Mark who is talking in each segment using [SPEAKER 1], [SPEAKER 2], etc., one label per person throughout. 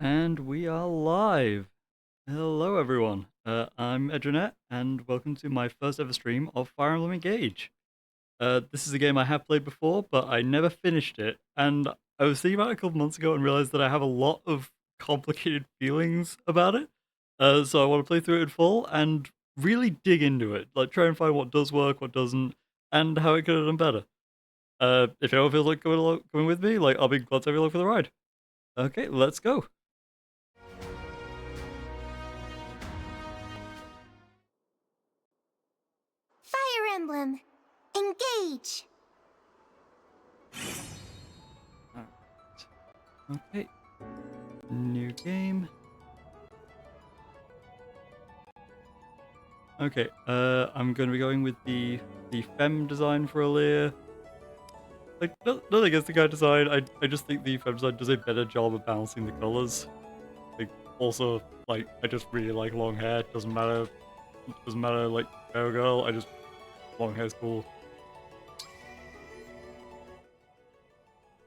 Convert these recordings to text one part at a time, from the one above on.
[SPEAKER 1] And we are live. Hello, everyone. I'm Edrinet, and welcome to my first ever stream of Fire Emblem Engage. This is a game I have played before, but I never finished it. And I was thinking about it a couple months ago and realized that I have a lot of complicated feelings about it. So I want to play through it in full and really dig into it, like try and find what does work, what doesn't, and how it could have done better. If anyone feels like coming with me, I'll be glad to have you along for the ride. Okay, let's go.
[SPEAKER 2] Fire Emblem, engage!
[SPEAKER 1] Okay. New game. Okay, I'm going to be going with the femme design for Alear. Nothing against the guy design. I just think the femme design does a better job of balancing the colors. Also, I just really like long hair. Doesn't matter, like guy or girl. Long hair's cool.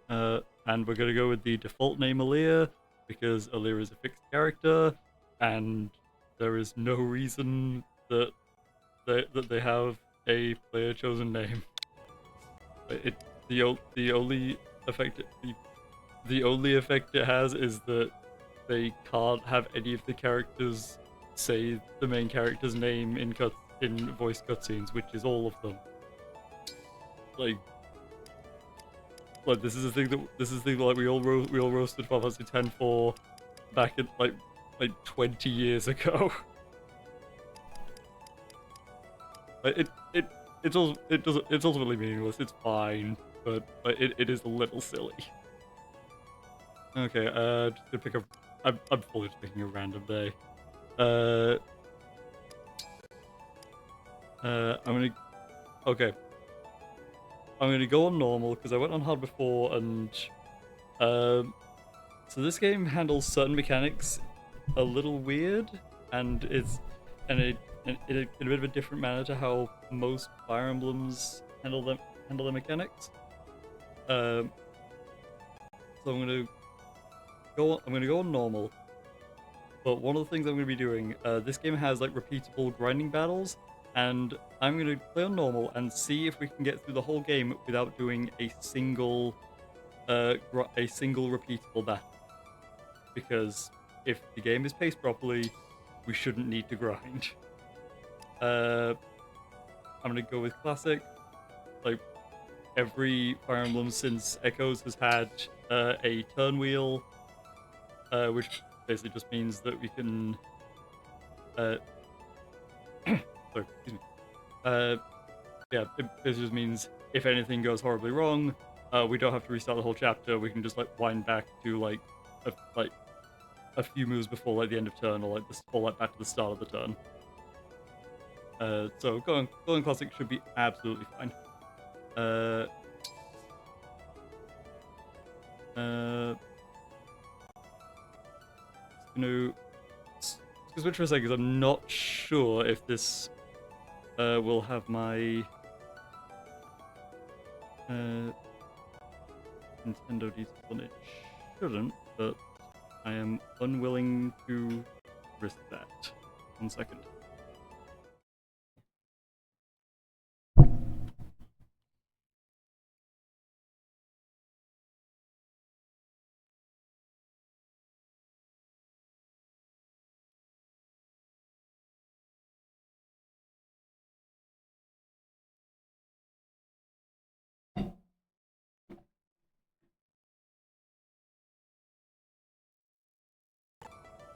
[SPEAKER 1] And we're gonna go with the default name Alear because Alear is a fixed character, and there is no reason that they have a player chosen name. The only effect the only effect it has is that they can't have any of the characters say the main character's name in voice cutscenes, which is all of them. Like this is the thing that we all roasted Final Fantasy X for back in like 20 years ago. It's ultimately meaningless. It's fine, but it is a little silly. Okay, just gonna pick up. I'm fully just picking a random day. Okay. I'm gonna go on normal because I went on hard before, and so this game handles certain mechanics a little weird, and it's in a bit of a different manner to how most Fire Emblems handle their mechanics. So I'm gonna go on normal. But one of the things I'm gonna be doing, this game has like repeatable grinding battles, and I'm gonna play on normal and see if we can get through the whole game without doing a single repeatable battle. Because if the game is paced properly, we shouldn't need to grind. I'm gonna go with classic. Like every Fire Emblem since Echoes has had a turn wheel, which basically just means that we can. Sorry, excuse me. Yeah, it basically just means if anything goes horribly wrong, we don't have to restart the whole chapter. We can just wind back to a few moves before the end of turn, or back to the start of the turn. So going classic should be absolutely fine. Switch for a second because I'm not sure if this will have my Nintendo details on it. Shouldn't, but I am unwilling to risk that. 1 second.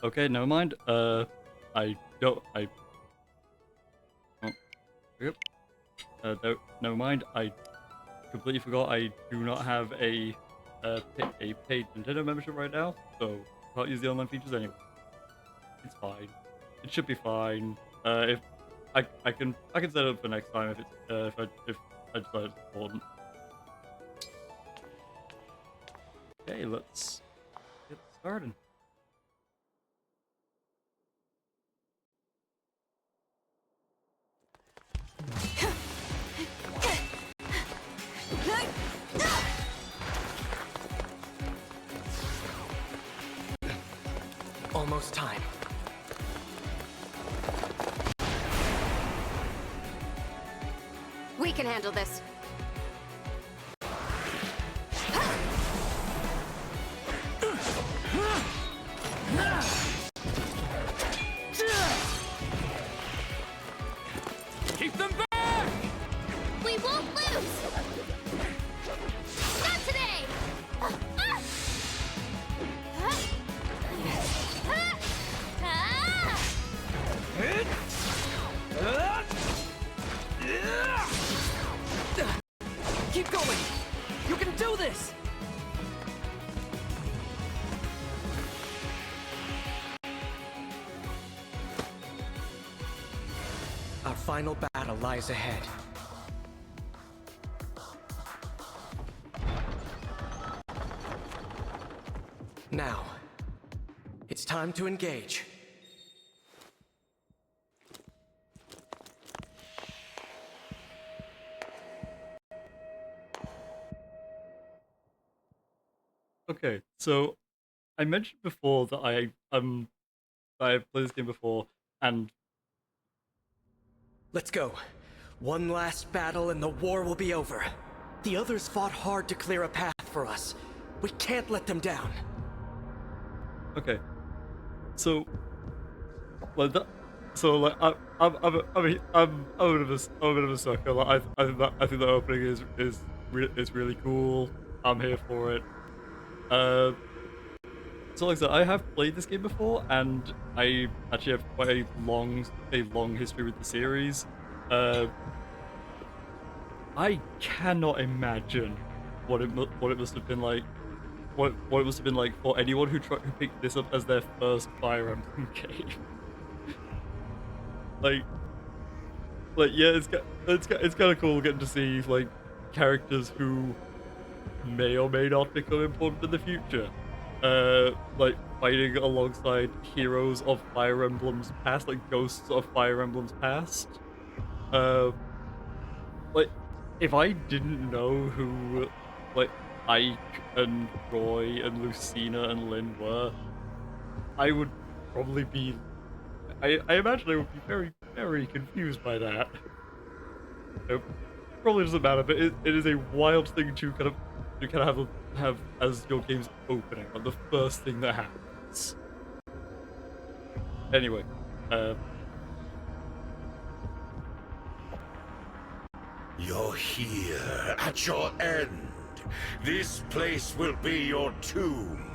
[SPEAKER 1] Okay, never mind. I don't. Yep. No, never mind. I completely forgot. I do not have a paid Nintendo membership right now, so can't use the online features anyway. It's fine. It should be fine. If I can set it up for next time if I decide it's important. Okay, let's get started.
[SPEAKER 3] Almost time.
[SPEAKER 4] We can handle this.
[SPEAKER 3] Keep them back!
[SPEAKER 2] We won't lose! Not today!
[SPEAKER 3] Keep going! You can do this! Our final battle lies ahead. Now, it's time to engage.
[SPEAKER 1] Okay, so I mentioned before that I've played this game before, and
[SPEAKER 3] Let's go. One last battle and the war will be over. The others fought hard to clear a path for us. We can't let them down.
[SPEAKER 1] okay, so like that, so like I'm a bit of a sucker. Like I think the opening is really cool. I'm here for it. Uh, so like I said, I have played this game before, and I actually have quite a long history with the series. Uh, I cannot imagine what it must have been like. What it must have been like for anyone who picked this up as their first Fire Emblem game. like yeah, it's kind of cool getting to see like characters who may or may not become important in the future. Like fighting alongside heroes of Fire Emblem's past, like ghosts of Fire Emblem's past. Uh, like if I didn't know who like Ike and Roy and Lucina and Lynn were, I would probably be. I imagine I would be very confused by that. It probably doesn't matter, but it is a wild thing to kind of have as your game's opening, like the first thing that happens. Anyway,
[SPEAKER 5] You're here, at your end. This place will be your tomb.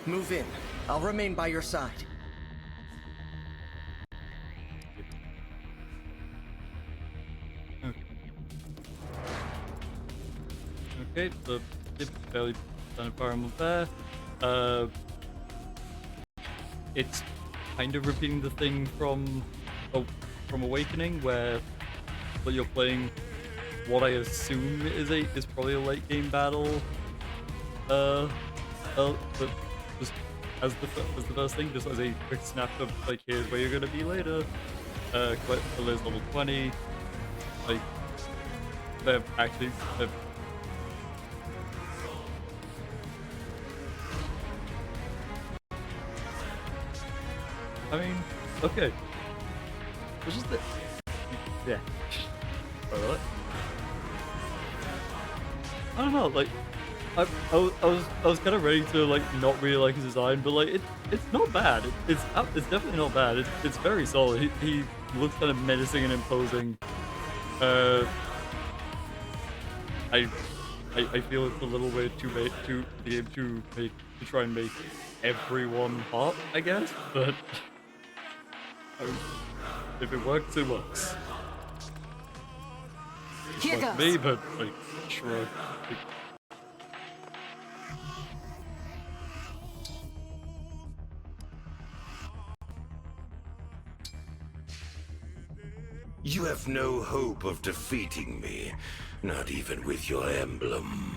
[SPEAKER 3] Move in. I'll remain by your side.
[SPEAKER 1] okay, the fairly standard Fire Emblem there. It's kind of repeating the thing from Awakening, where you're playing what I assume is probably a late game battle. But just as the first thing, just as a quick snap of like, here's where you're gonna be later. Collect the Liz level 20. Like they're actually. I mean, okay. It's just that. Yeah. Alright. I don't know, like, I was kind of ready to like not really like his design, but like it's not bad. It's definitely not bad. It's very solid. He looks kind of menacing and imposing. I feel it's a little weird to the game to try and make everyone hot, I guess, but if it works, it works.
[SPEAKER 4] Here
[SPEAKER 1] Like
[SPEAKER 4] goes.
[SPEAKER 1] me, but like shrug. Like,
[SPEAKER 5] You have no hope of defeating me, not even with your emblem.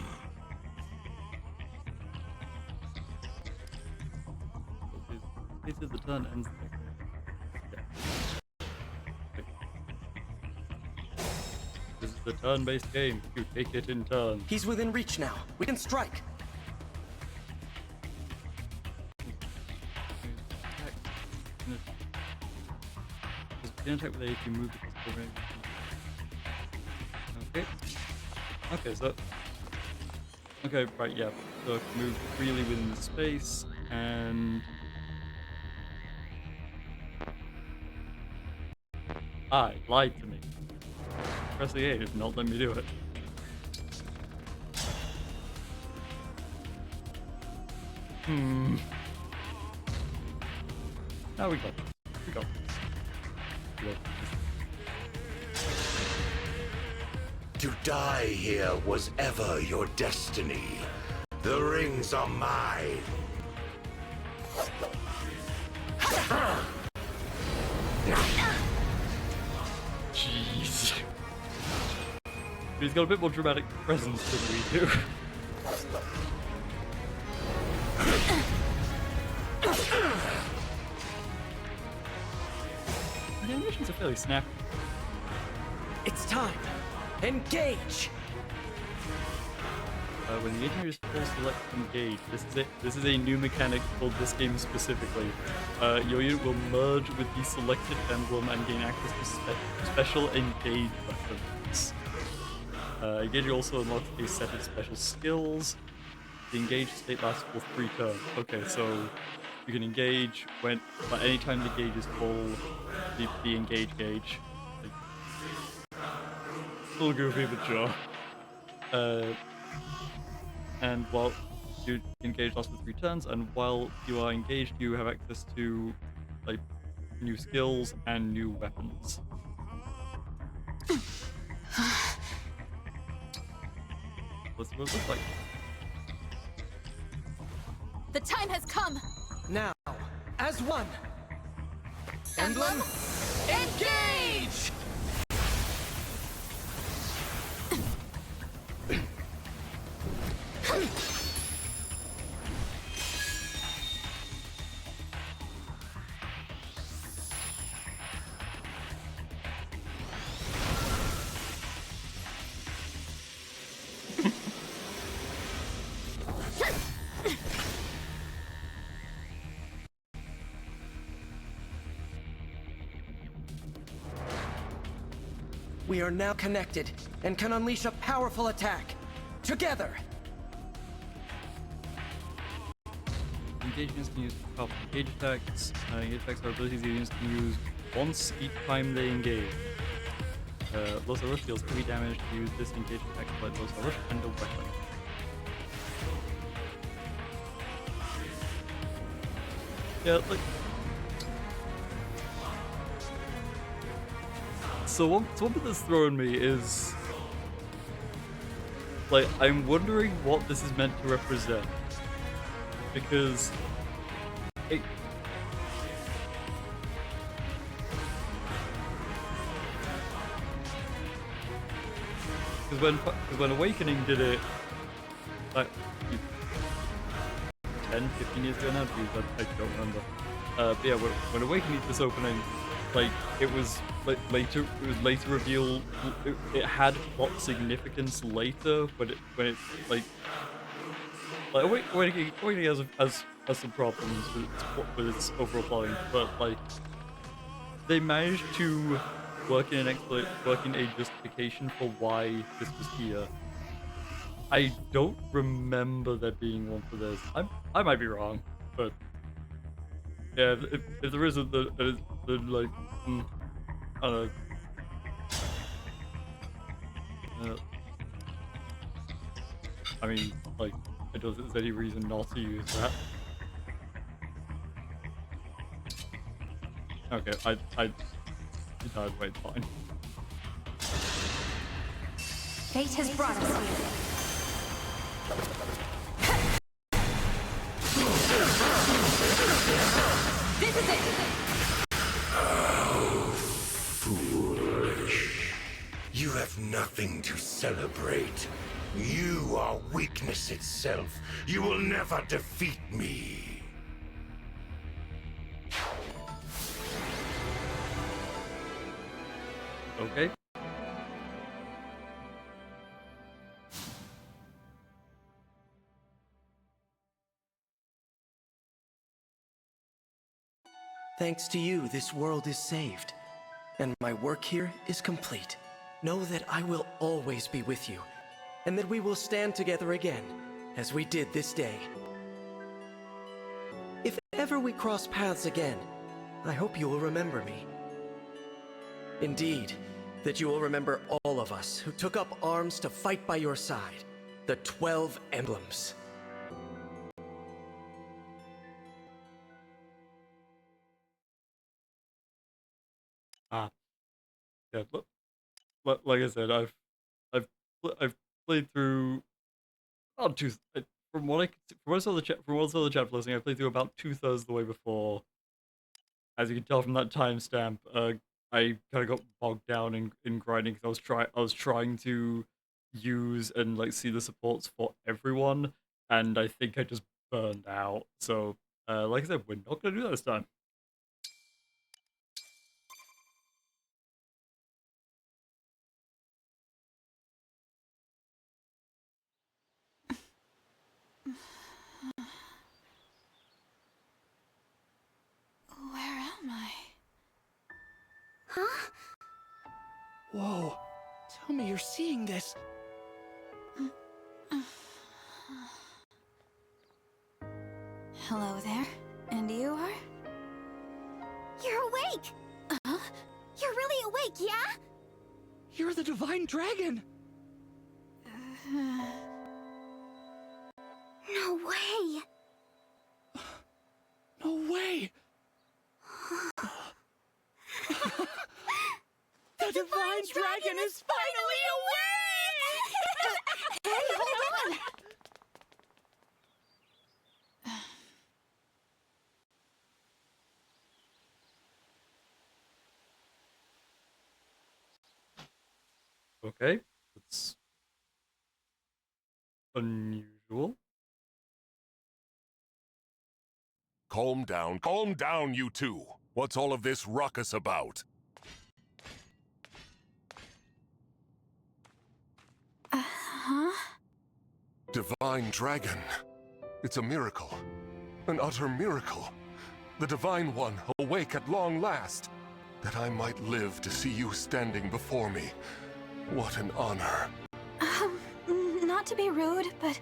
[SPEAKER 1] This is the turn ends. a turn-based game. You take it in turns.
[SPEAKER 3] He's within reach now. We can strike.
[SPEAKER 1] You can attack with A if you move the physical range. Okay. Okay, so... Okay, right, yeah. So I can move freely within the space, and... Lied to me. Pressing A did not let me do it. Now we got this. We got this. We got this.
[SPEAKER 5] To die here was ever your destiny. The rings are mine.
[SPEAKER 1] Jeez. He's got a bit more dramatic presence than we do. The animations are fairly snappy.
[SPEAKER 3] It's time. Engage.
[SPEAKER 1] When the engineer is full select engage, this is a new mechanic for this game specifically. Your unit will merge with the selected emblem and gain access to special engage weapons. Engage also unlocks a set of special skills. The engaged state lasts for 3 turns. Okay, so you can engage when, but anytime the gauge is full, the engage gauge. Like, a little goofy, but sure. And while you engage lasts for 3 turns, and while you are engaged, you have access to like new skills and new weapons. What's it look like?
[SPEAKER 2] The time has come!
[SPEAKER 3] Now, as one. Emblem, engage! We are now connected and can unleash a powerful attack. Together!
[SPEAKER 1] Engage units can use powerful engage attacks. Engage attacks are abilities the units can use once each time they engage. Los Rush deals heavy damage to use this engage attack by Los Rush and a weapon. Yeah, like... So one thing that's throwing me is... Like, I'm wondering what this is meant to represent. Because... It... Because when Awakening did it... Like... 10, 15 years ago now, dude, I don't remember. But yeah, when Awakening did this opening, like, it was later revealed, it had plot significance later, when it like Awakening has some problems with its overall plotting, but like, they managed to work in a justification for why this was here. I don't remember there being one for this. I might be wrong, but yeah, if there isn't, the like, I don't know. I mean, like, I don't think there's any reason not to use that. Okay, I died. Wait, fine.
[SPEAKER 2] Fate has brought us here. This is it!
[SPEAKER 5] Oh, foolish. You have nothing to celebrate. You are weakness itself. You will never defeat me.
[SPEAKER 1] Okay.
[SPEAKER 3] Thanks to you, this world is saved, and my work here is complete. Know that I will always be with you, and that we will stand together again, as we did this day. If ever we cross paths again, I hope you will remember me. Indeed, that you will remember all of us who took up arms to fight by your side, the 12 Emblems.
[SPEAKER 1] Ah, yeah. Like I said, I've played through about two. From what I from what I saw the chat listing, I played through about 2/3 of the way before. As you can tell from that timestamp, I kind of got bogged down in grinding because I was trying to use and like see the supports for everyone, and I think I just burned out. So, like I said, we're not gonna do that this time.
[SPEAKER 2] Where am I?
[SPEAKER 3] Huh? Whoa. Tell me you're seeing this.
[SPEAKER 2] Hello there. And you are?
[SPEAKER 4] You're awake!
[SPEAKER 2] Huh?
[SPEAKER 4] You're really awake, yeah?
[SPEAKER 3] You're the Divine Dragon!
[SPEAKER 4] No way!
[SPEAKER 3] No way! The Divine Dragon is finally awake!
[SPEAKER 4] Hey, hold on!
[SPEAKER 1] Okay, that's unusual.
[SPEAKER 6] Calm down, you two. What's all of this ruckus about?
[SPEAKER 2] Huh?
[SPEAKER 6] Divine Dragon. It's a miracle. An utter miracle. The Divine One awake at long last. That I might live to see you standing before me. What an honor.
[SPEAKER 2] Not to be rude, but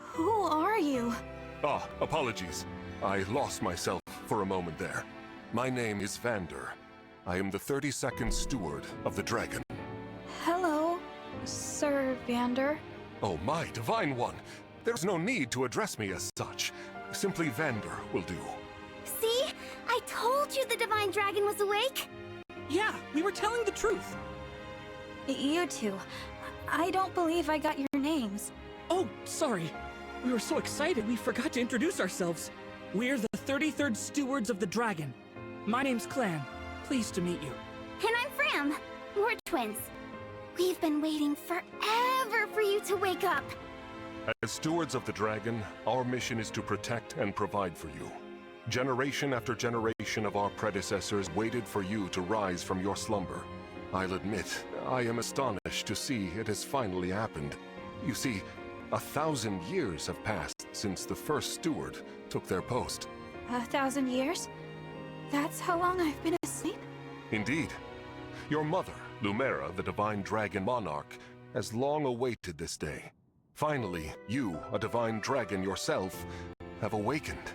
[SPEAKER 2] who are you?
[SPEAKER 6] Ah, apologies. I lost myself for a moment there. My name is Vander. I am the 32nd Steward of the Dragon.
[SPEAKER 2] Hello, Sir Vander.
[SPEAKER 6] Oh, my Divine One! There's no need to address me as such. Simply Vander will do.
[SPEAKER 4] See? I told you the Divine Dragon was awake!
[SPEAKER 3] Yeah, we were telling the truth.
[SPEAKER 2] You two. I don't believe I got your names.
[SPEAKER 7] Oh, sorry. We were so excited we forgot to introduce ourselves. We're the 33rd Stewards of the Dragon. My name's Clan. Pleased to meet you.
[SPEAKER 4] And I'm Fram. We're twins. We've been waiting forever for you to wake up.
[SPEAKER 6] As Stewards of the Dragon, our mission is to protect and provide for you. Generation after generation of our predecessors waited for you to rise from your slumber. I'll admit, I am astonished to see it has finally happened. You see, 1,000 years have passed since the first steward took their post.
[SPEAKER 2] 1,000 years? That's how long I've been asleep?
[SPEAKER 6] Indeed. Your mother, Lumera, the Divine Dragon Monarch, has long awaited this day. Finally, you, a Divine Dragon yourself, have awakened.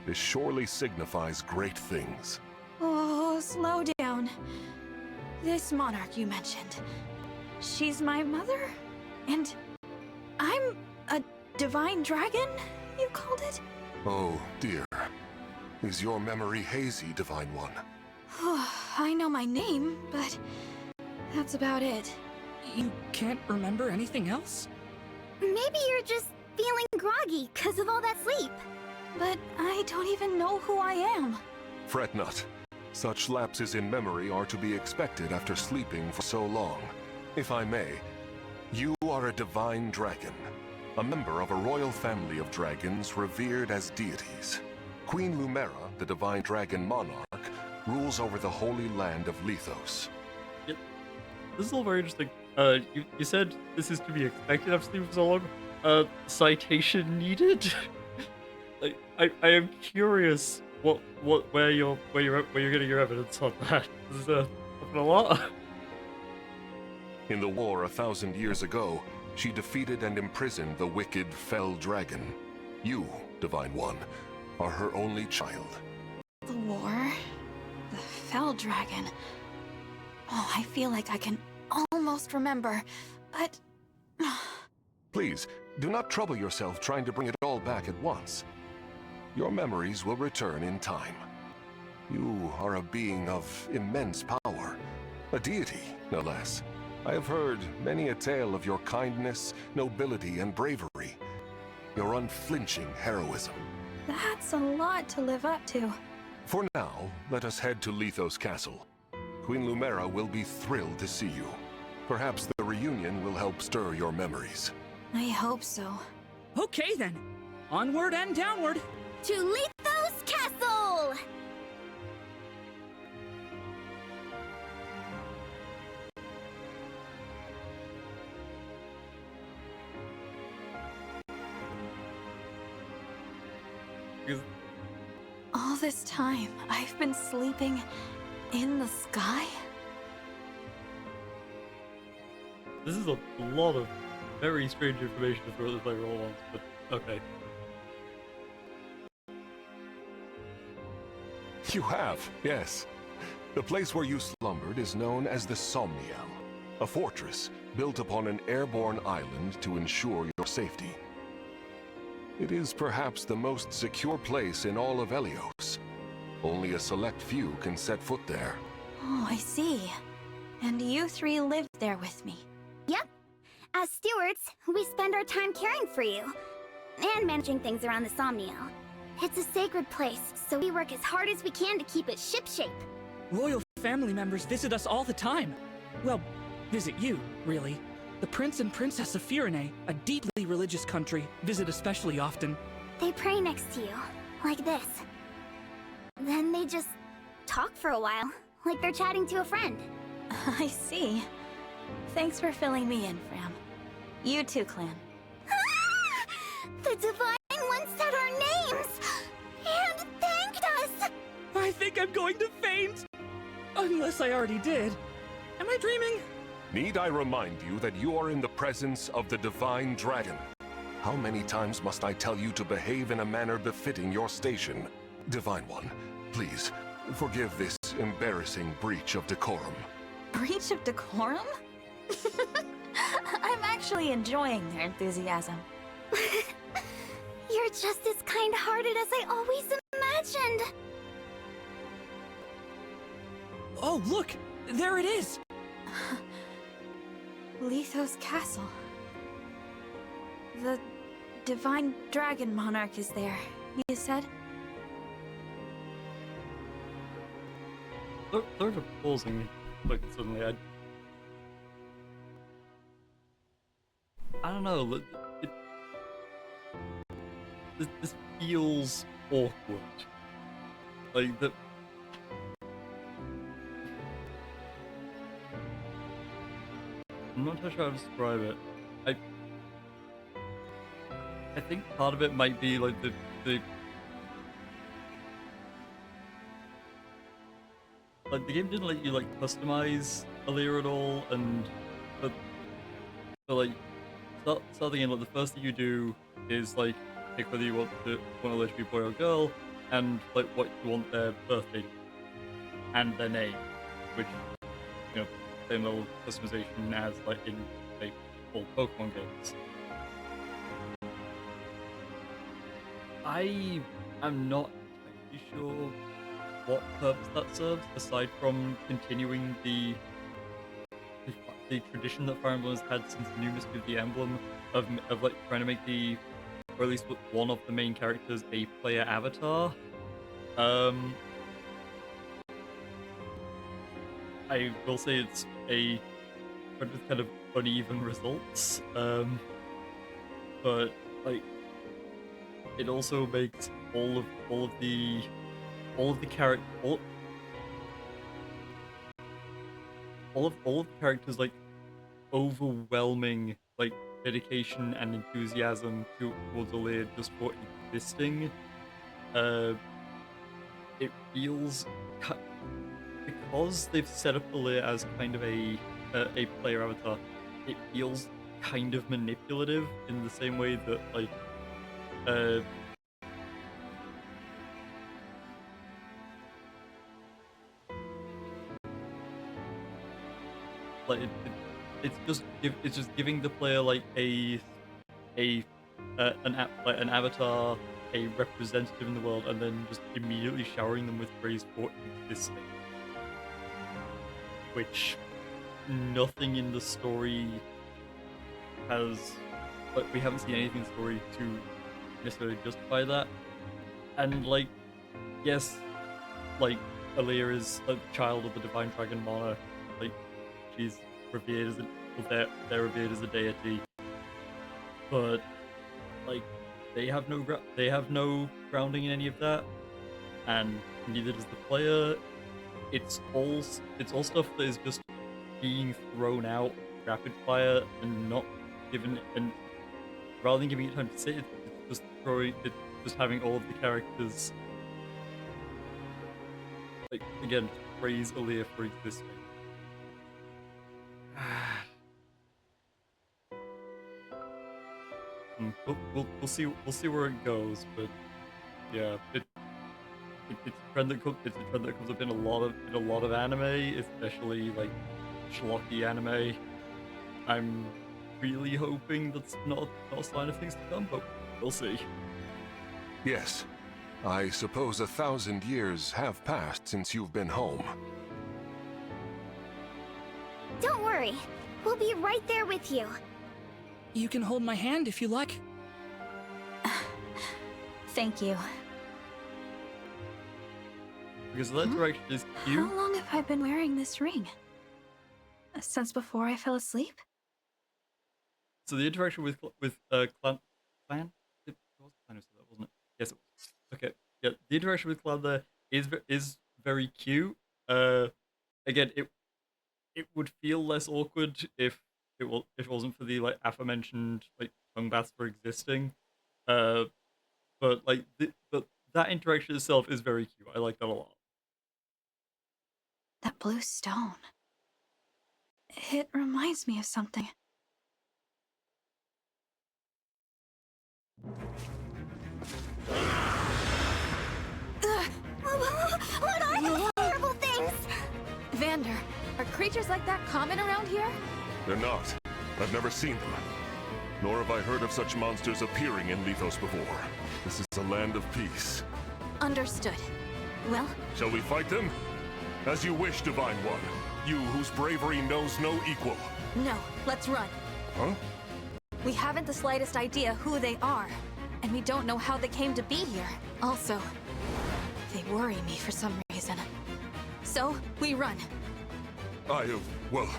[SPEAKER 6] This surely signifies great things.
[SPEAKER 2] Oh, slow down. This monarch you mentioned. She's my mother? And I'm a divine dragon, you called it?
[SPEAKER 6] Oh, dear. Is your memory hazy, Divine One?
[SPEAKER 2] I know my name, but that's about it.
[SPEAKER 7] You can't remember anything else?
[SPEAKER 4] Maybe you're just feeling groggy because of all that sleep.
[SPEAKER 2] But I don't even know who I am.
[SPEAKER 6] Fret not. Such lapses in memory are to be expected after sleeping for so long. If I may, you are a divine dragon, a member of a royal family of dragons revered as deities. Queen Lumera, the divine dragon monarch, rules over the holy land of Lethos.
[SPEAKER 1] This is all very interesting. You said this is to be expected after sleeping for so long. Citation needed? I am curious where you're getting your evidence on that? Is there a lot?
[SPEAKER 6] In the war 1,000 years ago, she defeated and imprisoned the wicked Fell Dragon. You, Divine One, are her only child.
[SPEAKER 2] The war? The Fell Dragon. Oh, I feel like I can almost remember, but...
[SPEAKER 6] Please, do not trouble yourself trying to bring it all back at once. Your memories will return in time. You are a being of immense power, a deity, no less. I have heard many a tale of your kindness, nobility, and bravery. Your unflinching heroism.
[SPEAKER 2] That's a lot to live up to.
[SPEAKER 6] For now, let us head to Lethos Castle. Queen Lumera will be thrilled to see you. Perhaps the reunion will help stir your memories.
[SPEAKER 2] I hope so.
[SPEAKER 7] Okay then. Onward and downward.
[SPEAKER 4] To Lethos Castle!
[SPEAKER 2] All this time, I've been sleeping in the sky?
[SPEAKER 1] This is a lot of very strange information to throw at the player all at once, but okay.
[SPEAKER 6] You have, yes. The place where you slumbered is known as the Somniel, a fortress built upon an airborne island to ensure your safety. It is perhaps the most secure place in all of Helios. Only a select few can set foot there.
[SPEAKER 2] Oh, I see. And you three lived there with me.
[SPEAKER 4] Yep. As stewards, we spend our time caring for you. And managing things around the Somniel. It's a sacred place, so we work as hard as we can to keep it shipshape.
[SPEAKER 7] Royal family members visit us all the time. Well, visit you, really. The Prince and Princess of Firene, a deeply religious country, visit especially often.
[SPEAKER 4] They pray next to you, like this. Then they just talk for a while, like they're chatting to a friend.
[SPEAKER 2] I see. Thanks for filling me in, Fram. You too, Clan.
[SPEAKER 4] The Divine One said our names! And thanked us!
[SPEAKER 7] I think I'm going to faint! Unless I already did. Am I dreaming?
[SPEAKER 6] Need I remind you that you are in the presence of the Divine Dragon? How many times must I tell you to behave in a manner befitting your station? Divine One, please, forgive this embarrassing breach of decorum.
[SPEAKER 2] Breach of decorum? I'm actually enjoying their enthusiasm.
[SPEAKER 4] You're just as kind-hearted as I always imagined.
[SPEAKER 7] Oh, look! There it is!
[SPEAKER 2] Lethos Castle. The Divine Dragon Monarch is there, you said?
[SPEAKER 1] Sorry for pausing, like, suddenly. I don't know, this feels awkward. Like, I'm not sure how to describe it. I think part of it might be like the game didn't let you like customize Alear at all, and but like starting in, like, the first thing you do is like pick whether you want Alear to be boy or girl, and like what you want their birthday and their name, which, you know, same level of customization as like in like all Pokemon games. I am not entirely sure what purpose that serves, aside from continuing the tradition that Fire Emblem has had since the new Mystery of the Emblem of like trying to make or at least one of the main characters a player avatar. I will say it's with kind of uneven results, but like it also makes all of the characters like overwhelming like dedication and enthusiasm towards Alear just for existing it feels because they've set up Alear as kind of a player avatar. It feels kind of manipulative in the same way that uh like it's just giving the player like an avatar, a representative in the world, and then just immediately showering them with praise for existing, which nothing in the story has, we haven't seen anything in the story to necessarily justify that. And like, yes, like Alear is a child of the divine dragon monarch, like she's revered as they're revered as a deity, but like they have no grounding in any of that, and neither does the player. It's all stuff that is just being thrown out rapid fire and not given, and rather than giving it time to sit, it's just having all of the characters like again praise Alear for existing. We'll see where it goes, but yeah, it's a trend that comes up in a lot of anime, especially like schlocky anime. I'm really hoping that's not a sign of things to come, but we'll see.
[SPEAKER 6] Yes. I suppose 1,000 years have passed since you've been home.
[SPEAKER 4] Don't worry. We'll be right there with you.
[SPEAKER 7] You can hold my hand if you like.
[SPEAKER 2] Thank you.
[SPEAKER 1] Because that direction is cute.
[SPEAKER 2] How long have I been wearing this ring? Since before I fell asleep?
[SPEAKER 1] So the interaction with Clan? It was Clan who said that, wasn't it? Yes, it was. Okay, yeah, the interaction with Clan there is very cute. Again, it would feel less awkward if it wasn't for the like aforementioned like tongue baths for existing. But like but that interaction itself is very cute. I like that a lot.
[SPEAKER 2] That blue stone. It reminds me of something.
[SPEAKER 4] What are those horrible things?
[SPEAKER 2] Vander, are creatures like that common around here?
[SPEAKER 6] They're not. I've never seen them. Nor have I heard of such monsters appearing in Lithos before. This is a land of peace.
[SPEAKER 2] Understood. Well,
[SPEAKER 6] Shall we fight them? As you wish, Divine One. You whose bravery knows no equal.
[SPEAKER 2] no, let's run.
[SPEAKER 6] Huh?
[SPEAKER 2] We haven't the slightest idea who they are, and we don't know how they came to be here. Also, they worry me for some reason. So, we run.
[SPEAKER 6] Well,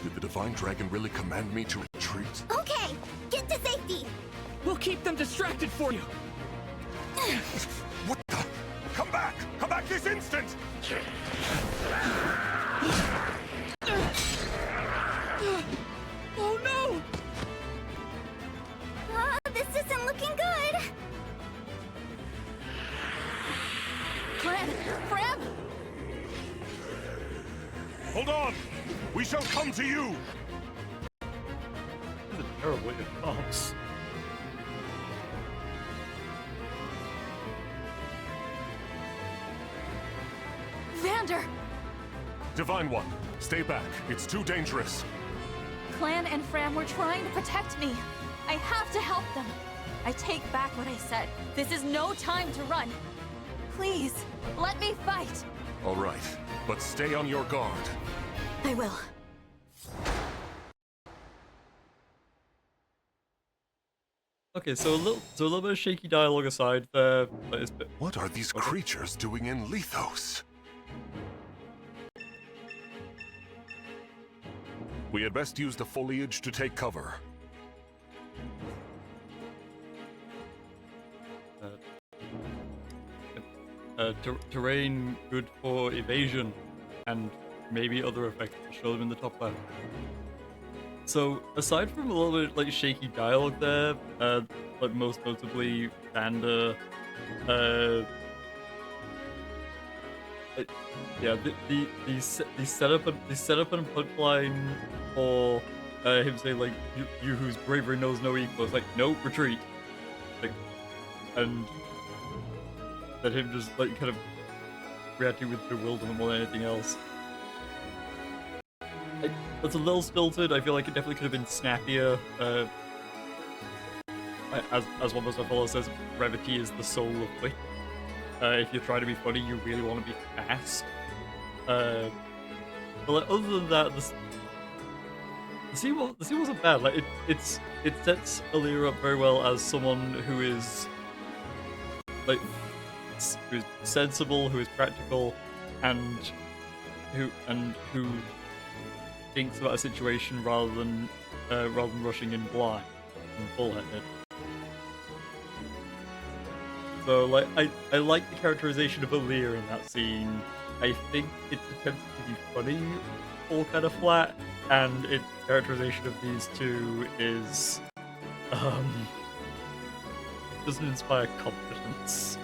[SPEAKER 6] did the Divine Dragon really command me to retreat?
[SPEAKER 4] Okay, get to safety.
[SPEAKER 7] We'll keep them distracted for you.
[SPEAKER 6] What the? Come back! Come back this instant!
[SPEAKER 7] Oh no!
[SPEAKER 4] This isn't looking good.
[SPEAKER 2] Clan, Fram!
[SPEAKER 6] Hold on! We shall come to you!
[SPEAKER 1] This is terrible at comps.
[SPEAKER 2] Vander!
[SPEAKER 6] Divine One, stay back. It's too dangerous.
[SPEAKER 2] Clan and Fram were trying to protect me. I have to help them. I take back what I said. This is no time to run. Please, let me fight.
[SPEAKER 6] All right, but stay on your guard.
[SPEAKER 2] I will.
[SPEAKER 1] Okay, so a little bit of shaky dialogue aside there, but it's
[SPEAKER 6] What are these creatures doing in Lithos? We had best use the foliage to take cover.
[SPEAKER 1] Terrain good for evasion and maybe other effects. I'll show them in the top left. So aside from a little bit like shaky dialogue there, like most notably Vander Yeah, the setup and punchline for him saying like you whose bravery knows no equal. It's like no retreat, like, and then him just like kind of reacting with bewilderment more than anything else. That's a little stilted. I feel like it definitely could have been snappier. As one of my followers says, brevity is the soul of wit. If you're trying to be funny, you really want to be fast. But like, other than that, the scene wasn't bad. Like it sets Alear up very well as someone who is like who's sensible, who is practical, and who thinks about a situation rather than rushing in blind and full-headed. So like I like the characterization of Alear in that scene. I think its attempts to be funny all kind of flat, and its characterization of these two is doesn't inspire confidence.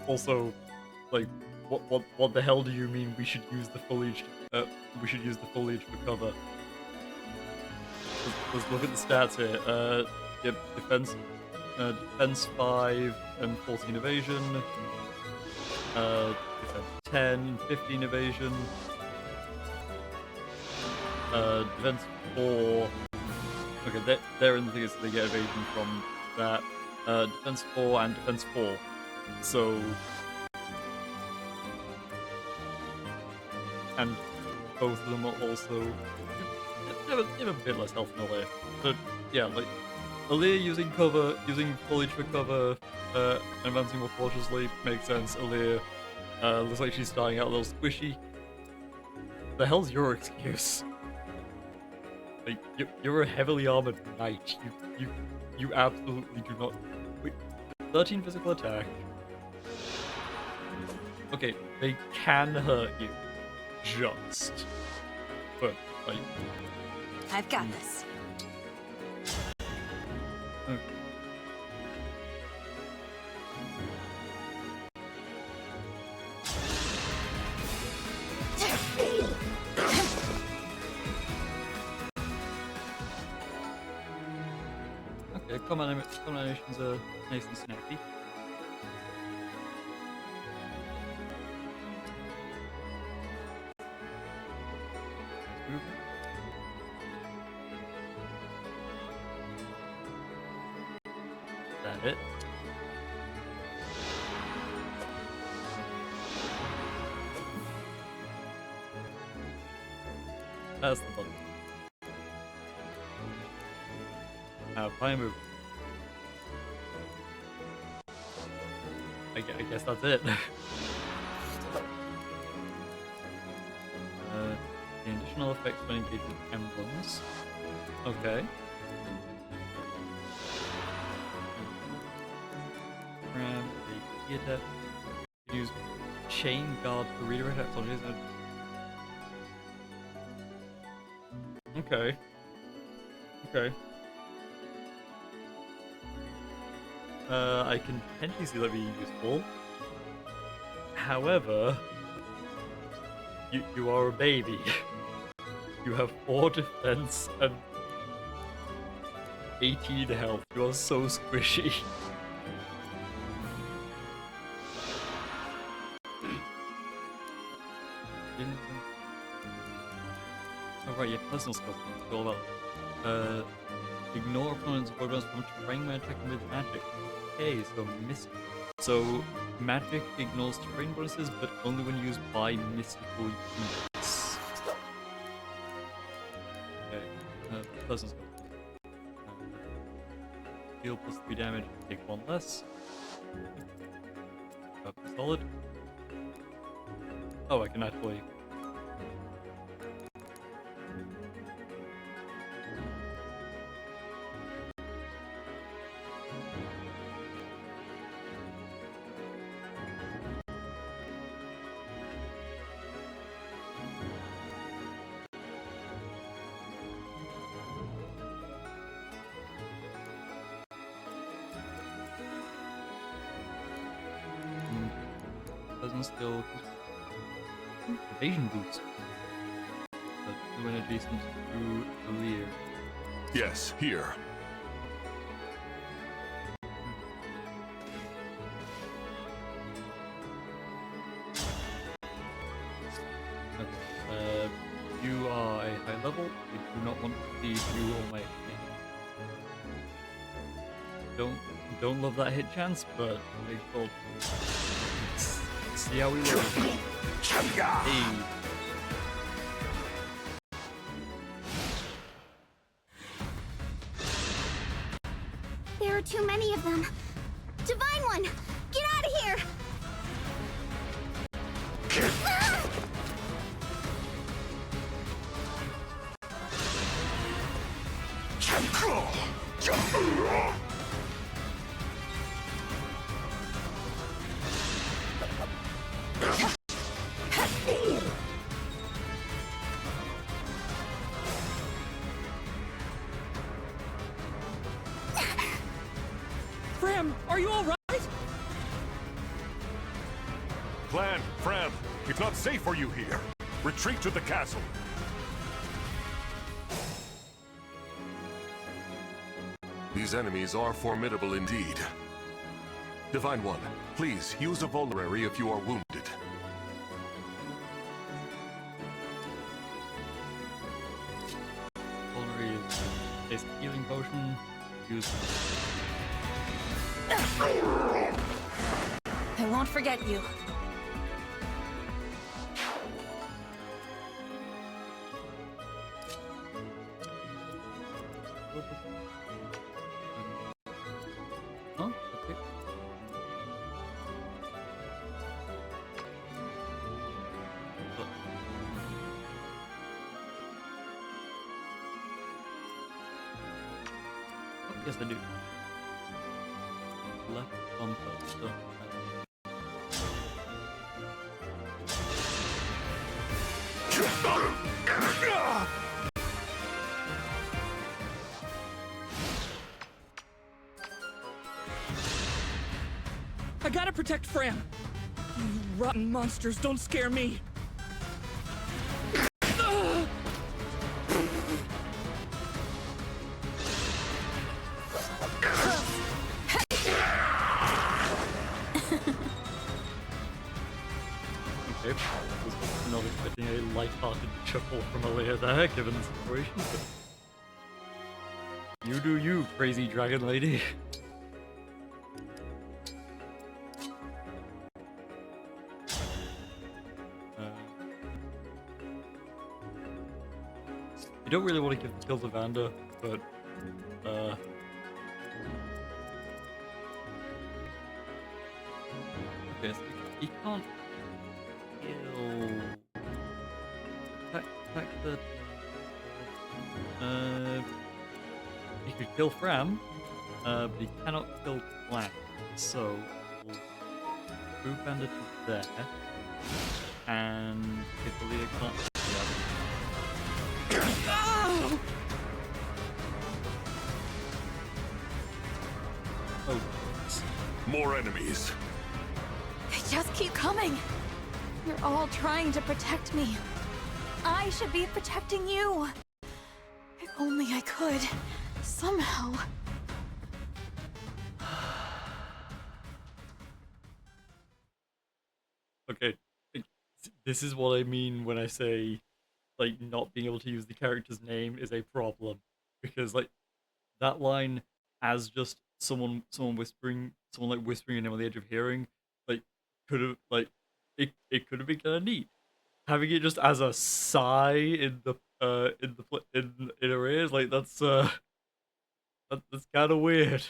[SPEAKER 1] Also, like what the hell do you mean we should use the foliage? We should use the foliage for cover. Let's look at the stats here. Yep, defense 5 and 14 evasion. Defense 10 and 15 evasion. Defense 4. Okay, they're in the thing is they get evasion from that. Defense 4 and defense 4. So, and both of them are also have a bit less health in a way. But yeah, like Alear using foliage for cover, advancing more cautiously makes sense. Alear looks like she's starting out a little squishy. The hell's your excuse? Like you're a heavily armored knight. You absolutely do not. Wait, 13 physical attack. Okay, they can hurt you, just. But like,
[SPEAKER 2] I've got this.
[SPEAKER 1] okay. Okay, combat animations are nice and snappy. That it? That's the button. Fire move. I guess that's it. The additional effects when engaged with emblems. Okay. Ram, the adept. Use chain guard for redirect technologies. Okay. Okay. I can potentially see that being useful. However, you are a baby. You have 4 defense and 18 health. You are so squishy. Oh right, yeah, personal skills. All about ignore opponents' avoid bonuses from terrain when attacking with magic. Okay, so magic ignores terrain bonuses, but only when used by mystical units. Okay, personal skills. Heal plus 3 damage, take 1 less. Solid. Oh, I can actually. Pleasant skill. Evasion boost. When adjacent to Alear.
[SPEAKER 6] Yes, here.
[SPEAKER 1] You are a high level. I do not want to feed you all my hit. Don't love that hit chance, but I thought see how we roll. Hey.
[SPEAKER 4] There are too many of them. Divine One, get out of here!
[SPEAKER 7] Fram, are you all right?
[SPEAKER 6] Clan, Fram, it's not safe for you here. Retreat to the castle. These enemies are formidable indeed. Divine One, please use a vulnerary if you are wounded.
[SPEAKER 1] Vulnerary is a healing potion. Use.
[SPEAKER 2] I won't forget you.
[SPEAKER 1] Huh? Okay. Oh, yes, I do. Left bumper. So,
[SPEAKER 7] I gotta protect Fram. You rotten monsters, don't scare me.
[SPEAKER 1] okay. Was not expecting a light-hearted chuckle from Alear there, given the situation. But you do you, crazy dragon lady. You don't really want to give the kill to Vander, but okay, so he can't kill. Attack the. He could kill Fram, but he cannot kill Clan. So we'll move Vander to there, and if Alear can't. Oh.
[SPEAKER 6] More enemies.
[SPEAKER 2] They just keep coming. You're all trying to protect me. I should be protecting you. If only I could. Somehow.
[SPEAKER 1] Okay. This is what I mean when I say, like, not being able to use the character's name is a problem. Because, like, that line as just someone whispering, someone like whispering a name on the edge of hearing, like, could have, like, it could have been kind of neat. Having it just as a sigh in her ears, like, that's kind of weird.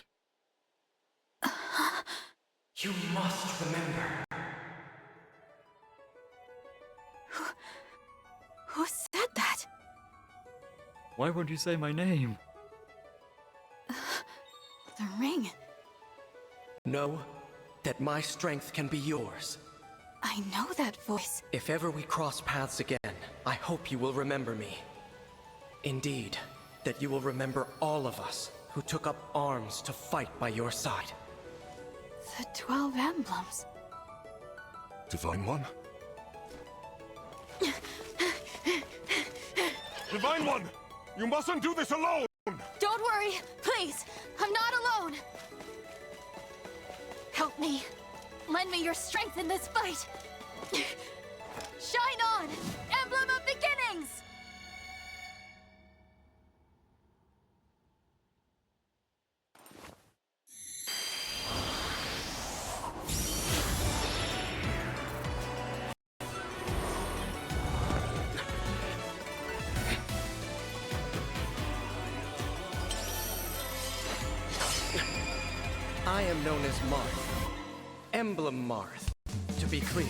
[SPEAKER 3] You must remember.
[SPEAKER 2] Who said that?
[SPEAKER 1] Why won't you say my name?
[SPEAKER 2] The ring.
[SPEAKER 3] Know that my strength can be yours.
[SPEAKER 2] I know that voice.
[SPEAKER 3] If ever we cross paths again, I hope you will remember me. Indeed, that you will remember all of us who took up arms to fight by your side.
[SPEAKER 2] The 12 emblems.
[SPEAKER 6] Divine One? Divine One! You mustn't do this alone!
[SPEAKER 2] Don't worry, please. I'm not alone. Help me. Lend me your strength in this fight. Shine on, Emblem of Beginnings!
[SPEAKER 3] I am known as Marth. Emblem Marth, to be clear.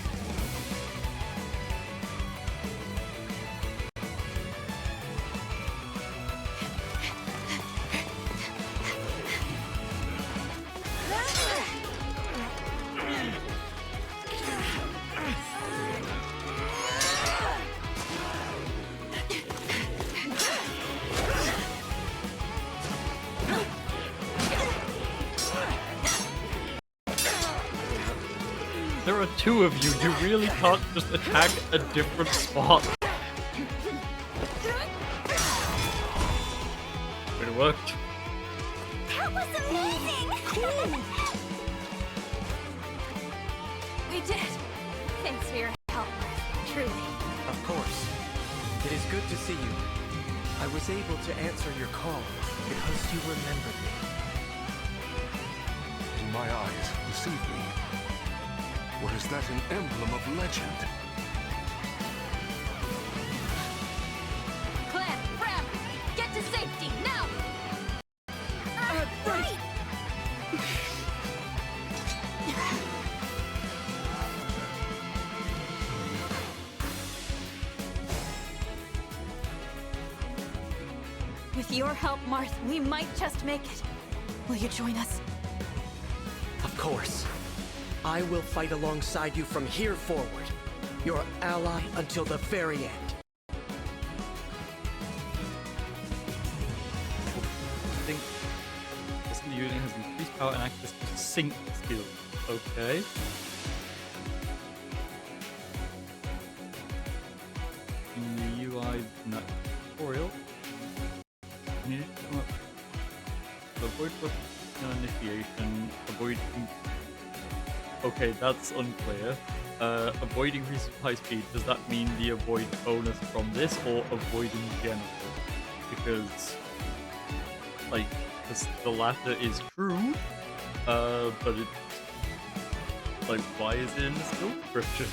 [SPEAKER 1] There are two of you. You really can't just attack a different spot. It worked.
[SPEAKER 4] That was amazing!
[SPEAKER 2] We did it. Thanks for your help, truly.
[SPEAKER 3] Of course. It is good to see you. I was able to answer your call because you remembered me.
[SPEAKER 6] Do my eyes deceive me? Or is that an emblem of legend?
[SPEAKER 2] Clan, Ram, get to safety, now!
[SPEAKER 7] Right!
[SPEAKER 2] With your help, Marth, we might just make it. Will you join us?
[SPEAKER 3] Of course. I will fight alongside you from here forward. Your ally until the very end.
[SPEAKER 1] I think this unit has increased power and access to sync skills. Okay. In the UI not tutorial. You need to come up to avoid initiation, avoid. Okay, that's unclear. Avoid increased high speed, does that mean the avoid bonus from this or avoiding general? Because, like, the latter is true, but it's, like, why is it in the skill description?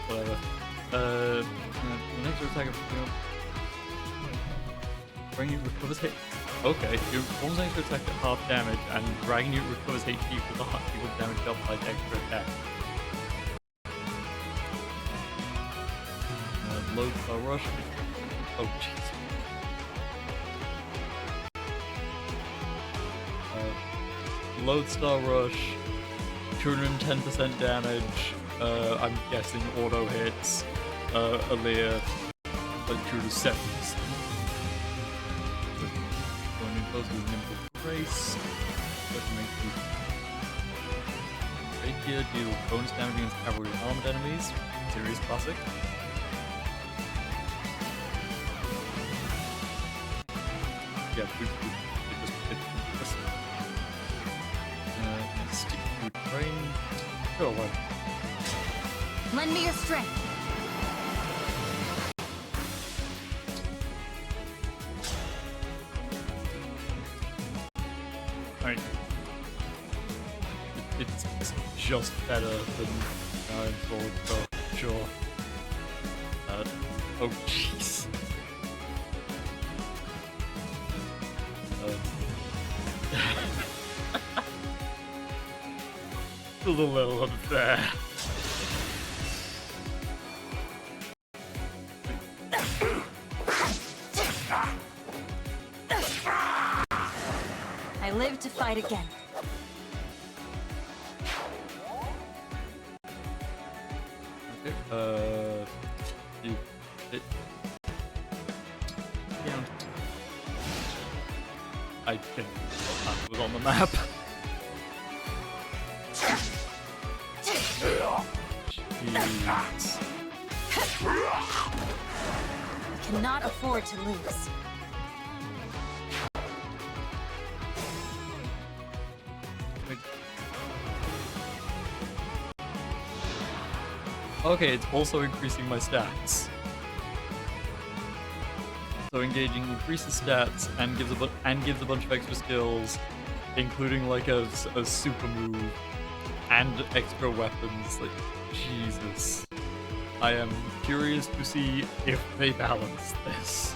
[SPEAKER 1] Whatever. The next attack of bring you recovers hit. Okay, your forms next to attack at half damage, and Dragon Unit recovers HP for the half equal damage dealt by the extra attack. Load Star Rush. Oh, jeez. Lodestar Rush, 210% damage. I'm guessing auto hits. Alear, like 270%. Close with Nimble Grace. Rapier deal bonus damage against cavalry and armored enemies. Serious classic. Yeah, just stick to train. Sure, why?
[SPEAKER 2] Lend me your strength.
[SPEAKER 1] Alright. It's just better than Iron Sword, so sure. Oh jeez. It's a little unfair.
[SPEAKER 2] I live to fight again.
[SPEAKER 1] Okay, yeah. I can. That was on the map.
[SPEAKER 2] We cannot afford to lose.
[SPEAKER 1] Okay, it's also increasing my stats. So engaging increases stats and gives a bunch of extra skills, including like a super move and extra weapons. Like, Jesus. I am curious to see if they balance this.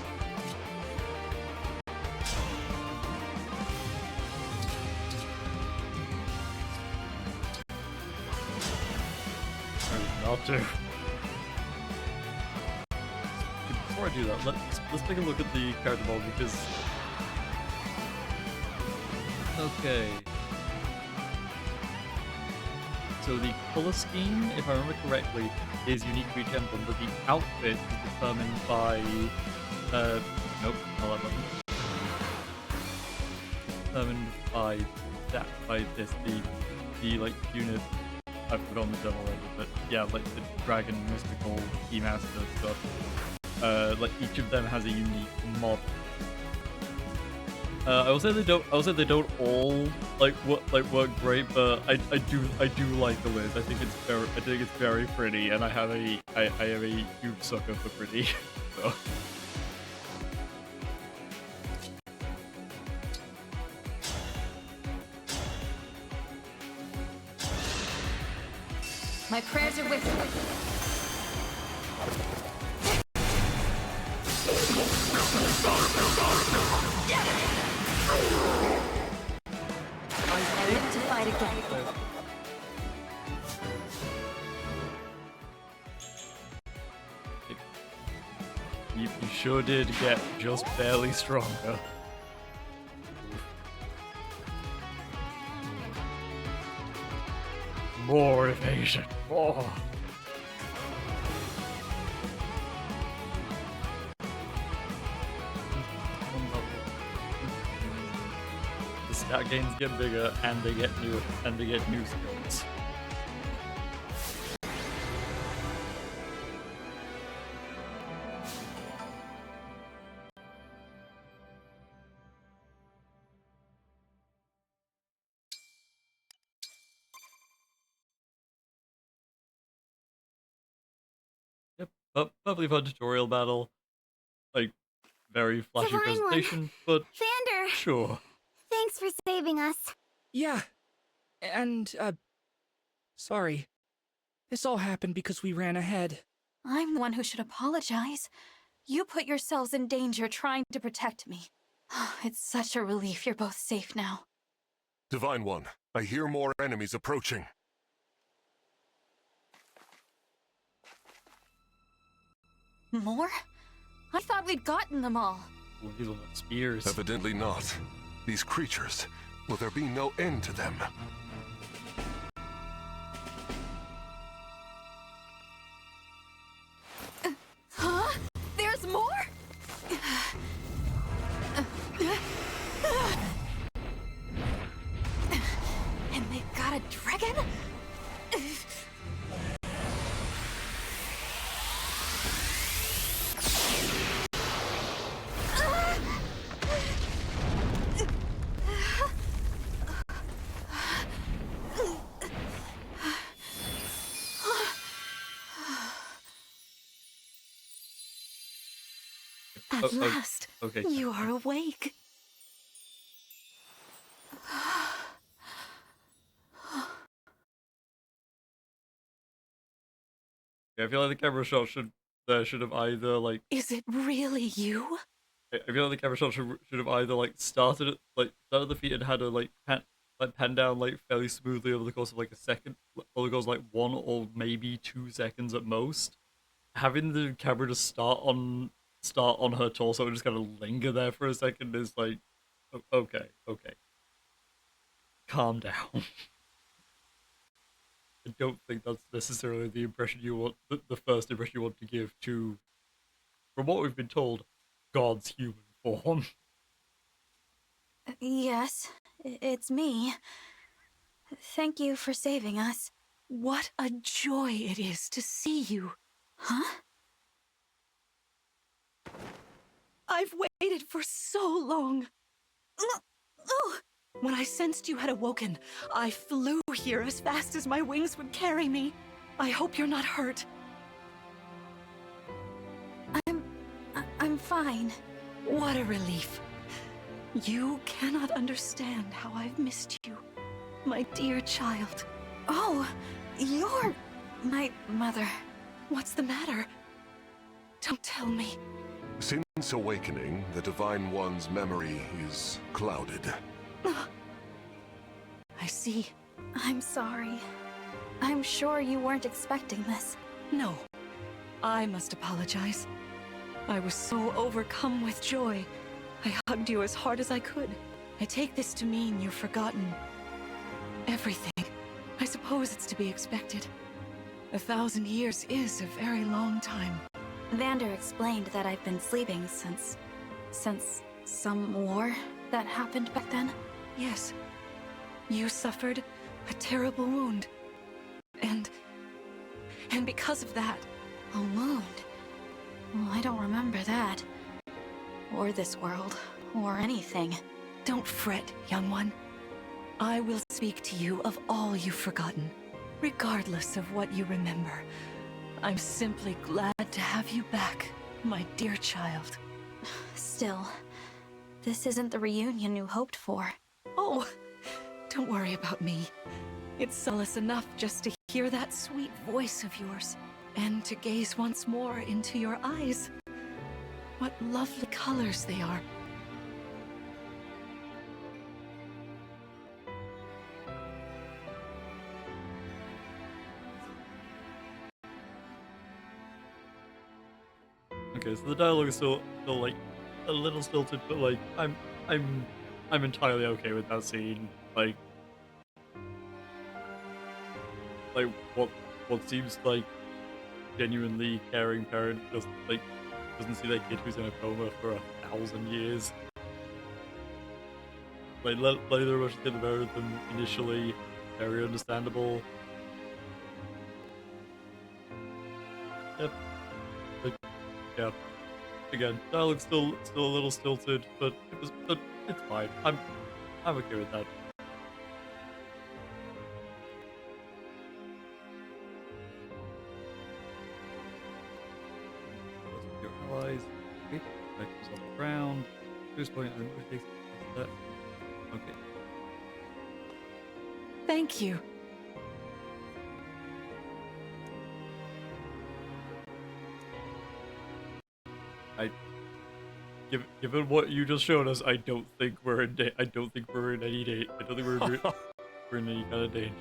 [SPEAKER 1] Not to. Before I do that, let's take a look at the character model because. Okay. So the color scheme, if I remember correctly, is unique to each emblem, but the outfit is determined by nope, not that button. Determined by this the like unit. I've put on the demo already, but yeah, like the dragon mystical keymaster stuff. Like each of them has a unique mod. I will say they don't all work great, but I do like the list. I think it's very pretty, and I have a huge sucker for pretty. So.
[SPEAKER 2] My prayers are with you. I'm ready to fight again.
[SPEAKER 1] You sure did get just barely stronger. More evasion. More. The stat gains get bigger, and they get new skills. Yep, perfectly fun tutorial battle. Like, very flashy
[SPEAKER 4] Divine One.
[SPEAKER 1] presentation, but
[SPEAKER 4] Vander!
[SPEAKER 1] sure.
[SPEAKER 4] Thanks for saving us.
[SPEAKER 7] Yeah. And, sorry. This all happened because we ran ahead.
[SPEAKER 2] I'm the one who should apologize. You put yourselves in danger trying to protect me. It's such a relief you're both safe now.
[SPEAKER 6] Divine One, I hear more enemies approaching.
[SPEAKER 2] More? I thought we'd gotten them all.
[SPEAKER 1] Ooh, these are the spears.
[SPEAKER 6] Evidently not. These creatures, will there be no end to them?
[SPEAKER 2] Huh? There's more? And they've got a dragon? At last,
[SPEAKER 1] okay.
[SPEAKER 2] You are awake.
[SPEAKER 1] Yeah, I feel like the camera shot should have either like.
[SPEAKER 2] Is it really you?
[SPEAKER 1] I feel like the camera shot should have either like started the feet and had a pan down like fairly smoothly over the course of like a second, over the course of like 1 or maybe 2 seconds at most. Having the camera just start on her torso and just kind of linger there for a second is like, okay, calm down. I don't think that's necessarily the impression you want, the first impression you want to give to, from what we've been told, God's human form.
[SPEAKER 2] Yes, it's me. Thank you for saving us.
[SPEAKER 8] What a joy it is to see you.
[SPEAKER 2] Huh?
[SPEAKER 8] I've waited for so long. When I sensed you had awoken, I flew here as fast as my wings would carry me. I hope you're not hurt.
[SPEAKER 2] I'm fine.
[SPEAKER 8] What a relief. You cannot understand how I've missed you, my dear child.
[SPEAKER 2] Oh, you're my mother.
[SPEAKER 8] What's the matter? Don't tell me.
[SPEAKER 6] Since awakening, the Divine One's memory is clouded.
[SPEAKER 8] I see.
[SPEAKER 2] I'm sorry. I'm sure you weren't expecting this.
[SPEAKER 8] No, I must apologize. I was so overcome with joy. I hugged you as hard as I could. I take this to mean you've forgotten everything. I suppose it's to be expected. 1,000 years is a very long time.
[SPEAKER 2] Vander explained that I've been sleeping since some war that happened back then.
[SPEAKER 8] Yes. You suffered a terrible wound. And because of that...
[SPEAKER 2] A wound? Well, I don't remember that. Or this world. Or anything.
[SPEAKER 8] Don't fret, young one. I will speak to you of all you've forgotten, regardless of what you remember. I'm simply glad to have you back, my dear child.
[SPEAKER 2] Still, this isn't the reunion you hoped for.
[SPEAKER 8] Oh, don't worry about me. It's solace enough just to hear that sweet voice of yours, and to gaze once more into your eyes. What lovely colors they are.
[SPEAKER 1] Okay, so the dialogue is still like a little stilted, but like I'm entirely okay with that scene. Like what seems like genuinely caring parent just like doesn't see their kid who's in a coma for 1,000 years. Like neither of us get better than initially. Very understandable. Yep. Like, yeah. Again, dialogue's still a little stilted, but it's fine. I'm okay with that. Your allies. Okay. Back yourself around. Who's point and takes that. Okay.
[SPEAKER 8] Thank you.
[SPEAKER 1] Given what you just showed us, I don't think we're in any I don't think we're in any kind of danger.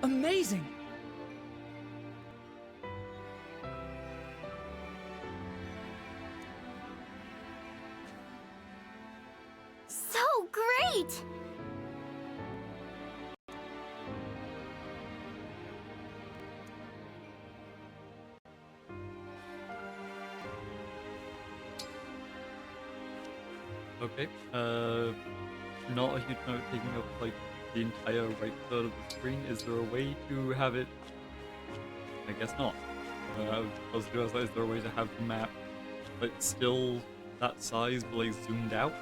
[SPEAKER 7] Amazing!
[SPEAKER 4] So great!
[SPEAKER 1] Okay. Not a huge amount taking up like the entire right third of the screen. Is there a way to have it? I guess not. I was just is there a way to have the map like still that size but like zoomed out,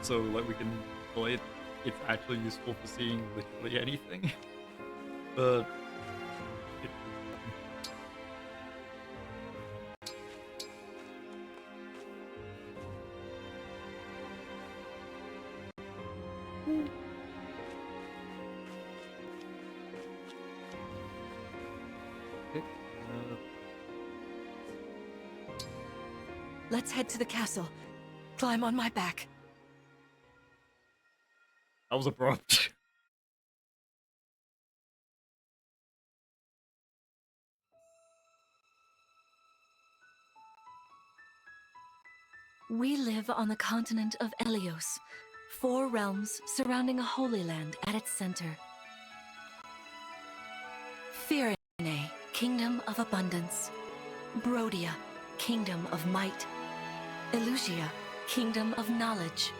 [SPEAKER 1] so like we can play it? It's actually useful for seeing literally anything. But it, okay.
[SPEAKER 8] Let's head to the castle. Climb on my back.
[SPEAKER 1] That was abrupt.
[SPEAKER 8] We live on the continent of Elios, 4 realms surrounding a holy land at its center. Firene, kingdom of abundance. Brodia, kingdom of might. Elusia, Kingdom of Knowledge.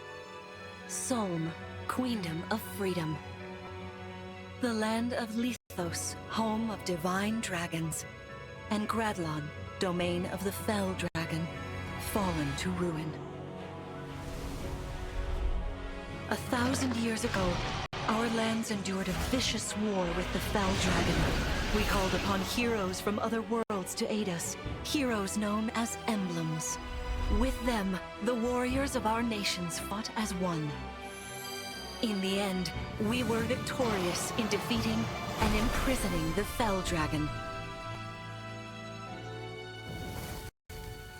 [SPEAKER 8] Solm, Queendom of Freedom. The land of Lethos, home of divine dragons. And Gradlon, domain of the fell dragon, fallen to ruin. 1,000 years ago, our lands endured a vicious war with the fell dragon. We called upon heroes from other worlds to aid us, heroes known as Emblems. With them, the warriors of our nations fought as one. In the end, we were victorious in defeating and imprisoning the fell dragon.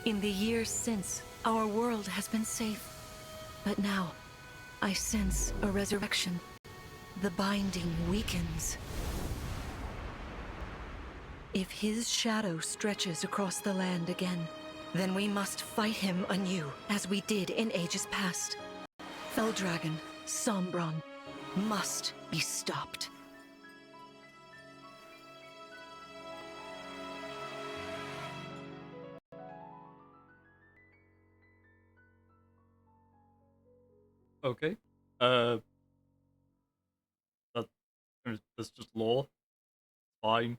[SPEAKER 8] In the years since, our world has been safe. But now, I sense a resurrection. The binding weakens. If his shadow stretches across the land again, then we must fight him anew, as we did in ages past. Fell Dragon, Sombron, must be stopped.
[SPEAKER 1] Okay. That's just lore. Fine.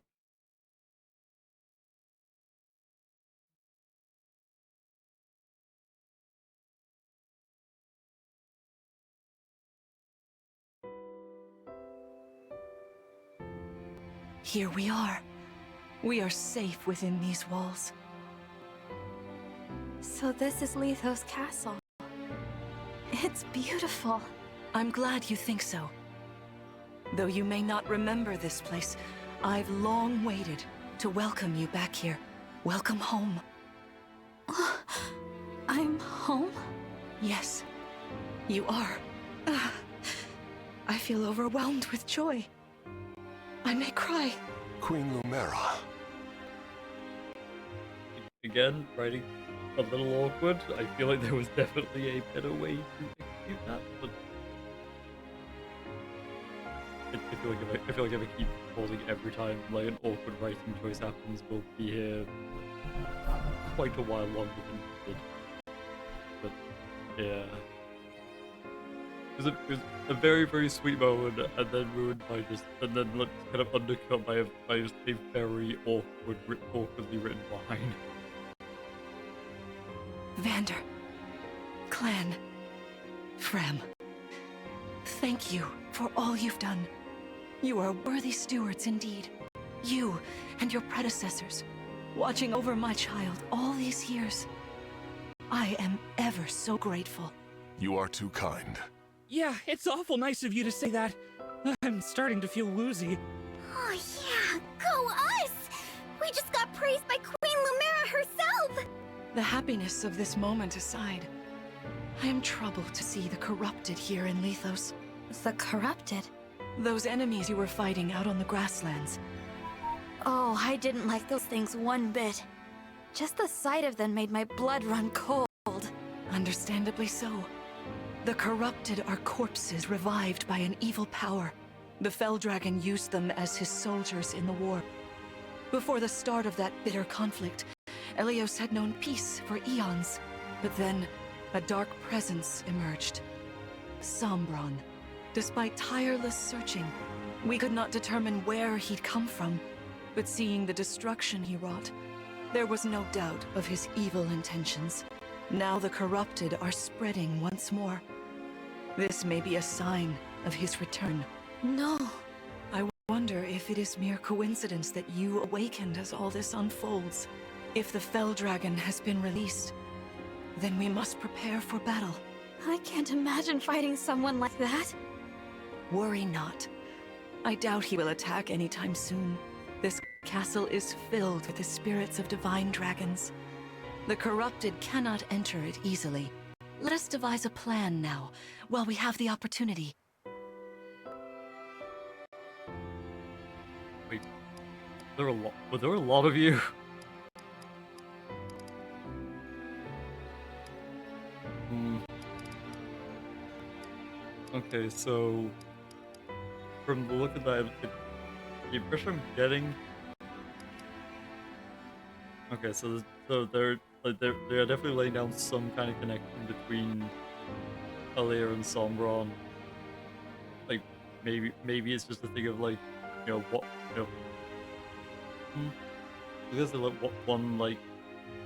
[SPEAKER 8] Here we are. We are safe within these walls.
[SPEAKER 2] So this is Lethos Castle. It's beautiful.
[SPEAKER 8] I'm glad you think so. Though you may not remember this place, I've long waited to welcome you back here. Welcome home.
[SPEAKER 2] I'm home?
[SPEAKER 8] Yes, you are. I feel overwhelmed with joy. I may cry.
[SPEAKER 6] Queen Lumera.
[SPEAKER 1] Again, writing a little awkward. I feel like there was definitely a better way to execute that, but I feel like if I keep pausing every time like an awkward writing choice happens, we'll be here quite a while longer than we did. But yeah, it was a very, very sweet moment, and then ruined by and then like, kind of undercut by just a very awkwardly written line.
[SPEAKER 8] Vander, Clan, Frem, thank you for all you've done. You are worthy stewards indeed. You and your predecessors, watching over my child all these years. I am ever so grateful.
[SPEAKER 6] You are too kind.
[SPEAKER 7] Yeah, it's awful nice of you to say that. I'm starting to feel woozy.
[SPEAKER 4] Oh yeah, go us! We just got praised by Queen Lumera herself!
[SPEAKER 8] The happiness of this moment aside, I am troubled to see the corrupted here in Lethos.
[SPEAKER 2] The corrupted?
[SPEAKER 8] Those enemies you were fighting out on the grasslands.
[SPEAKER 2] Oh, I didn't like those things one bit. Just the sight of them made my blood run cold.
[SPEAKER 8] Understandably so. The corrupted are corpses revived by an evil power. The Fell Dragon used them as his soldiers in the war. Before the start of that bitter conflict, Elios had known peace for eons. But then, a dark presence emerged. Sombron. Despite tireless searching, we could not determine where he'd come from. But seeing the destruction he wrought, there was no doubt of his evil intentions. Now the corrupted are spreading once more. This may be a sign of his return.
[SPEAKER 2] No.
[SPEAKER 8] I wonder if it is mere coincidence that you awakened as all this unfolds. If the Fell Dragon has been released, then we must prepare for battle.
[SPEAKER 2] I can't imagine fighting someone like that.
[SPEAKER 8] Worry not. I doubt he will attack anytime soon. This castle is filled with the spirits of divine dragons. The corrupted cannot enter it easily. Let us devise a plan now, while we have the opportunity.
[SPEAKER 1] Wait, were there a lot of you? Okay, so from the look of that, the impression I'm getting. Okay, so like they're definitely laying down some kind of connection between Alear and Sombron. Like maybe it's just a thing of like, what, hmm, I guess they're like what one like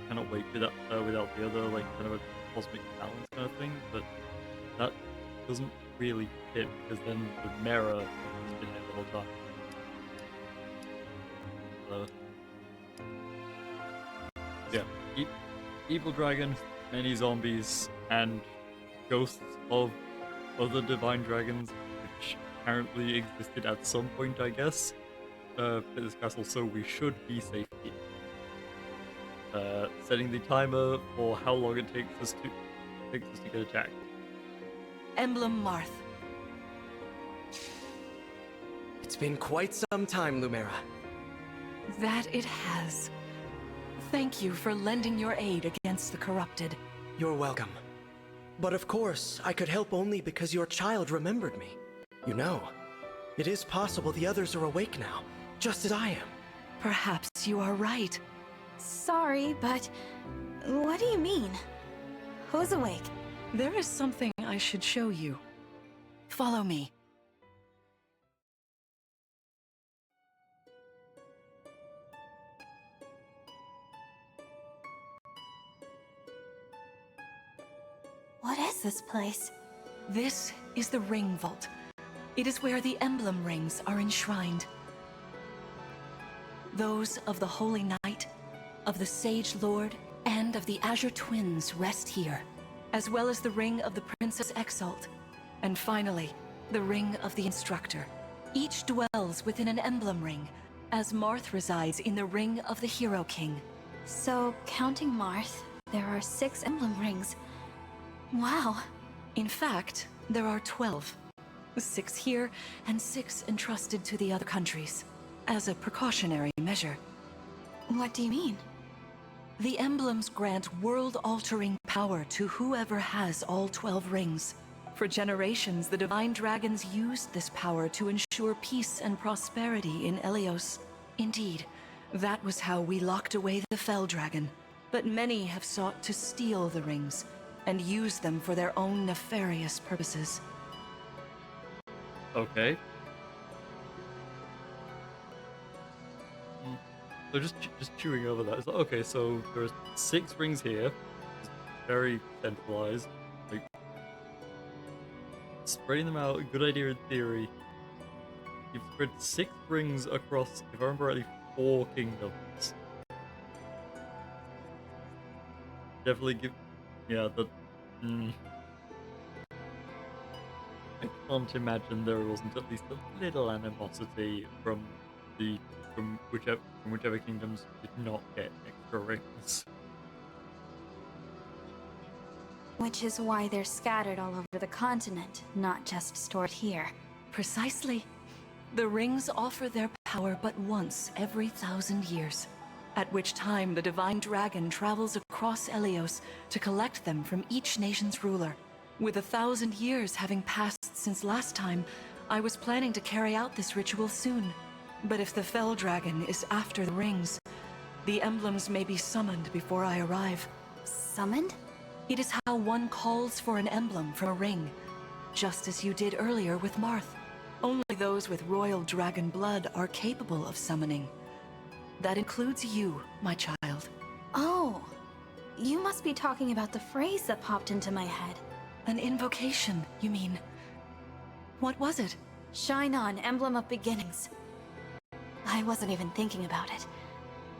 [SPEAKER 1] cannot wake without the other, like kind of a cosmic balance kind of thing. But that doesn't really fit because then the mirror has been hit the whole time. So, yeah, evil dragon, many zombies, and ghosts of other divine dragons, which apparently existed at some point, I guess, at this castle. So we should be safe here. Setting the timer for how long it takes us to get attacked.
[SPEAKER 8] Emblem Marth.
[SPEAKER 3] It's been quite some time, Lumera.
[SPEAKER 8] That it has. Thank you for lending your aid against the corrupted.
[SPEAKER 3] You're welcome. But of course, I could help only because your child remembered me. You know, it is possible the others are awake now, just as I am.
[SPEAKER 8] Perhaps you are right.
[SPEAKER 2] Sorry, but what do you mean? Who's awake?
[SPEAKER 8] There is something I should show you. Follow me.
[SPEAKER 2] What is this place?
[SPEAKER 8] This is the Ring Vault. It is where the Emblem rings are enshrined. Those of the Holy Knight, of the Sage Lord, and of the Azure Twins rest here, as well as the Ring of the Princess Exalt, and finally, the Ring of the Instructor. Each dwells within an Emblem ring, as Marth resides in the Ring of the Hero King.
[SPEAKER 2] So, counting Marth, there are 6 emblem rings. Wow.
[SPEAKER 8] In fact, there are 12. 6 here, and 6 entrusted to the other countries, as a precautionary measure.
[SPEAKER 2] What do you mean?
[SPEAKER 8] The emblems grant world-altering power to whoever has all 12 rings. For generations, the Divine Dragons used this power to ensure peace and prosperity in Elios. Indeed, that was how we locked away the Fell Dragon. But many have sought to steal the rings, and use them for their own nefarious purposes.
[SPEAKER 1] Okay. So just chewing over that. It's like, okay, so there are 6 rings here, very centralized. Like spreading them out, good idea in theory. You've spread 6 rings across, if I remember rightly, 4 kingdoms. Definitely give, yeah. I can't imagine there wasn't at least a little animosity from whichever kingdoms did not get extra rings.
[SPEAKER 2] Which is why they're scattered all over the continent, not just stored here.
[SPEAKER 8] Precisely. The rings offer their power but once every 1,000 years, at which time the Divine Dragon travels across Elios to collect them from each nation's ruler. With 1,000 years having passed since last time, I was planning to carry out this ritual soon. But if the Fell Dragon is after the rings, the emblems may be summoned before I arrive.
[SPEAKER 2] Summoned?
[SPEAKER 8] It is how one calls for an emblem from a ring, just as you did earlier with Marth. Only those with royal dragon blood are capable of summoning. That includes you, my child.
[SPEAKER 2] Oh, you must be talking about the phrase that popped into my head.
[SPEAKER 8] An invocation, you mean? What was it?
[SPEAKER 2] Shine on, emblem of beginnings. I wasn't even thinking about it.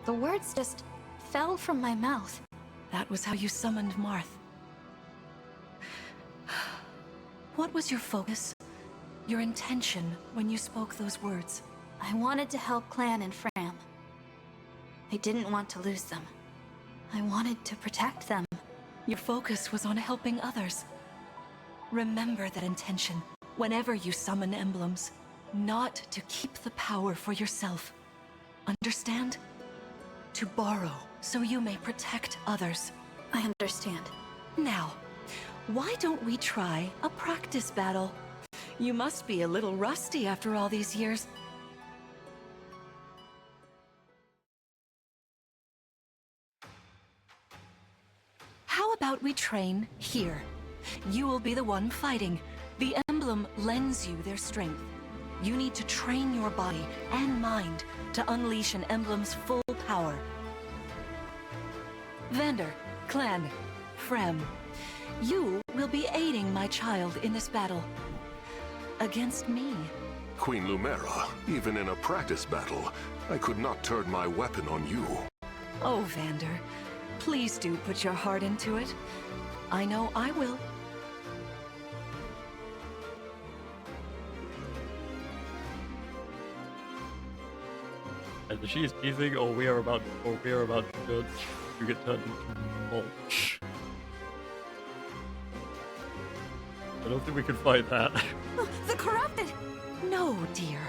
[SPEAKER 2] The words just fell from my mouth.
[SPEAKER 8] That was how you summoned Marth. What was your focus? Your intention when you spoke those words?
[SPEAKER 2] I wanted to help Clan and Fram. I didn't want to lose them. I wanted to protect them.
[SPEAKER 8] Your focus was on helping others. Remember that intention whenever you summon emblems. Not to keep the power for yourself. Understand? To borrow so you may protect others.
[SPEAKER 2] I understand.
[SPEAKER 8] Now, why don't we try a practice battle? You must be a little rusty after all these years. about we train here? You will be the one fighting. The emblem lends you their strength. You need to train your body and mind to unleash an emblem's full power. Vander, Clan, Frem, you will be aiding my child in this battle. Against me.
[SPEAKER 6] Queen Lumera, even in a practice battle, I could not turn my weapon on you.
[SPEAKER 8] Oh, Vander, please do put your heart into it. I know I will.
[SPEAKER 1] Either she is teasing, or we are about to get turned into mulch. I don't think we can fight that.
[SPEAKER 2] The corrupted!
[SPEAKER 8] No, dear.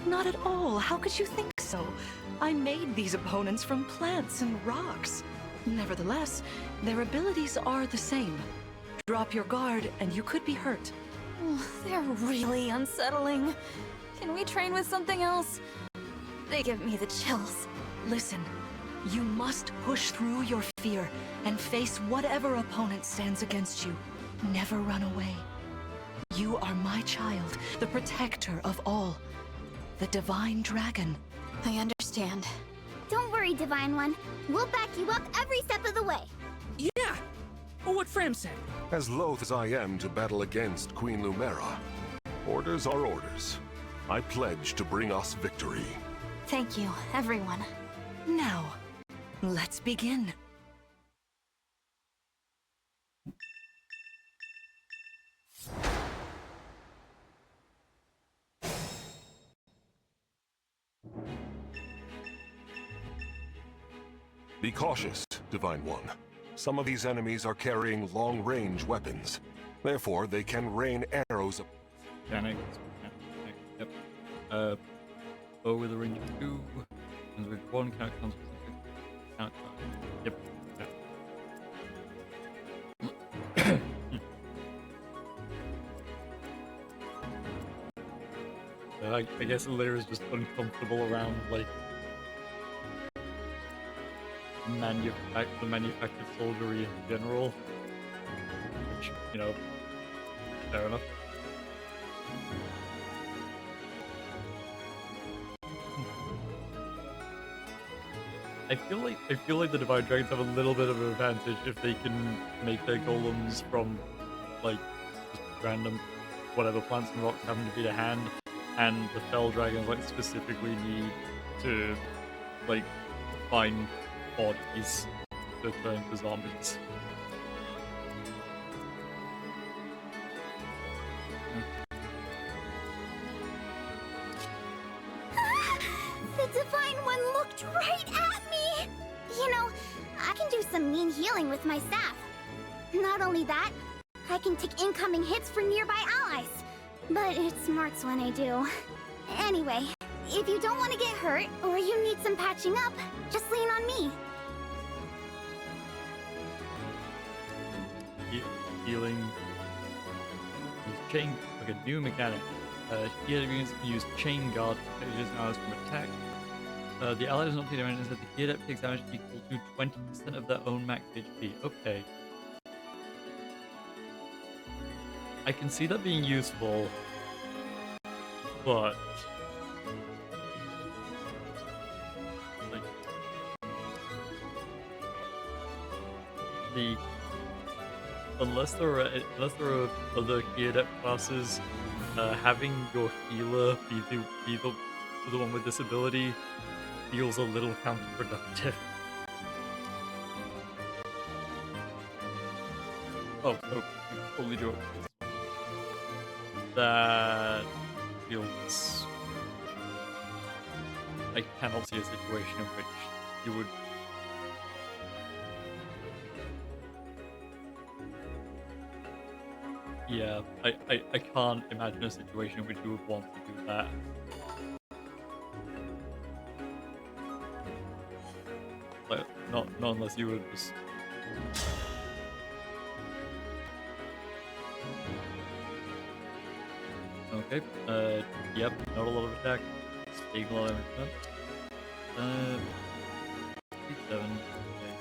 [SPEAKER 8] Not at all. How could you think so? I made these opponents from plants and rocks. Nevertheless, their abilities are the same. Drop your guard and you could be hurt.
[SPEAKER 2] They're really unsettling. Can we train with something else? They give me the chills.
[SPEAKER 8] Listen, you must push through your fear and face whatever opponent stands against you. Never run away. You are my child, the protector of all. The Divine Dragon.
[SPEAKER 2] I understand.
[SPEAKER 4] Don't worry, Divine One. We'll back you up every step of the way.
[SPEAKER 7] Yeah! What Fram said.
[SPEAKER 6] As loath as I am to battle against Queen Lumera, orders are orders. I pledge to bring us victory.
[SPEAKER 2] Thank you, everyone.
[SPEAKER 8] Now, let's begin.
[SPEAKER 6] Be cautious, Divine One. Some of these enemies are carrying long-range weapons. Therefore, they can rain arrows.
[SPEAKER 1] Mechanics. Yep. Bow with a range of 2. And with 1 count specific. Count. Yep. I guess Alear is just uncomfortable around, like, the manufactured soldiery in general. Which, you know, fair enough. I feel like the Divine Dragons have a little bit of an advantage if they can make their golems from, like, just random whatever plants and rocks happen to be to hand, and the Fell Dragons, like, specifically need to, like, find bodies to turn to zombies.
[SPEAKER 4] The Divine One looked right at me! You know, I can do some mean healing with my staff. Not only that, I can take incoming hits for nearby allies. But it smarts when I do. Anyway, if you don't want to get hurt, or you need some patching up, just lean on me.
[SPEAKER 1] Healing. Chain. Okay, new mechanic. Healer units can use chain guard pages and allies from attack. The ally does not take damage instead the gear adept takes damage equal to 20% of their own max HP. Okay. I can see that being useful, but like unless there are other gear adept classes, having your healer be the one with this ability feels a little counterproductive. Oh, no, you totally do it. That feels... I cannot see a situation in which you would... Yeah, I can't imagine a situation in which you would want to do that. Like, not unless you would just... Okay, yep, not a lot of attack. Taking a lot of movement. 7, okay.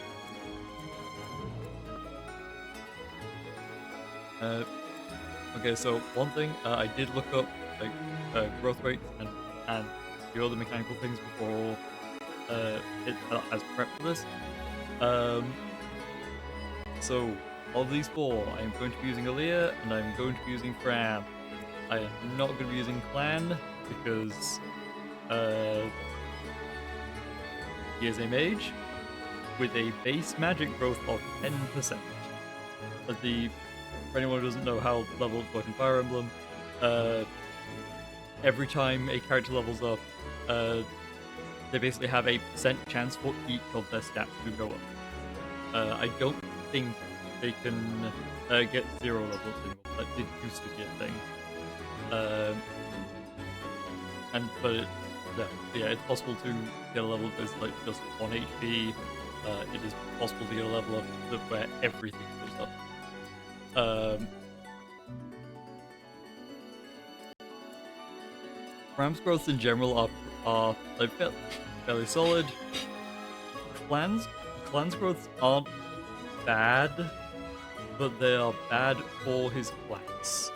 [SPEAKER 1] Okay, so one thing I did look up like growth rates and the other mechanical things before as prep for this. So of these four, I am going to be using Alear and I'm going to be using Fram. I am not going to be using Clan because he is a mage with a base magic growth of 10%. For anyone who doesn't know how levels work in Fire Emblem, every time a character levels up, they basically have a percent chance for each of their stats to go up. I don't think they can get 0 levels anymore. That did used to be a thing. It's possible to get a level that's like just 1 HP. It is possible to get a level up where everything goes up. Ram's growths in general are like fairly solid. Clan's growths aren't bad, but they are bad for his class.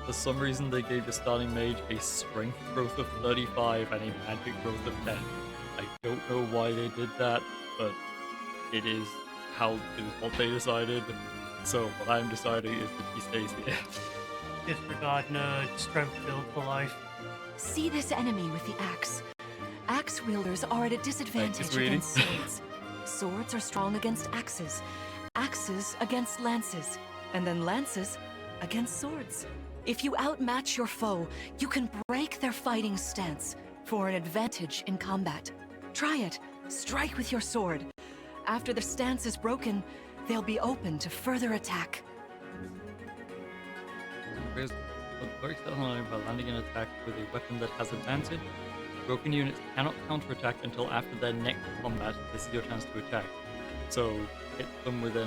[SPEAKER 1] For some reason, they gave the starting mage a strength growth of 35 and a magic growth of 10. I don't know why they did that, but it is what they decided. So what I'm deciding is that he stays here.
[SPEAKER 9] Disregard nerd, strength build for life.
[SPEAKER 8] See this enemy with the axe. Axe wielders are at a disadvantage against swords. Swords are strong against axes. Axes against lances. And then lances against swords. If you outmatch your foe, you can break their fighting stance for an advantage in combat. Try it. Strike with your sword. After their stance is broken, they'll be open to further attack.
[SPEAKER 1] Very certainly by landing an attack with a weapon that has advantage. Broken units cannot counterattack until after their next combat. This is your chance to attack. So hit them with a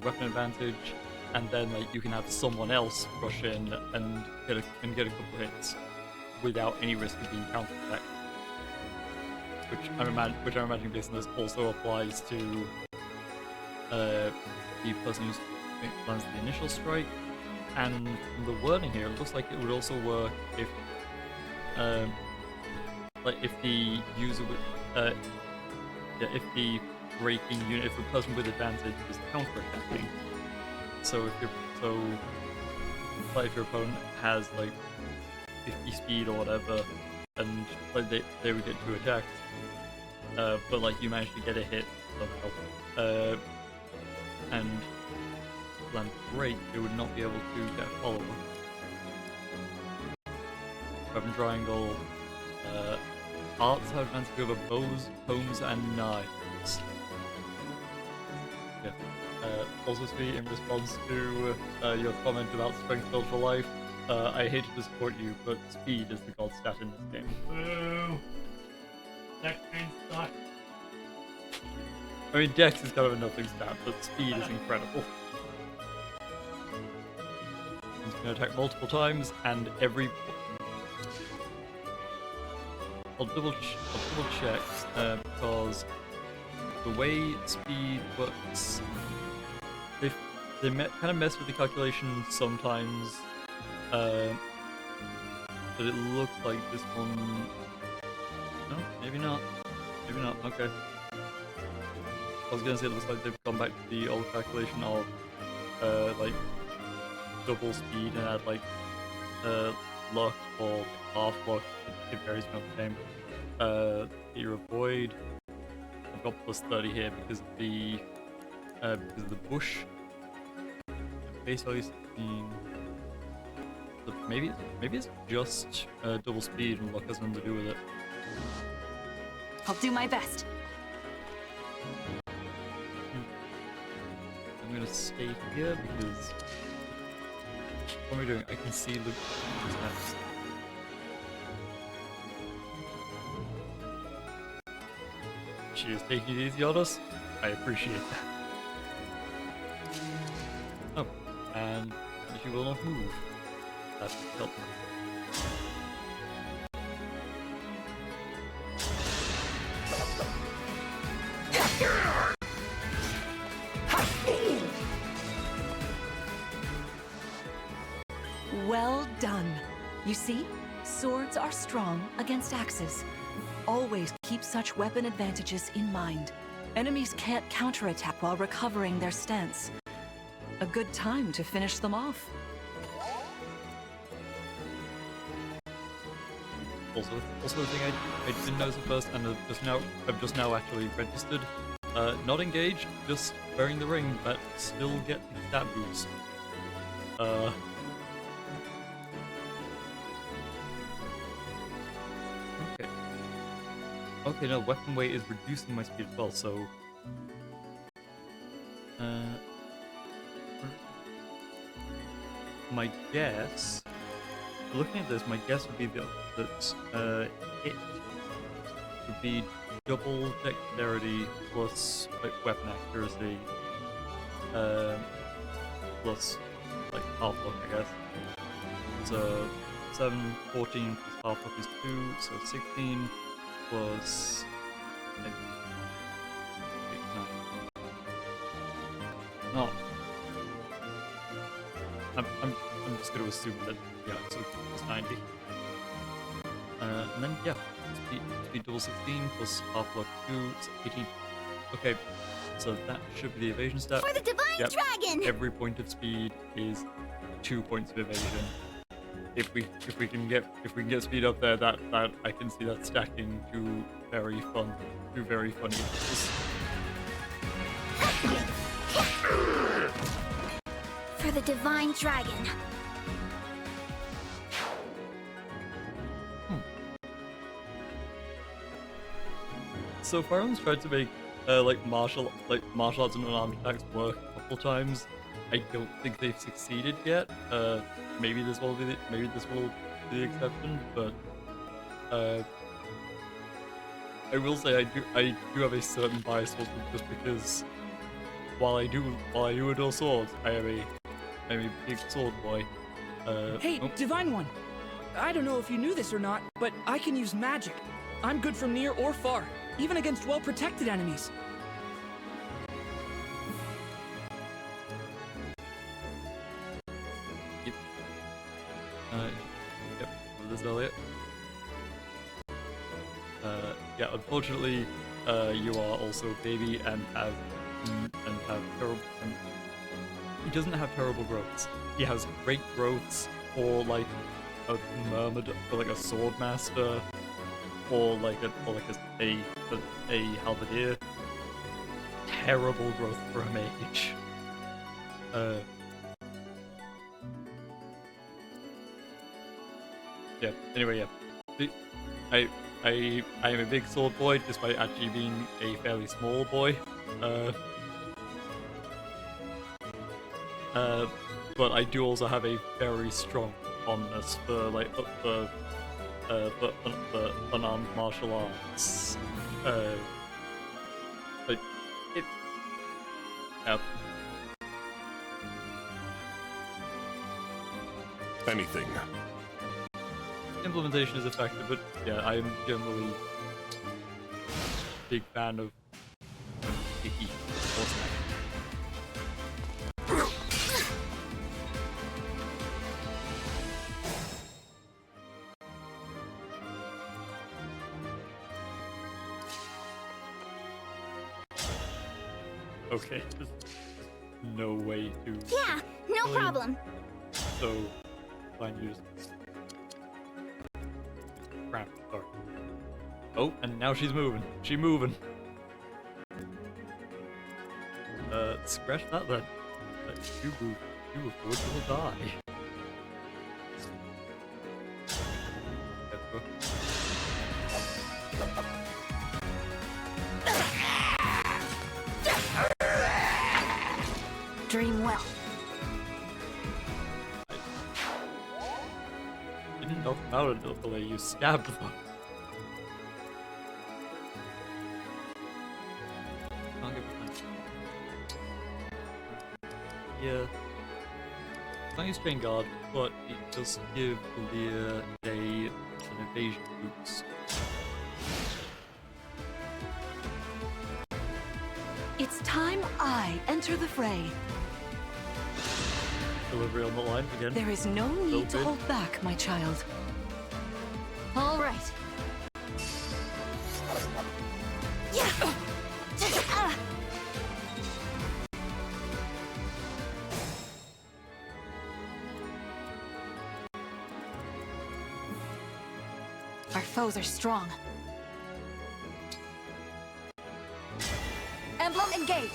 [SPEAKER 1] weapon advantage, and then like you can have someone else rush in and get a couple hits without any risk of being counterattacked. Which I'm imagining based on this also applies to the person who lands the initial strike. And from the wording here, it looks like it would also work if the user would, if the breaking unit, if the person with advantage is counterattacking. So if your opponent has like 50 speed or whatever, and like they would get 2 attacks, but like you managed to get a hit somehow, and land break, they would not be able to get a follow-up. Weapon triangle. Arts have advantage over bows, combs, and knives. Yeah. Also, Sweet, in response to your comment about strength build for life, I hate to support you, but speed is the god stat in this game.
[SPEAKER 9] Boo! That kind sucks.
[SPEAKER 1] I mean, Dex is kind of a nothing stat, but speed is incredible. He's going to attack multiple times, and every... I'll double check, because the way speed works, they kind of mess with the calculation sometimes, but it looks like this one... No, maybe not. Maybe not, okay. I was going to say it looks like they've gone back to the old calculation of, like, double speed and add, like, luck or half luck. It varies from the game. Fear of Void. I've got plus 30 here because of the bush. Base value 16. So maybe it's just double speed and luck has nothing to do with it.
[SPEAKER 2] I'll do my best.
[SPEAKER 1] I'm gonna stay here because what am I doing? I can see the steps. She is taking it easy on us. I appreciate that. Oh, and she will not move. That's helpful.
[SPEAKER 8] Well done. You see, swords are strong against axes. Always keep such weapon advantages in mind. Enemies can't counterattack while recovering their stance. A good time to finish them off.
[SPEAKER 1] Also the thing I didn't notice at first, and I've just now actually registered. Not engaged, just wearing the ring, but still get the stat boost. Okay. Okay, no, weapon weight is reducing my speed as well, so... my guess... Looking at this, my guess would be that hit would be double dexterity plus like weapon accuracy, plus like half luck, I guess. So 7, 14 plus half luck is 2, so 16 plus 8, 9. No. I'm just gonna assume that, yeah, so plus 90. And then, yeah, speed double 16 plus half luck 2, so 18. Okay, so that should be the evasion stat.
[SPEAKER 4] For the Divine Dragon!
[SPEAKER 1] Every point of speed is 2 points of evasion. If we can get speed up there, that I can see that stacking to very funny.
[SPEAKER 4] For the Divine Dragon.
[SPEAKER 1] So Firearms tried to make like martial arts and unarmed attacks work a couple times. I don't think they've succeeded yet. Maybe this will be the exception, but I will say I do have a certain bias towards them just because while I do adore swords, I am a big sword boy.
[SPEAKER 7] Hey, Divine One! I don't know if you knew this or not, but I can use magic. I'm good from near or far, even against well-protected enemies.
[SPEAKER 1] Yep, with this Alear. Yeah, unfortunately, you are also a baby and have terrible. He doesn't have terrible growths. He has great growths for like a for like a sword master, or like a halberdier. Terrible growth for a mage. Yeah. Anyway, yeah. I am a big sword boy, despite actually being a fairly small boy. But I do also have a very strong fondness for unarmed martial arts. Like it. Yeah.
[SPEAKER 6] Anything.
[SPEAKER 1] Implementation is effective, but yeah, I am generally a big fan of sticky horse action. Okay, there's no way to.
[SPEAKER 4] Yeah, no problem.
[SPEAKER 1] So, fine, you just. Crap, sorry. Oh, and now she's moving. She's moving. Scratch that then. You move. You avoid will die. Let's go.
[SPEAKER 4] Dream well.
[SPEAKER 1] I didn't knock them out until the way you stabbed them. Can't get behind. Yeah. Can't use Train Guard, but it does give Alear an evasion boost.
[SPEAKER 8] It's time I enter the fray.
[SPEAKER 1] delivery on the line again.
[SPEAKER 8] There is no need to hold back, my child.
[SPEAKER 2] All right. Yeah. Our foes are strong. Emblem, engage!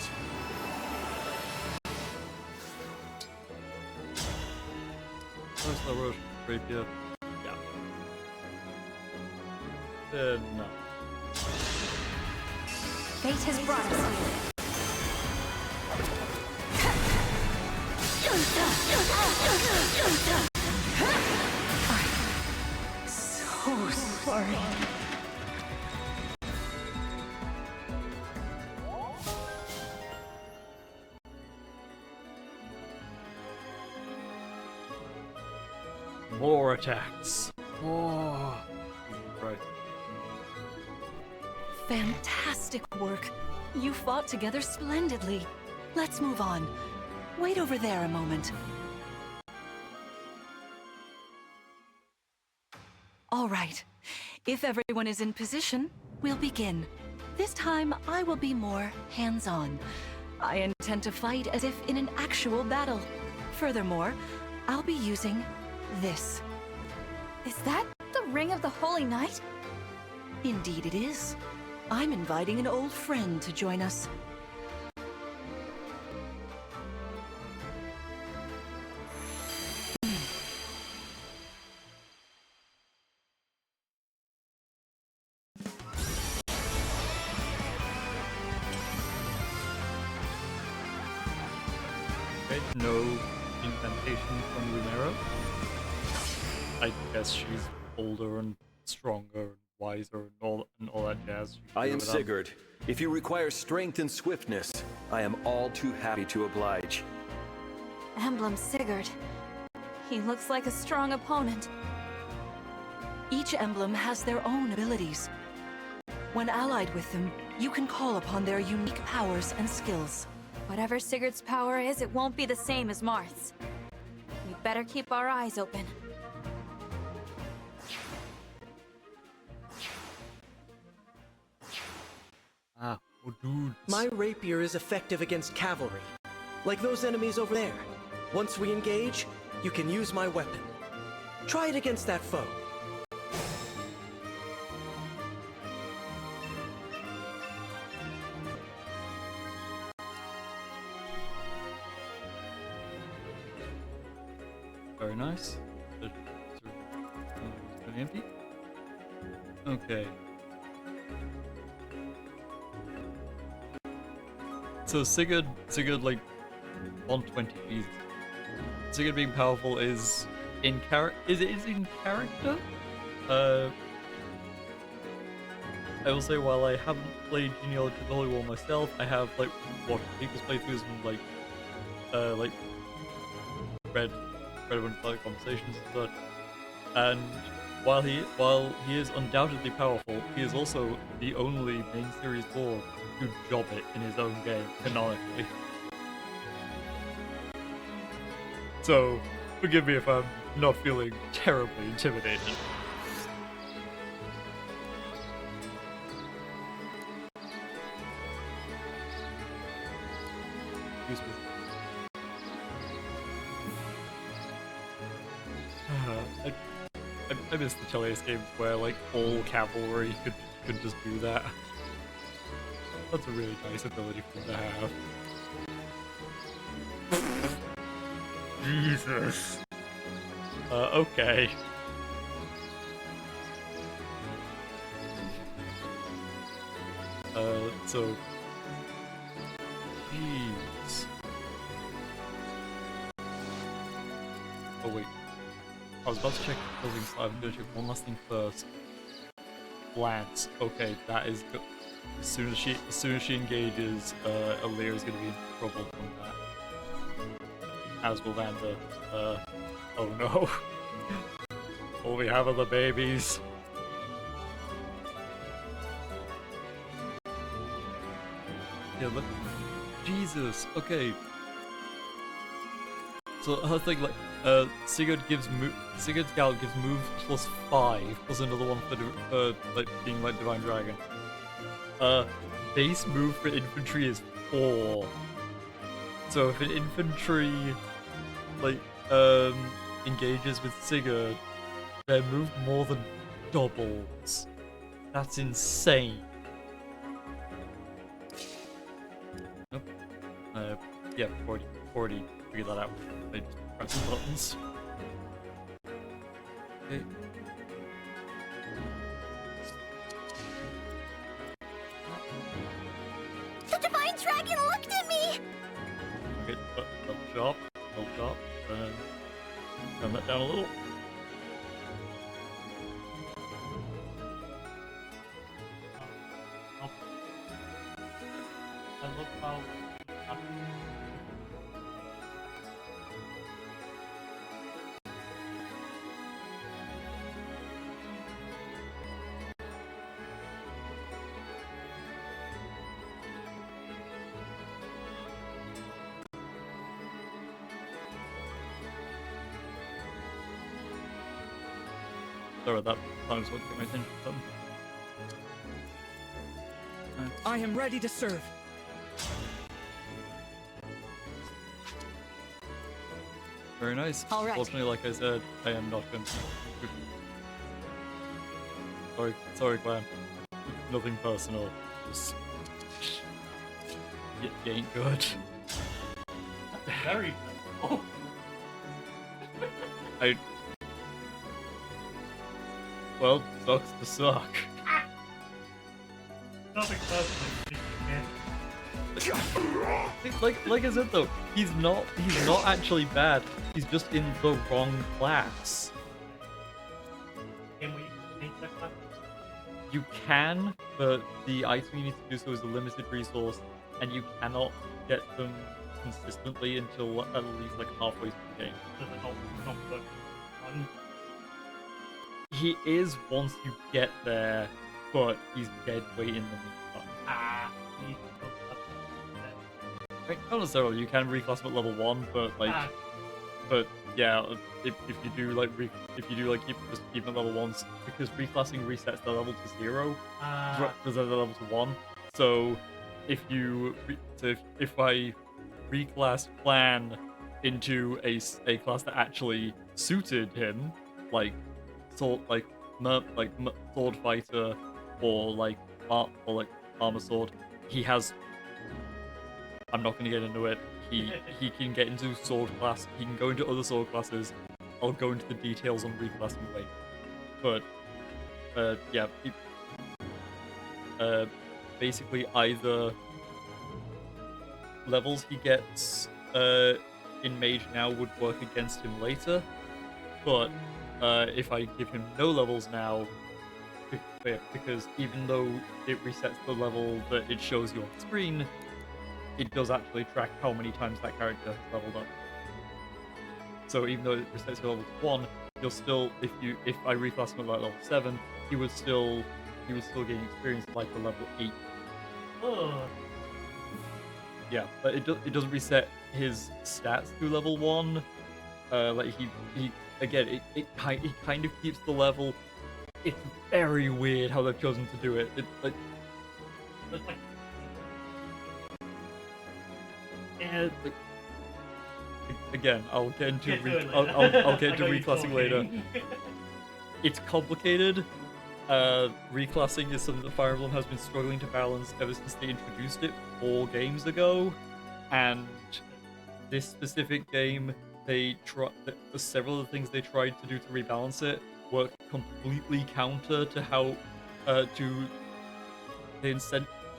[SPEAKER 1] First I rush rapier. Yeah. No.
[SPEAKER 2] Fate has brought us here.
[SPEAKER 8] So sorry.
[SPEAKER 1] More attacks. More. Right.
[SPEAKER 8] Fantastic work. You fought together splendidly. Let's move on. Wait over there a moment. All right. If everyone is in position, we'll begin. This time, I will be more hands-on. I intend to fight as if in an actual battle. Furthermore, I'll be using this.
[SPEAKER 2] Is that the Ring of the Holy Knight?
[SPEAKER 8] Indeed it is. I'm inviting an old friend to join us.
[SPEAKER 1] Okay, no incantation from Lunera. I guess she's older and stronger and wiser and all that jazz.
[SPEAKER 10] I am Sigurd. If you require strength and swiftness, I am all too happy to oblige.
[SPEAKER 2] Emblem Sigurd. He looks like a strong opponent.
[SPEAKER 8] Each emblem has their own abilities. When allied with them, you can call upon their unique powers and skills.
[SPEAKER 2] Whatever Sigurd's power is, it won't be the same as Marth's. We better keep our eyes open.
[SPEAKER 1] Ah, oh dude.
[SPEAKER 3] My rapier is effective against cavalry, like those enemies over there. Once we engage, you can use my weapon. Try it against that foe.
[SPEAKER 1] Very nice. Empty. Okay. So Sigurd like 120. Jesus. Sigurd being powerful is in character. Is in character? I will say while I haven't played Genealogy of the Holy War myself, I have like watched people's playthroughs and like read relevant like conversations and such. And while he is undoubtedly powerful, he is also the only main series lord who job it in his own game canonically. So forgive me if I'm not feeling terribly intimidated. Excuse me. I miss the Chalice games where like all cavalry could just do that. That's a really nice ability for them to have. Jesus. Okay. So. Jeez. Oh wait. I was about to check the building, so I'm gonna check one last thing first. Lance. Okay, that is good. As soon as she engages, Alear is gonna be in trouble from that. As will Vander. Oh no. All we have are the babies. Yeah, look. Jesus. Okay. So her thing, like, Sigurd's Gallop gives move +5, plus another one for like being like Divine Dragon. Base move for infantry is 4. So if an infantry like engages with Sigurd, their move more than doubles. That's insane. Nope. Yeah, 40. Figure that out. I just press the buttons. Okay.
[SPEAKER 4] The Divine Dragon looked at me!
[SPEAKER 1] Okay, double chop, and turn that down a little.
[SPEAKER 9] I love how
[SPEAKER 1] Sorry, that time's what get my attention from.
[SPEAKER 7] I am ready to serve.
[SPEAKER 1] Very nice.
[SPEAKER 8] All right.
[SPEAKER 1] Fortunately, like I said, I am not going to. Sorry, Glenn. Nothing personal. Just you ain't good.
[SPEAKER 9] very good. Oh,
[SPEAKER 1] Well, sucks to suck.
[SPEAKER 9] nothing personal.
[SPEAKER 1] Like I said though, he's not actually bad. He's just in the wrong class.
[SPEAKER 9] Can we change that class?
[SPEAKER 1] You can, but the item you need to do so is a limited resource, and you cannot get them consistently until at least like halfway through the game.
[SPEAKER 9] Does it not work on?
[SPEAKER 1] He is once you get there, but he's dead weight in the meantime.
[SPEAKER 9] He
[SPEAKER 1] Like, not necessarily. You can reclass him at level 1, but like, but yeah, if you do like keep him at level 1, because reclassing resets the level to 0, resets the level to 1. So if I reclass Plan into a class that actually suited him, like sword fighter or like armor sword, he has. I'm not going to get into it. He can get into sword class. He can go into other sword classes. I'll go into the details on reclassing later. But yeah, basically either levels he gets in Mage now would work against him later, but if I give him no levels now, because even though it resets the level that it shows you on screen, it does actually track how many times that character has leveled up. So even though it resets your level to 1, you'll still, if I reclass him at like level 7, he would still gain experience like a level 8.
[SPEAKER 9] Oh.
[SPEAKER 1] Yeah, but it doesn't reset his stats to level 1. Like he again, it kind of keeps the level. It's very weird how they've chosen to do it. It's like again, I'll get into I'll get into reclassing later. It's complicated. Reclassing is something that Fire Emblem has been struggling to balance ever since they introduced it 4 games ago, and this specific game, several of the things they tried to do to rebalance it work completely counter to how they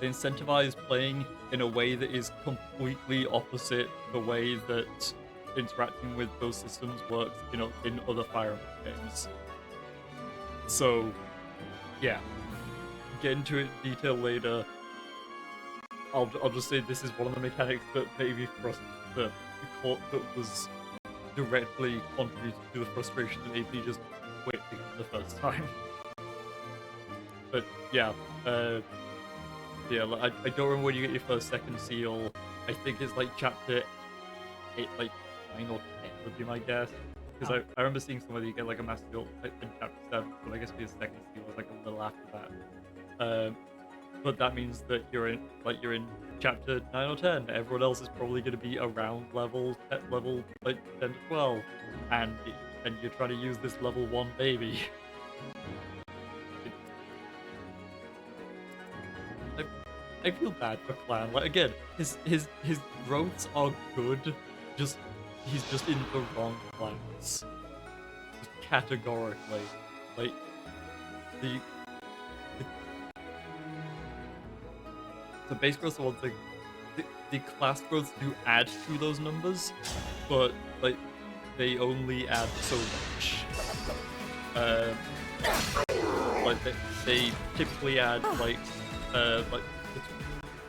[SPEAKER 1] incentivize playing in a way that is completely opposite the way that interacting with those systems works, in other Fire Emblem games. So, yeah, get into it in detail later. I'll just say this is one of the mechanics that maybe that was directly contributed to the frustration that AP just quit the first time. But yeah, yeah, I don't remember when you get your first second seal. I think it's like chapter 8, like 9 or 10. would be my guess. Because I remember seeing somebody get like a Master Seal in Chapter 7, but I guess his second seal was like a little after that. But that means that you're in Chapter 9 or 10. Everyone else is probably going to be around level like 10 to 12, and you're trying to use this level 1 baby. I feel bad for Clan. Like again, his growths are good. He's just in the wrong class. Just categorically, like the base growth are one thing. The class growths do add to those numbers, but like they only add so much. Like they typically add like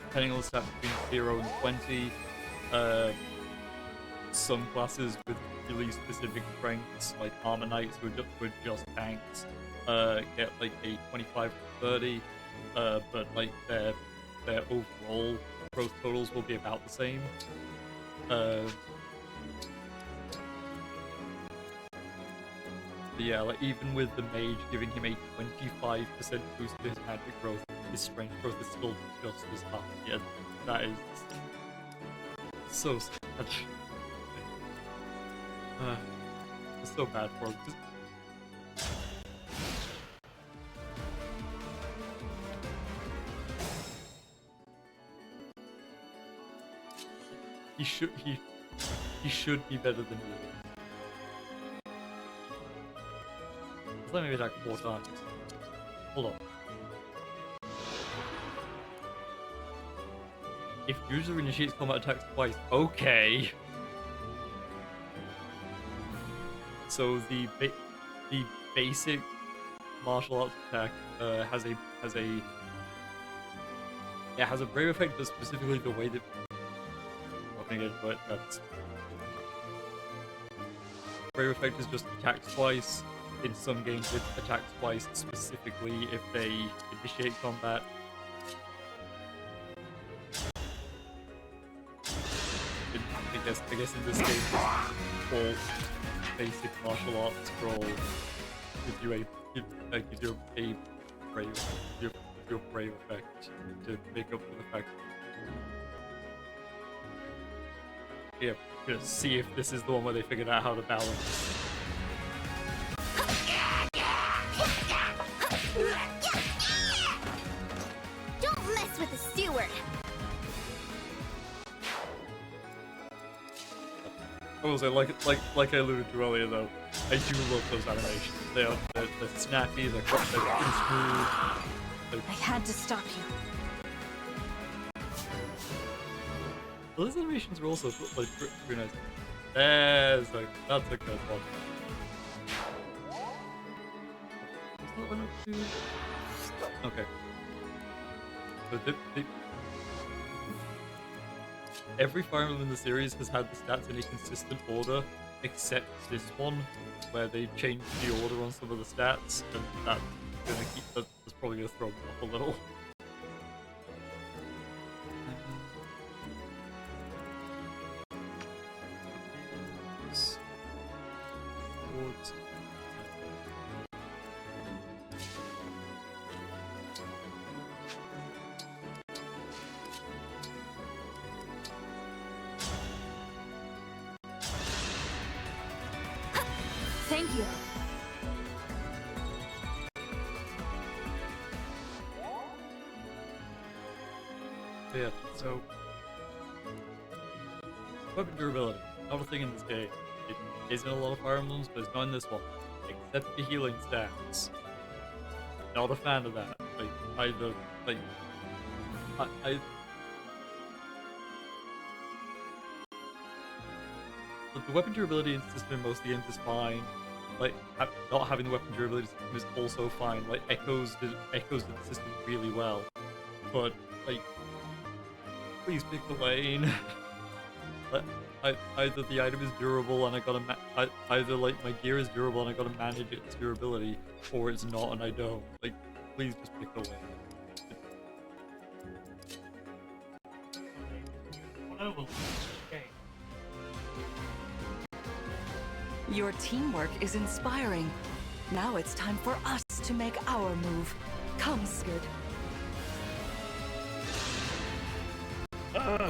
[SPEAKER 1] depending on the stat between 0 and 20. Some classes with really specific strengths, like Armor Knights, who are just tanks, get like a 25 to 30, but like their overall growth totals will be about the same. But yeah, like even with the mage giving him a 25% boost to his magic growth, his strength growth is still just as high. Yeah, that is so sad. It's so bad for him. He should be better than you. Let me attack 4 times. Hold on. If user initiates combat attacks twice, okay. So the basic martial arts attack has a brave effect, but specifically the way that that's brave effect is just attacks twice. In some games, it attacks twice specifically if they initiate combat. I guess in this game, all basic martial arts scroll gives you a brave effect to make up for the fact. Yeah, gonna see if this is the one where they figured out how to balance.
[SPEAKER 4] Don't mess with the steward.
[SPEAKER 1] I will say, like I alluded to earlier, though, I do love those animations. They're snappy, they're pretty smooth.
[SPEAKER 8] I had to stop you.
[SPEAKER 1] Those animations were also like pretty nice. That's a good one. Is that one up to? Okay. So every Fire Emblem in the series has had the stats in a consistent order, except this one, where they changed the order on some of the stats, and that's probably gonna throw me off a little.
[SPEAKER 2] Thank you.
[SPEAKER 1] Yeah, so weapon durability, not a thing in this game. It is in a lot of Fire Emblems, but it's not in this one. Except the healing stats. Not a fan of that. Like either like the weapon durability system in most of the games is fine. Like not having the weapon durability system is also fine. Like Echoes did the system really well, but like please pick the lane. Either the item is durable and I gotta either like my gear is durable and I gotta manage its durability, or it's not and I don't. Like, please just pick the lane.
[SPEAKER 9] What I will say.
[SPEAKER 8] Your teamwork is inspiring. Now it's time for us to make our move. Come, Sigurd.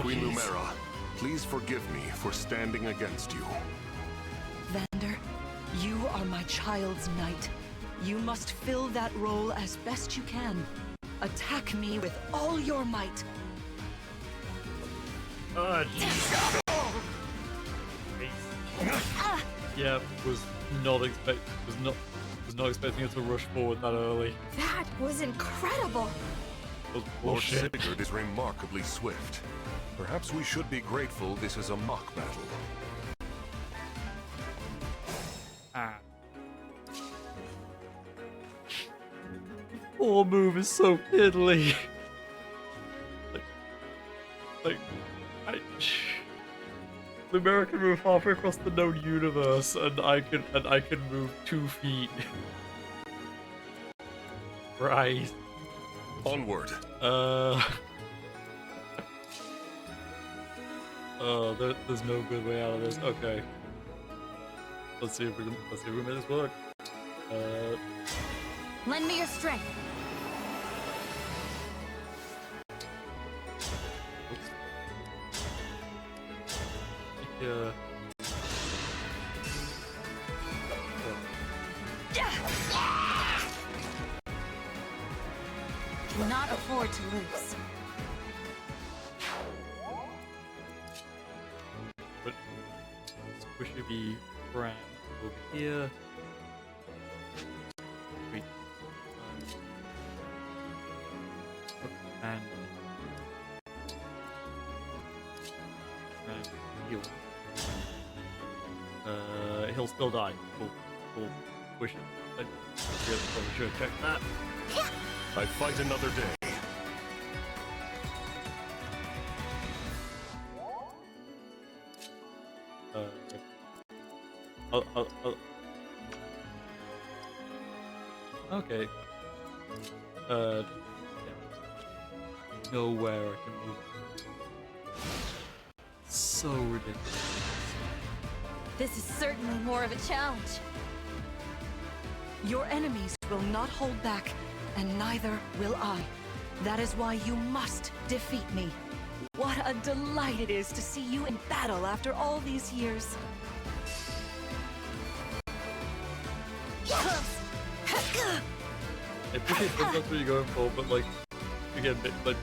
[SPEAKER 6] Queen Lumera, please forgive me for standing against you.
[SPEAKER 8] Vander, you are my child's knight. You must fill that role as best you can. Attack me with all your might.
[SPEAKER 1] Yeah, was not expecting it to rush forward that early.
[SPEAKER 2] That was incredible.
[SPEAKER 1] That was
[SPEAKER 6] Lord
[SPEAKER 1] bullshit.
[SPEAKER 6] Sigurd is remarkably swift. Perhaps we should be grateful this is a mock battle.
[SPEAKER 1] Ah. Poor move is so piddly. Lumera can move halfway across the known universe, and I can move 2 feet. Right.
[SPEAKER 6] Onward.
[SPEAKER 1] There's no good way out of this. Okay. Let's see if we can make this work.
[SPEAKER 2] Lend me your strength.
[SPEAKER 1] Yeah.
[SPEAKER 2] Cannot afford to lose.
[SPEAKER 1] But squishy be brand over here. Wait. And heal. He'll still die. Cool. Squish it. I probably should have checked that.
[SPEAKER 6] I fight another day.
[SPEAKER 1] Okay. Yeah. Nowhere I can move. So ridiculous.
[SPEAKER 2] This is certainly more of a challenge.
[SPEAKER 8] Your enemies will not hold back, and neither will I. That is why you must defeat me. What a delight it is to see you in battle after all these years.
[SPEAKER 1] I appreciate that's what you're going for, but like, again, like,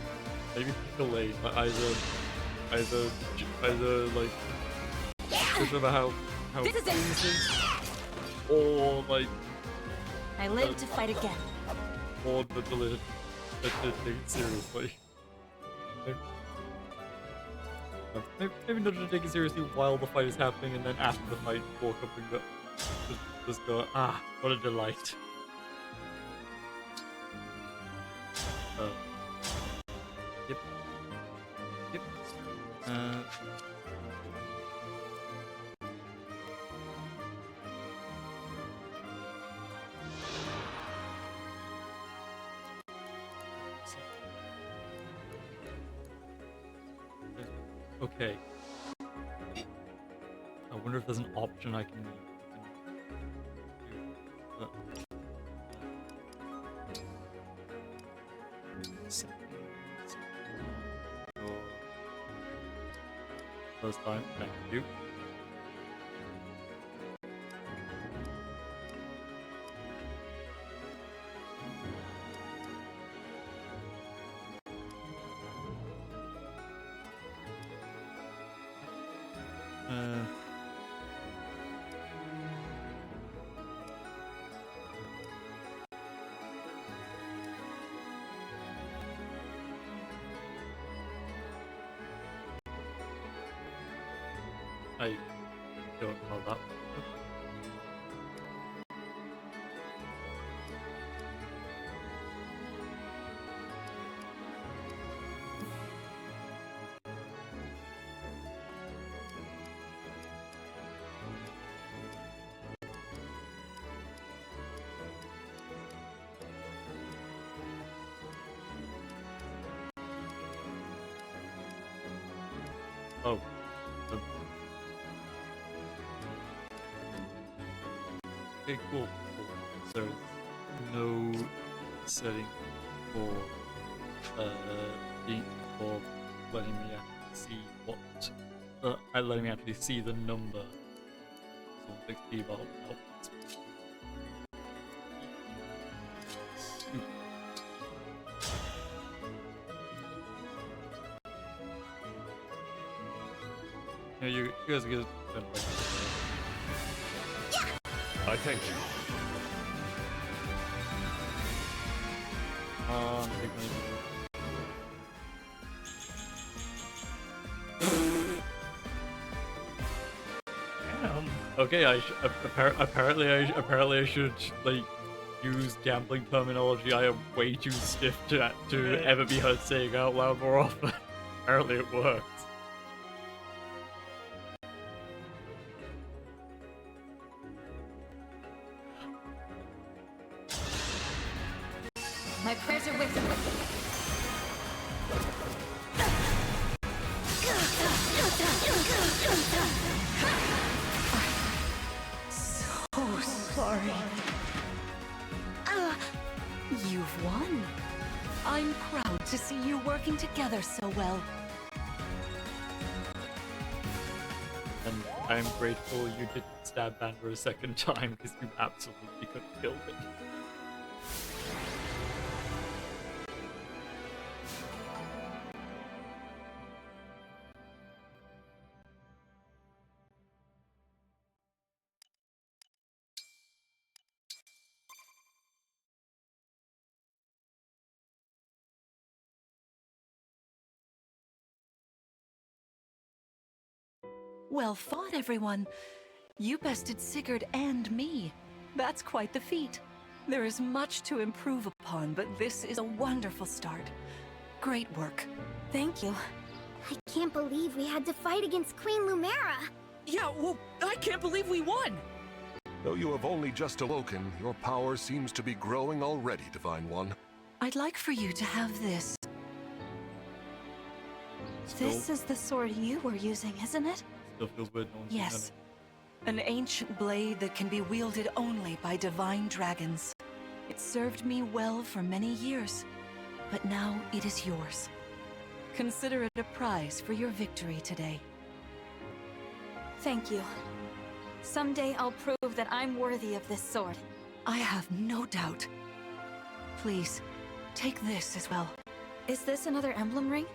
[SPEAKER 1] maybe pick a lane. Like either like, just about how
[SPEAKER 2] This is it.
[SPEAKER 1] easy, or like,
[SPEAKER 2] I live to fight again.
[SPEAKER 1] or the take it seriously. Maybe not to take it seriously while the fight is happening, and then after the fight, walk up and go, just go, ah, what a delight. Yep. Okay. I wonder if there's an option I can do. First time, thank you. I don't know that. Oh. Okay, cool. So no setting for the for letting me actually see what letting me actually see the number. So 60 about outputs. Super. Yeah, you guys are good.
[SPEAKER 6] I thank you.
[SPEAKER 1] Big money.
[SPEAKER 9] Damn.
[SPEAKER 1] Okay, apparently I should like use gambling terminology. I am way too stiff to ever be heard saying out loud more often. Apparently it works.
[SPEAKER 2] My prayers are with you.
[SPEAKER 8] So sorry. You've won. I'm proud to see you working together so well.
[SPEAKER 1] And I'm grateful you didn't stab Banner a second time because you absolutely could have killed it.
[SPEAKER 8] Well fought, everyone. You bested Sigurd and me. That's quite the feat. There is much to improve upon, but this is a wonderful start. Great work.
[SPEAKER 2] Thank you.
[SPEAKER 4] I can't believe we had to fight against Queen Lumera.
[SPEAKER 7] Yeah, well, I can't believe we won!
[SPEAKER 6] Though you have only just awoken, your power seems to be growing already, Divine One.
[SPEAKER 8] I'd like for you to have this.
[SPEAKER 2] This is the sword you were using, isn't it?
[SPEAKER 1] Still feels weird. No one's
[SPEAKER 8] Yes. An ancient blade that can be wielded only by divine dragons. It served me well for many years, but now it is yours. Consider it a prize for your victory today.
[SPEAKER 2] Thank you. Someday I'll prove that I'm worthy of this sword.
[SPEAKER 8] I have no doubt. Please, take this as well.
[SPEAKER 2] Is this another emblem ring?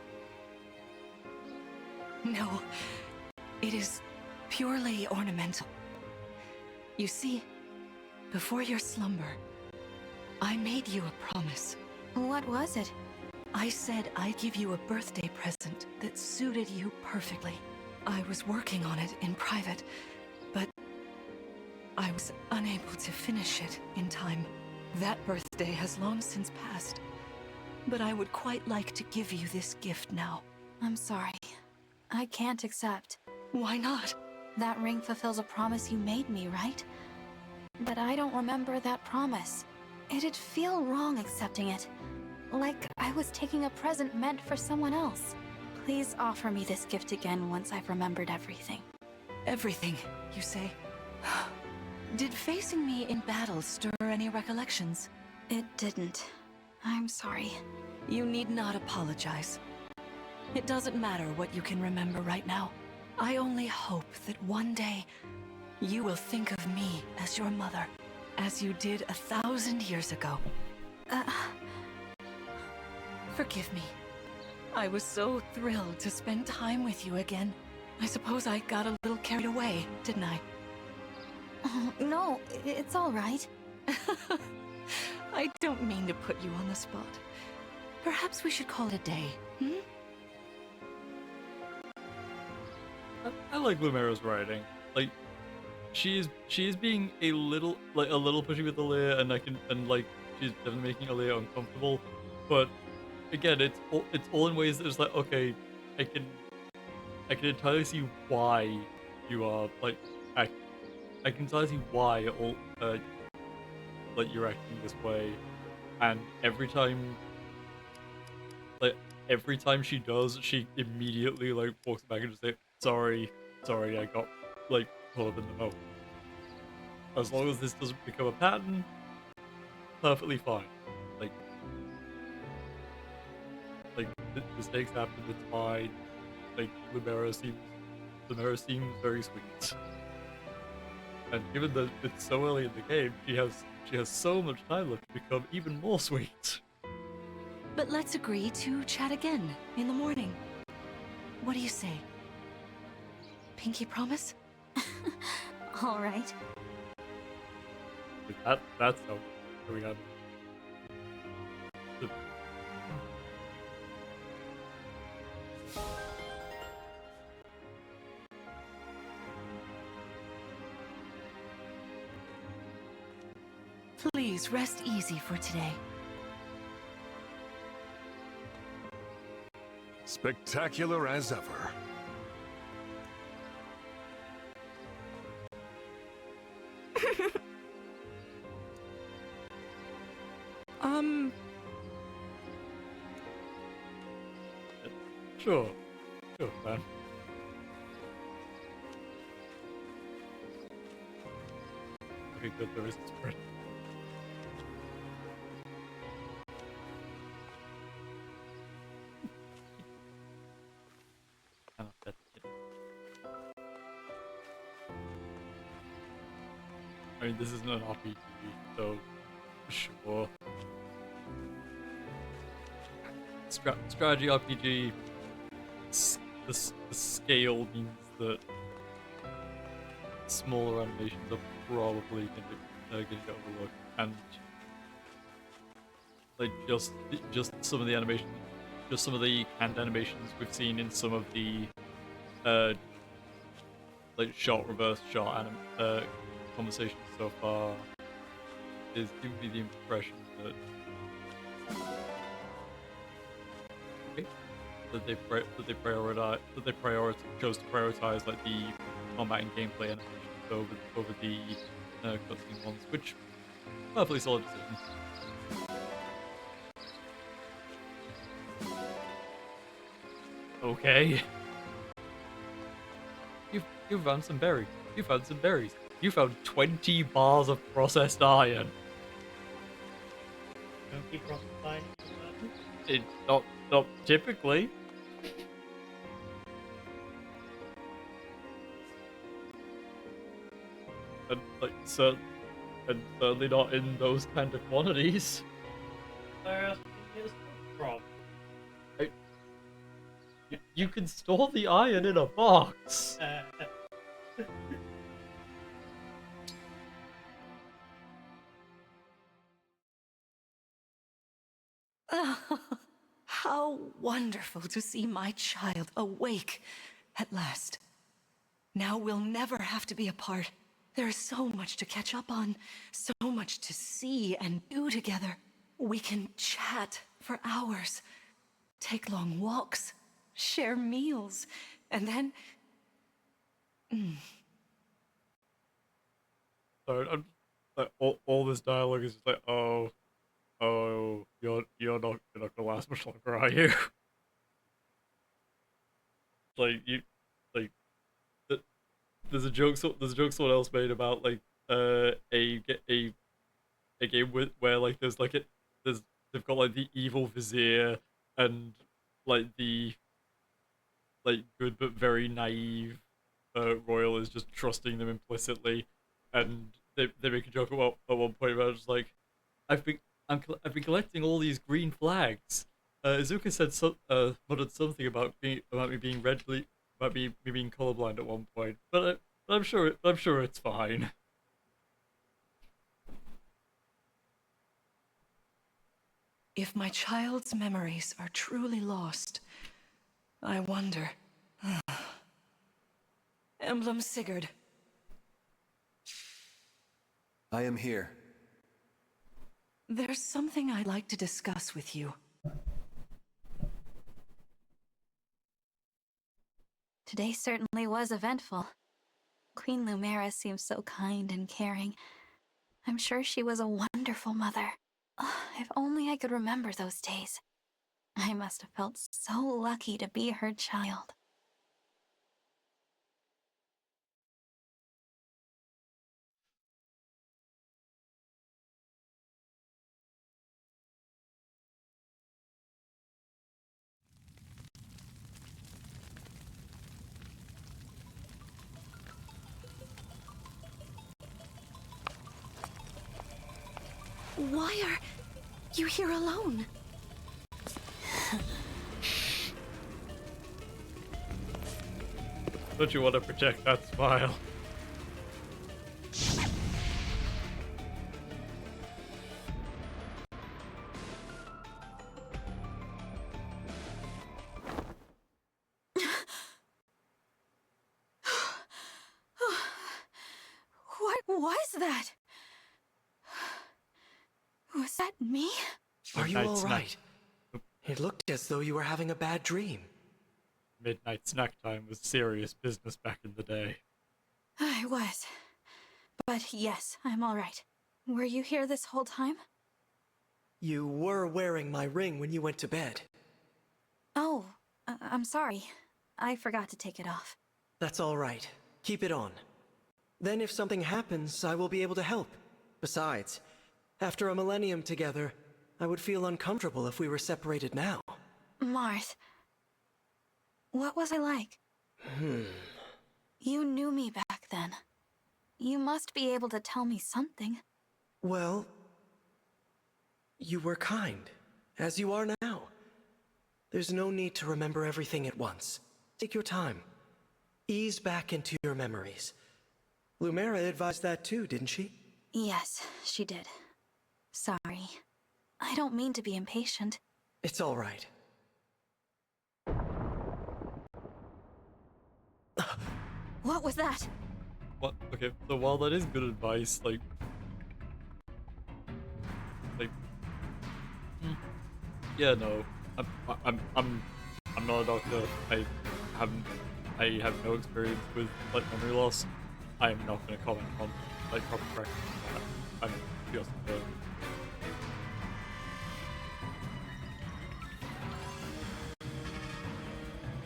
[SPEAKER 8] No, it is purely ornamental. You see, before your slumber, I made you a promise.
[SPEAKER 2] What was it?
[SPEAKER 8] I said I'd give you a birthday present that suited you perfectly. I was working on it in private, but I was unable to finish it in time. That birthday has long since passed, but I would quite like to give you this gift now.
[SPEAKER 2] I'm sorry. I can't accept.
[SPEAKER 8] Why not?
[SPEAKER 2] That ring fulfills a promise you made me, right? But I don't remember that promise. It'd feel wrong accepting it. Like I was taking a present meant for someone else. Please offer me this gift again once I've remembered everything.
[SPEAKER 8] Everything, you say? Did facing me in battle stir any recollections?
[SPEAKER 2] It didn't. I'm sorry.
[SPEAKER 8] You need not apologize. It doesn't matter what you can remember right now. I only hope that one day you will think of me as your mother, as you did 1,000 years ago. Forgive me. I was so thrilled to spend time with you again. I suppose I got a little carried away, didn't I?
[SPEAKER 2] No, it's all right.
[SPEAKER 8] I don't mean to put you on the spot. Perhaps we should call it a day, hmm?
[SPEAKER 1] I like Lumera's writing. Like, she is being a little pushy with Alear, and she's definitely making Alear uncomfortable. But again, it's all in ways that it's like, okay, I can entirely see why you are like I can entirely see why you're acting this way, and every time she does, she immediately walks back and just say, sorry, I got caught up in the moment. as long as this doesn't become a pattern, perfectly fine. Like, mistakes happen, it's fine. Like, Lumera seems very sweet. And given that it's so early in the game, she has so much time left to become even more sweet.
[SPEAKER 8] But let's agree to chat again in the morning. What do you say? Pinky promise?
[SPEAKER 2] All right.
[SPEAKER 1] That's how we got.
[SPEAKER 8] Please rest easy for today.
[SPEAKER 6] Spectacular as ever.
[SPEAKER 1] Sure, man. Okay, good. There is a spread. I mean, this isn't an RPG, so sure. Strategy RPG. The scale means that smaller animations are probably going to get overlooked, and like just some of the animations, just some of the canned animations we've seen in some of the like shot reverse shot conversations so far is giving me the impression that they chose to prioritize like the combat and gameplay animations over the cutscene ones, which perfectly solid decision. Okay. You found some berries. You found some berries. You found 20 bars of processed iron.
[SPEAKER 9] Don't keep crossing
[SPEAKER 1] It's not typically. And certainly not in those kind of quantities.
[SPEAKER 9] Where else can you get from?
[SPEAKER 1] You can store the iron in a box.
[SPEAKER 8] How wonderful to see my child awake at last. Now we'll never have to be apart. There is so much to catch up on, so much to see and do together. We can chat for hours, take long walks, share meals, and then...
[SPEAKER 1] So like, all this dialogue is just like, oh, you're not gonna last much longer, are you? like you, like there's a joke someone else made about like a game where like there's they've got like the evil vizier and like the like good but very naive royal is just trusting them implicitly, and they make a joke at one point about just like I've been I've been collecting all these green flags. Izuka muttered something about me being me being colorblind at one point, but I'm sure it's fine.
[SPEAKER 8] If my child's memories are truly lost, I wonder... Emblem Sigurd.
[SPEAKER 10] I am here.
[SPEAKER 8] There's something I'd like to discuss with you.
[SPEAKER 2] Today certainly was eventful. Queen Lumera seems so kind and caring. I'm sure she was a wonderful mother. If only I could remember those days. I must have felt so lucky to be her child.
[SPEAKER 8] Why are you here alone?
[SPEAKER 1] Don't you want to protect that smile?
[SPEAKER 2] What was that? Was that me?
[SPEAKER 3] Are you
[SPEAKER 1] Midnight
[SPEAKER 3] all
[SPEAKER 1] snack.
[SPEAKER 3] right? It looked as though you were having a bad dream.
[SPEAKER 1] Midnight snack time was serious business back in the day.
[SPEAKER 2] I was. But yes, I'm all right. Were you here this whole time?
[SPEAKER 3] You were wearing my ring when you went to bed.
[SPEAKER 2] Oh, I'm sorry. I forgot to take it off.
[SPEAKER 3] That's all right. Keep it on. Then if something happens, I will be able to help. Besides, after a millennium together, I would feel uncomfortable if we were separated now.
[SPEAKER 2] Marth, what was I like? You knew me back then. You must be able to tell me something.
[SPEAKER 3] Well, you were kind, as you are now. There's no need to remember everything at once. Take your time. Ease back into your memories. Lumera advised that too, didn't she?
[SPEAKER 2] Yes, she did. Sorry. I don't mean to be impatient.
[SPEAKER 3] It's all right.
[SPEAKER 2] What was that?
[SPEAKER 1] What? Okay, so while that is good advice, like, yeah, no, I'm not a doctor. I have no experience with like memory loss. I am not going to comment on like proper practice on that. I'm just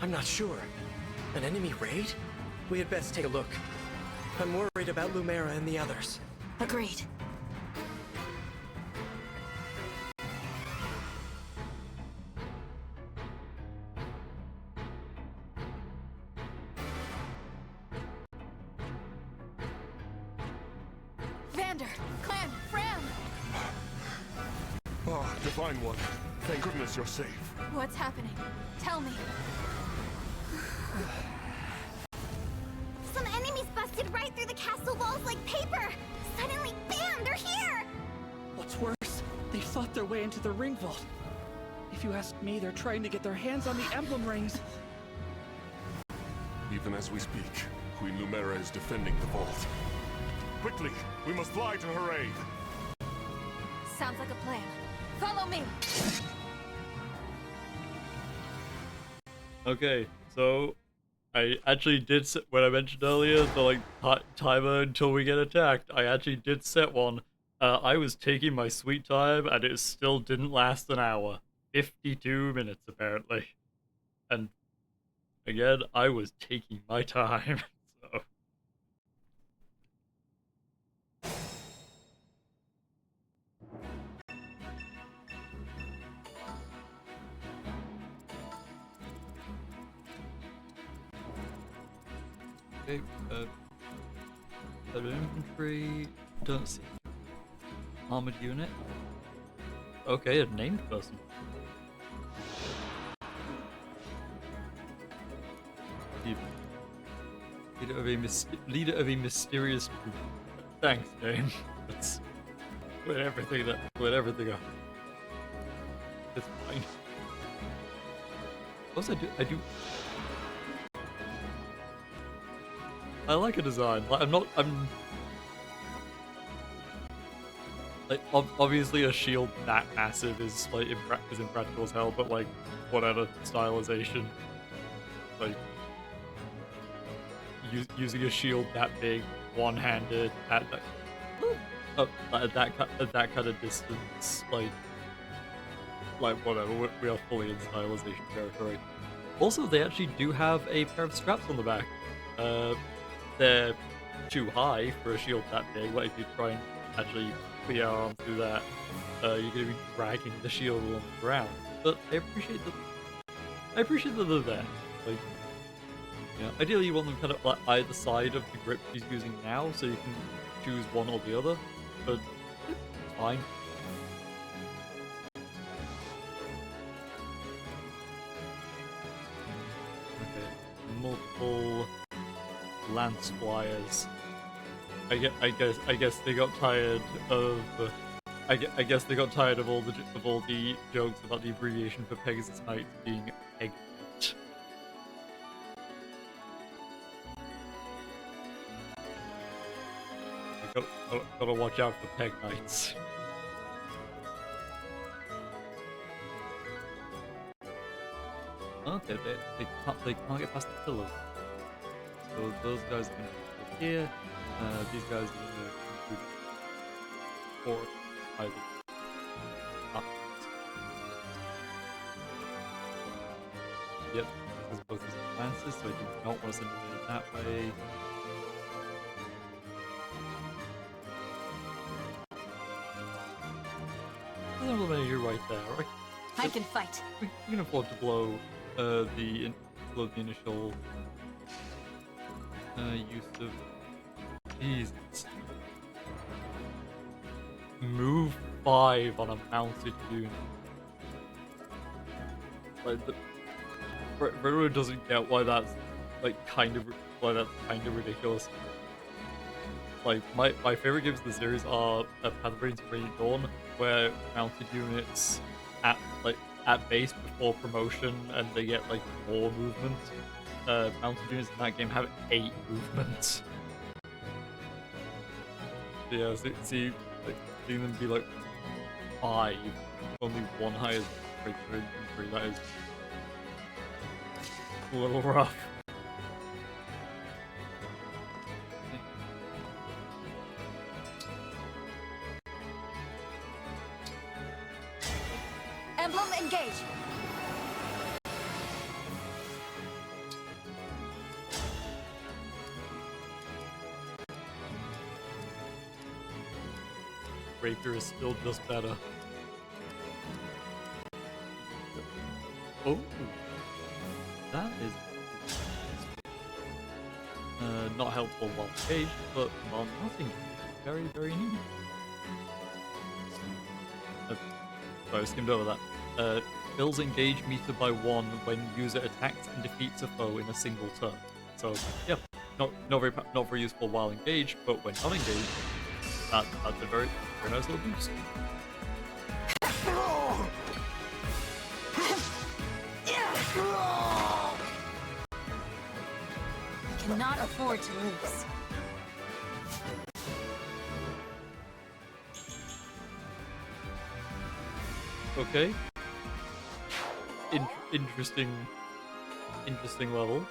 [SPEAKER 3] I'm not sure. An enemy raid? We had best take a look. I'm worried about Lumera and the others.
[SPEAKER 2] Agreed. Vander, Clan, Fram!
[SPEAKER 6] Ah, Divine One. Thank goodness you're safe.
[SPEAKER 2] What's happening? Tell me.
[SPEAKER 4] Some enemies busted right through the castle walls like paper! Suddenly, bam! They're here!
[SPEAKER 7] What's worse, they fought their way into the ring vault. If you ask me, they're trying to get their hands on the emblem rings.
[SPEAKER 6] Even as we speak, Queen Lumera is defending the vault. Quickly, we must fly to her aid.
[SPEAKER 2] Sounds like a plan. Follow me!
[SPEAKER 1] Okay, so I actually did set, when I mentioned earlier the like timer until we get attacked, I actually did set one. I was taking my sweet time and it still didn't last an hour. 52 minutes apparently. And again, I was taking my time. So okay, infantry, don't see armored unit. Okay, a named person. Leader of a mysterious group. Thanks, name. That's with everything up. It's fine. Also, I do. I like a design. Like, I'm like, obviously a shield that massive is like is impractical as hell, but like, whatever stylization, like using a shield that big, one-handed at that kind of distance, like whatever. We are fully in stylization territory. Also, they actually do have a pair of straps on the back. They're too high for a shield that big. Like if you try and actually put your arm through that, you're gonna be dragging the shield along the ground. But I appreciate that. I appreciate that they're there. Like, you know, ideally you want them kind of like either side of the grip she's using now, so you can choose one or the other. But it's fine. multiple lance flyers. I guess they got tired of. I guess they got tired of all the jokes about the abbreviation for Pegasus Knight being Egg Knight. Gotta watch out for Peg Knights. Okay, they can't get past the pillars. So those guys are gonna go here. These guys are gonna come through or either up. Yep, because both these are lances, so I do not want to send it that way. You're right there, right?
[SPEAKER 8] I can fight.
[SPEAKER 1] We can afford to blow the initial use of these. Move 5 on a mounted unit. Like Rero doesn't get why that's kind of ridiculous. Like my favorite games of the series are Path of Radiance and Radiant Dawn, where mounted units at base before promotion and they get more movement. Mounted units in that game have 8 movements. Yeah, seeing them be 5, only 1 higher than 3, that is a little rough.
[SPEAKER 8] Emblem, engage!
[SPEAKER 1] Rapier is still just better. Oh, that is not helpful while engaged, but while not engaged, very, very neat. Sorry, I skimmed over that. Fills engage meter by 1 when user attacks and defeats a foe in a single turn. So, yeah, not very useful while engaged, but when not engaged, that's a very nice little boost.
[SPEAKER 8] Cannot afford to lose.
[SPEAKER 1] Okay. Interesting level.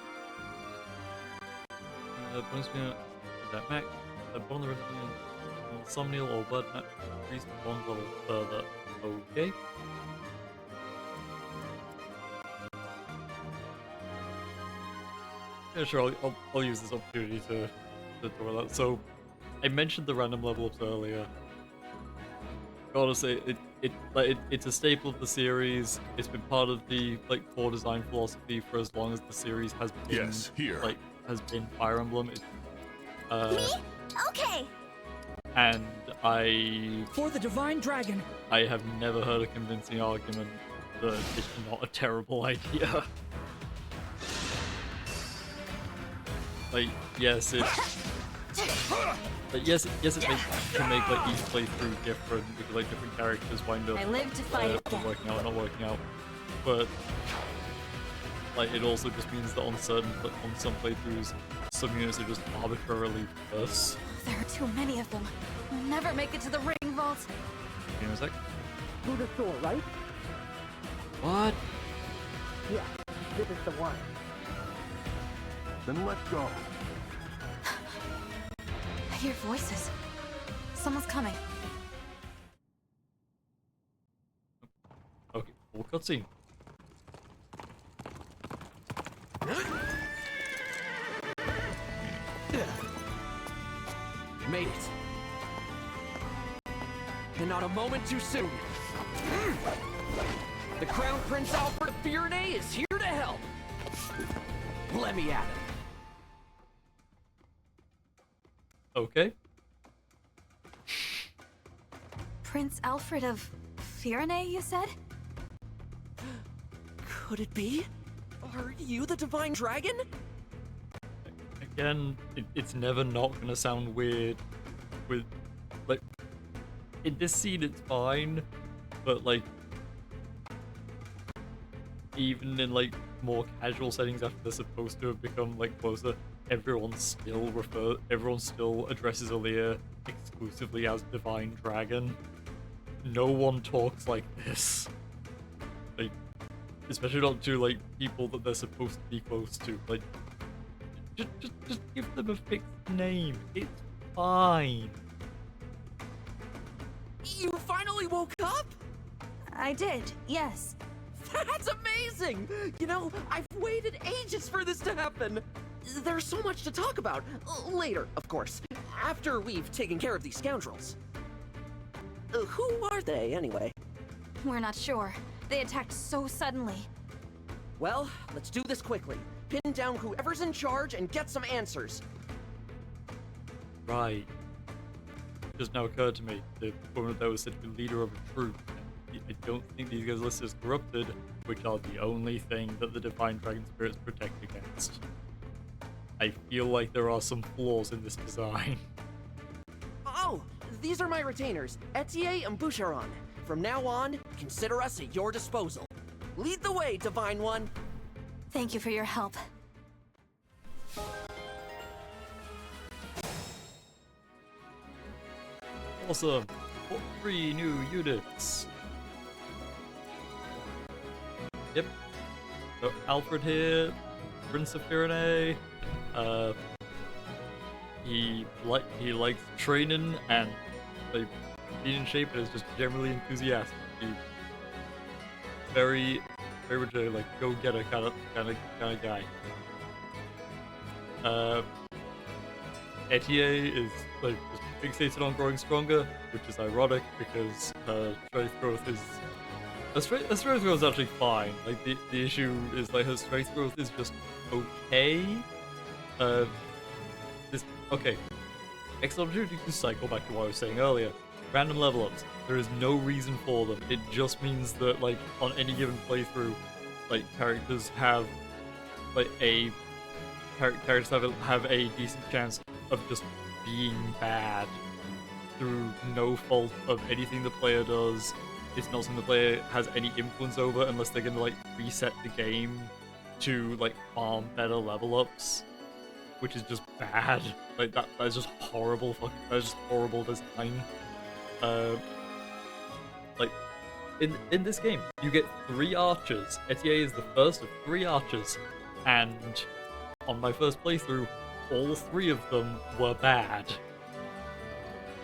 [SPEAKER 1] Bonus me that max. Bond the rest of Somnial or Blood Match increased 1 level further. Okay. Yeah, sure. I'll use this opportunity to talk about that. So, I mentioned the random level ups earlier. Gotta say, it's a staple of the series. It's been part of the core design philosophy for as long as the series has been.
[SPEAKER 6] Yes, here.
[SPEAKER 1] Has been Fire Emblem.
[SPEAKER 4] Me? Okay.
[SPEAKER 1] And
[SPEAKER 7] For the Divine Dragon.
[SPEAKER 1] I have never heard a convincing argument that it's not a terrible idea. Yes, it can make each playthrough different because different characters wind up
[SPEAKER 8] I live to fight again.
[SPEAKER 1] working out or not working out. But it also just means that on some playthroughs, some units are just arbitrarily worse.
[SPEAKER 2] There are too many of them. We'll never make it to the ring vault.
[SPEAKER 1] You know, it's like,
[SPEAKER 11] Through the door, right?
[SPEAKER 1] what?
[SPEAKER 11] Yeah, this is the one.
[SPEAKER 6] Then let's go.
[SPEAKER 2] I hear voices. Someone's coming.
[SPEAKER 1] Okay, full cutscene.
[SPEAKER 12] Made it. And not a moment too soon. The Crown Prince Alfred of Firenze is here to help. Let me at him.
[SPEAKER 1] Okay.
[SPEAKER 2] Prince Alfred of Firenze, you said?
[SPEAKER 12] Could it be? Are you the Divine Dragon?
[SPEAKER 1] again, it's never not gonna sound weird. With like, in this scene, it's fine, but like, even in like more casual settings after they're supposed to have become like closer, everyone still addresses Alear exclusively as Divine Dragon. No one talks like this. Like, especially not to like people that they're supposed to be close to. Like, just give them a fixed name. It's fine.
[SPEAKER 12] You finally woke up?
[SPEAKER 2] I did, yes.
[SPEAKER 12] That's amazing! You know, I've waited ages for this to happen. There's so much to talk about. Later, of course. After we've taken care of these scoundrels. Who are they, anyway?
[SPEAKER 2] We're not sure. They attacked so suddenly.
[SPEAKER 12] Well, let's do this quickly. Pin down whoever's in charge and get some answers.
[SPEAKER 1] Right. Just now occurred to me, the woman that was said to be leader of a troop. I don't think these guys are listed as corrupted, which are the only thing that the Divine Dragon Spirits protect against. I feel like there are some flaws in this design.
[SPEAKER 12] Oh, these are my retainers, Etier and Boucheron. From now on, consider us at your disposal. Lead the way, Divine One.
[SPEAKER 2] Thank you for your help.
[SPEAKER 1] Awesome! 3 new units! Yep. So Alfred here, Prince of Pyrenees. He likes training and like being in shape and is just generally enthusiastic. He's very much a like go-getter kind of guy. Etier is like just fixated on growing stronger, which is ironic because her strength growth is actually fine. Like the issue is like her strength growth is just okay. Excellent opportunity to cycle back to what I was saying earlier. Random level ups. There is no reason for them. It just means that like on any given playthrough, like characters have like have a decent chance of just being bad through no fault of anything the player does. It's not something the player has any influence over unless they're gonna like reset the game to like farm better level ups, which is just bad. Like that is just horrible that is just horrible design. Like in this game you get 3 archers. Etier is the first of 3 archers, and on my first playthrough all 3 of them were bad.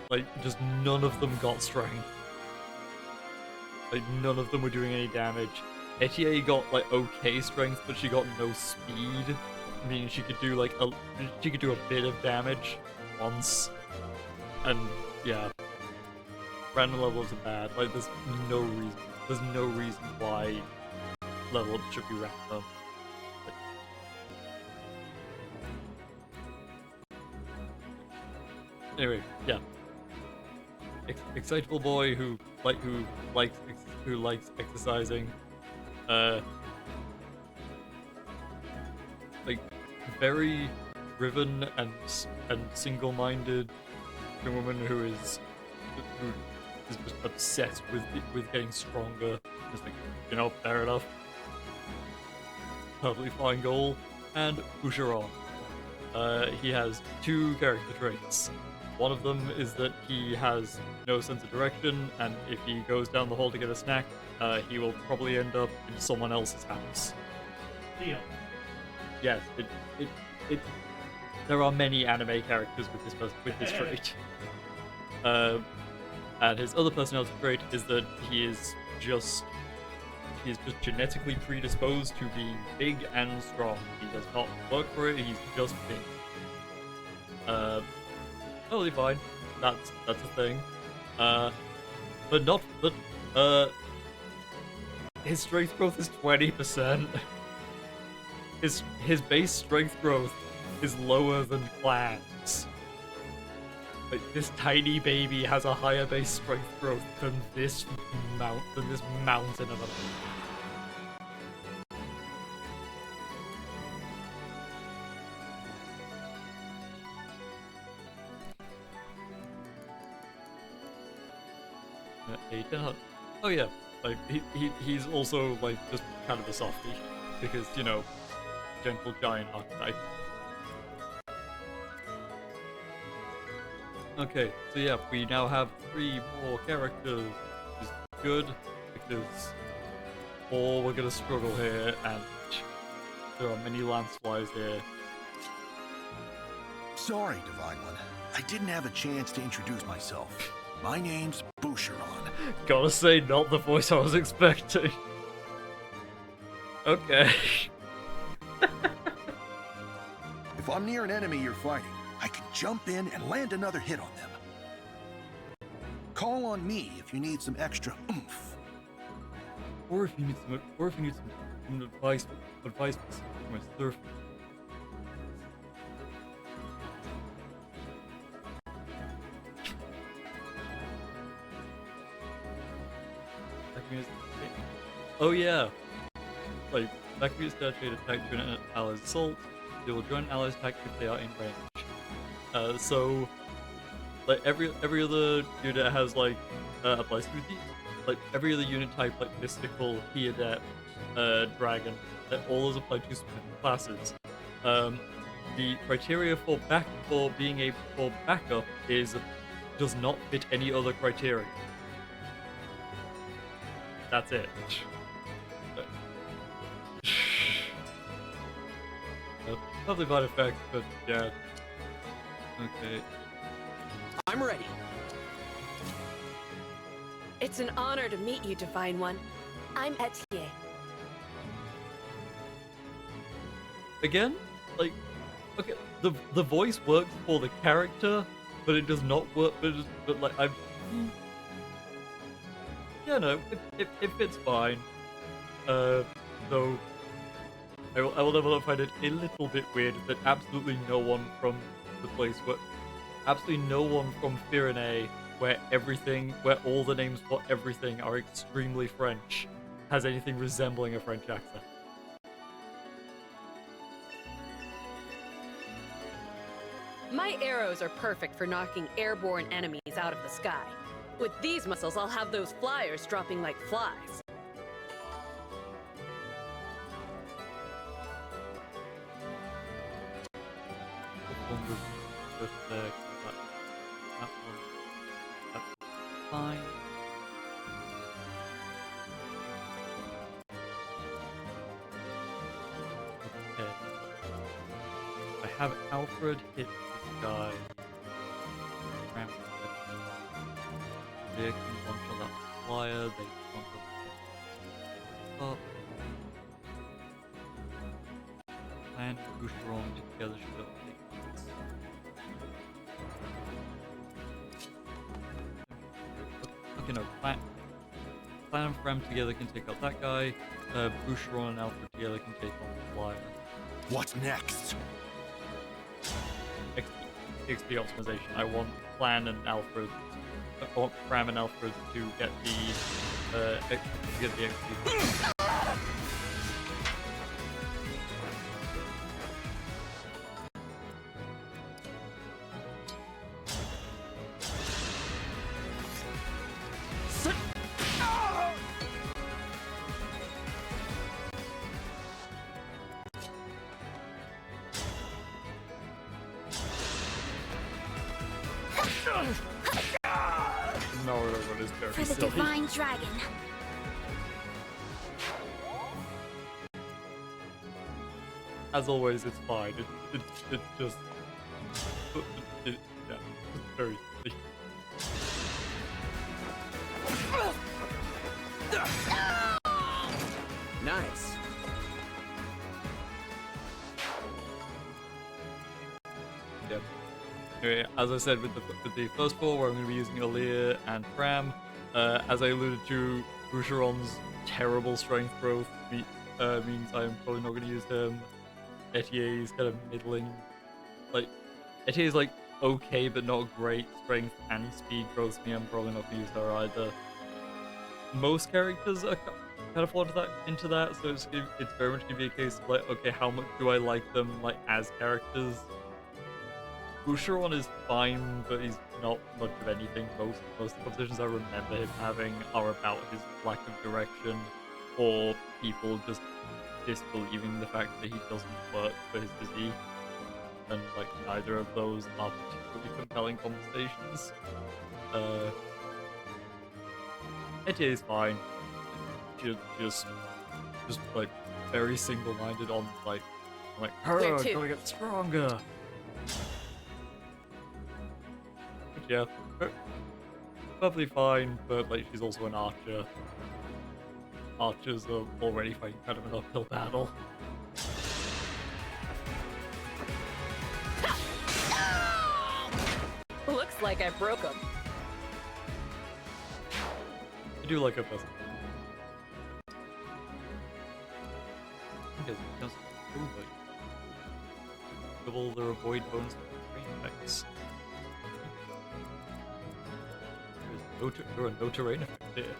[SPEAKER 1] Like just none of them got strength. Like none of them were doing any damage. Etier got like okay strength, but she got no speed, meaning she could do like a bit of damage once. And yeah, random levels are bad. Like there's no reason why level ups should be random. Anyway, yeah. Excitable boy who likes exercising. Like very driven and single-minded woman who is just obsessed with getting stronger. Just like, you know, fair enough. Perfectly fine goal. And Boucheron. He has 2 character traits. One of them is that he has no sense of direction, and if he goes down the hall to get a snack, he will probably end up in someone else's house.
[SPEAKER 9] Deal.
[SPEAKER 1] Yes, there are many anime characters with this trait. And his other personality trait is that he is just genetically predisposed to being big and strong. He does not work for it, he's just big. Totally fine. That's a thing. His strength growth is 20%. His base strength growth is lower than Clan's. Like this tiny baby has a higher base strength growth than this mountain of a A 10. Oh yeah, like he's also like just kind of a softie because you know, gentle giant archetype. Okay, so yeah, we now have 3 more characters, which is good because or we're gonna struggle here, and there are many Lanceflies here.
[SPEAKER 13] Sorry, Divine One. I didn't have a chance to introduce myself. My name's Boucheron.
[SPEAKER 1] Gotta say, not the voice I was expecting. Okay.
[SPEAKER 13] If I'm near an enemy you're fighting, I can jump in and land another hit on them. Call on me if you need some extra oomph.
[SPEAKER 1] Or if you need some advice from my surf. Oh yeah, like that can be associated attack to an ally's assault. They will join an ally's attack if they are in range. So like every other unit has like applies to these. Like every other unit type, like mystical, he adept, dragon, that all those apply to specific classes. The criteria for being a for backup does not fit any other criteria. That's it. Probably bad effect, but yeah. Okay.
[SPEAKER 12] I'm ready.
[SPEAKER 14] It's an honor to meet you, Divine One. I'm Etier.
[SPEAKER 1] Again, like, okay, the voice works for the character, but it does not work. But like I'm. Yeah, no, it fits fine. Though I will never find it a little bit weird that absolutely no one from the place absolutely no one from Firenze, where all the names for everything are extremely French, has anything resembling a French accent.
[SPEAKER 14] My arrows are perfect for knocking airborne enemies out of the sky. With these missiles, I'll have those flyers dropping like flies.
[SPEAKER 1] Fine. Okay. I have Alfred hit this guy. They can launch on that flyer, they can launch up. And Boucheron together should have okay, no, Plan and Fram together can take out that guy. Boucheron and Alfred together can take on the flyer.
[SPEAKER 13] What's next?
[SPEAKER 1] XP optimization. I want Plan and Alfred. I want Fram and Alfred to get the XP. No, what is very
[SPEAKER 4] For the
[SPEAKER 1] silly.
[SPEAKER 4] Divine Dragon.
[SPEAKER 1] As always, it's fine. It's just yeah, it's very silly.
[SPEAKER 12] Nice.
[SPEAKER 1] Yep. Anyway, as I said with the first 4, where I'm going to be using Alear and Fram, as I alluded to, Boucheron's terrible strength growth means I'm probably not going to use him. Etier's kind of middling, like Etier's like okay but not great strength and speed growth. I'm probably not going to use her either. Most characters are kind of fall into that, so it's very much going to be a case of like, okay, how much do I like them like as characters? Boucheron is fine, but he's not much of anything. Most of the competitions I remember him having are about his lack of direction, or people just disbelieving the fact that he doesn't work for his physique. And like neither of those are particularly compelling conversations. Etier is fine. Just like very single-minded on like
[SPEAKER 14] Where to?
[SPEAKER 1] gotta get stronger. Yeah, probably fine, but like she's also an archer. Archers are already fighting kind of an uphill battle.
[SPEAKER 14] Looks like I broke him.
[SPEAKER 1] I do like her person. Because it doesn't over. Double their avoid bonus for terrain effects. There are no terrain effects here.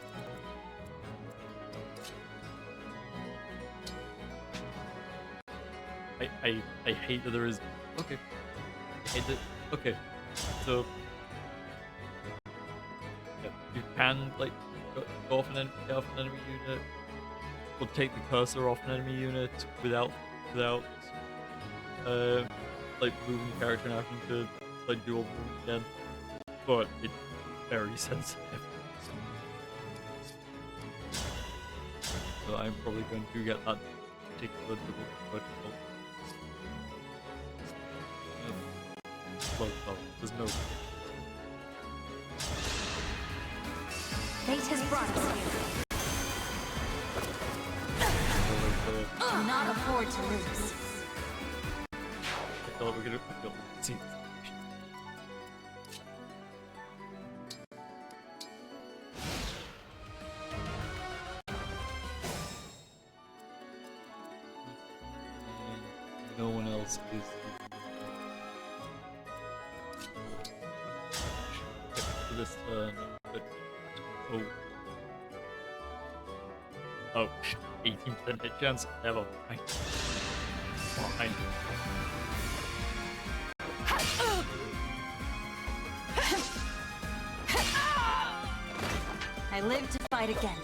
[SPEAKER 1] I hate that there is. Okay. I hate that. Okay. So. Yeah, you can, like, go off an enemy unit, or take the cursor off an enemy unit without like, moving the character and having to, like, do all the movement again. But it's very sensitive. So I'm probably going to get that particular double vertical. Well, there's no.
[SPEAKER 2] Fate has brought us here. Do not afford to lose.
[SPEAKER 1] I feel like we're gonna see this. No one else is. For this turn, but oh, 18% hit chance. Never mind. Fine.
[SPEAKER 2] I live to fight again.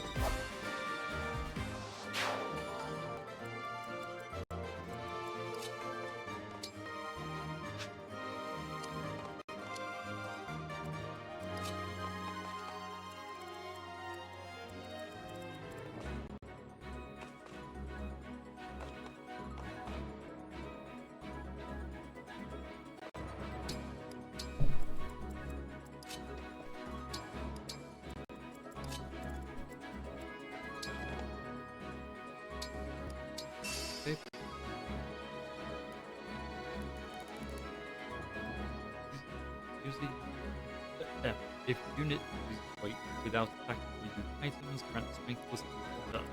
[SPEAKER 1] Okay. Usually, if unit uses weight without attacking with items, grant strength plus turn.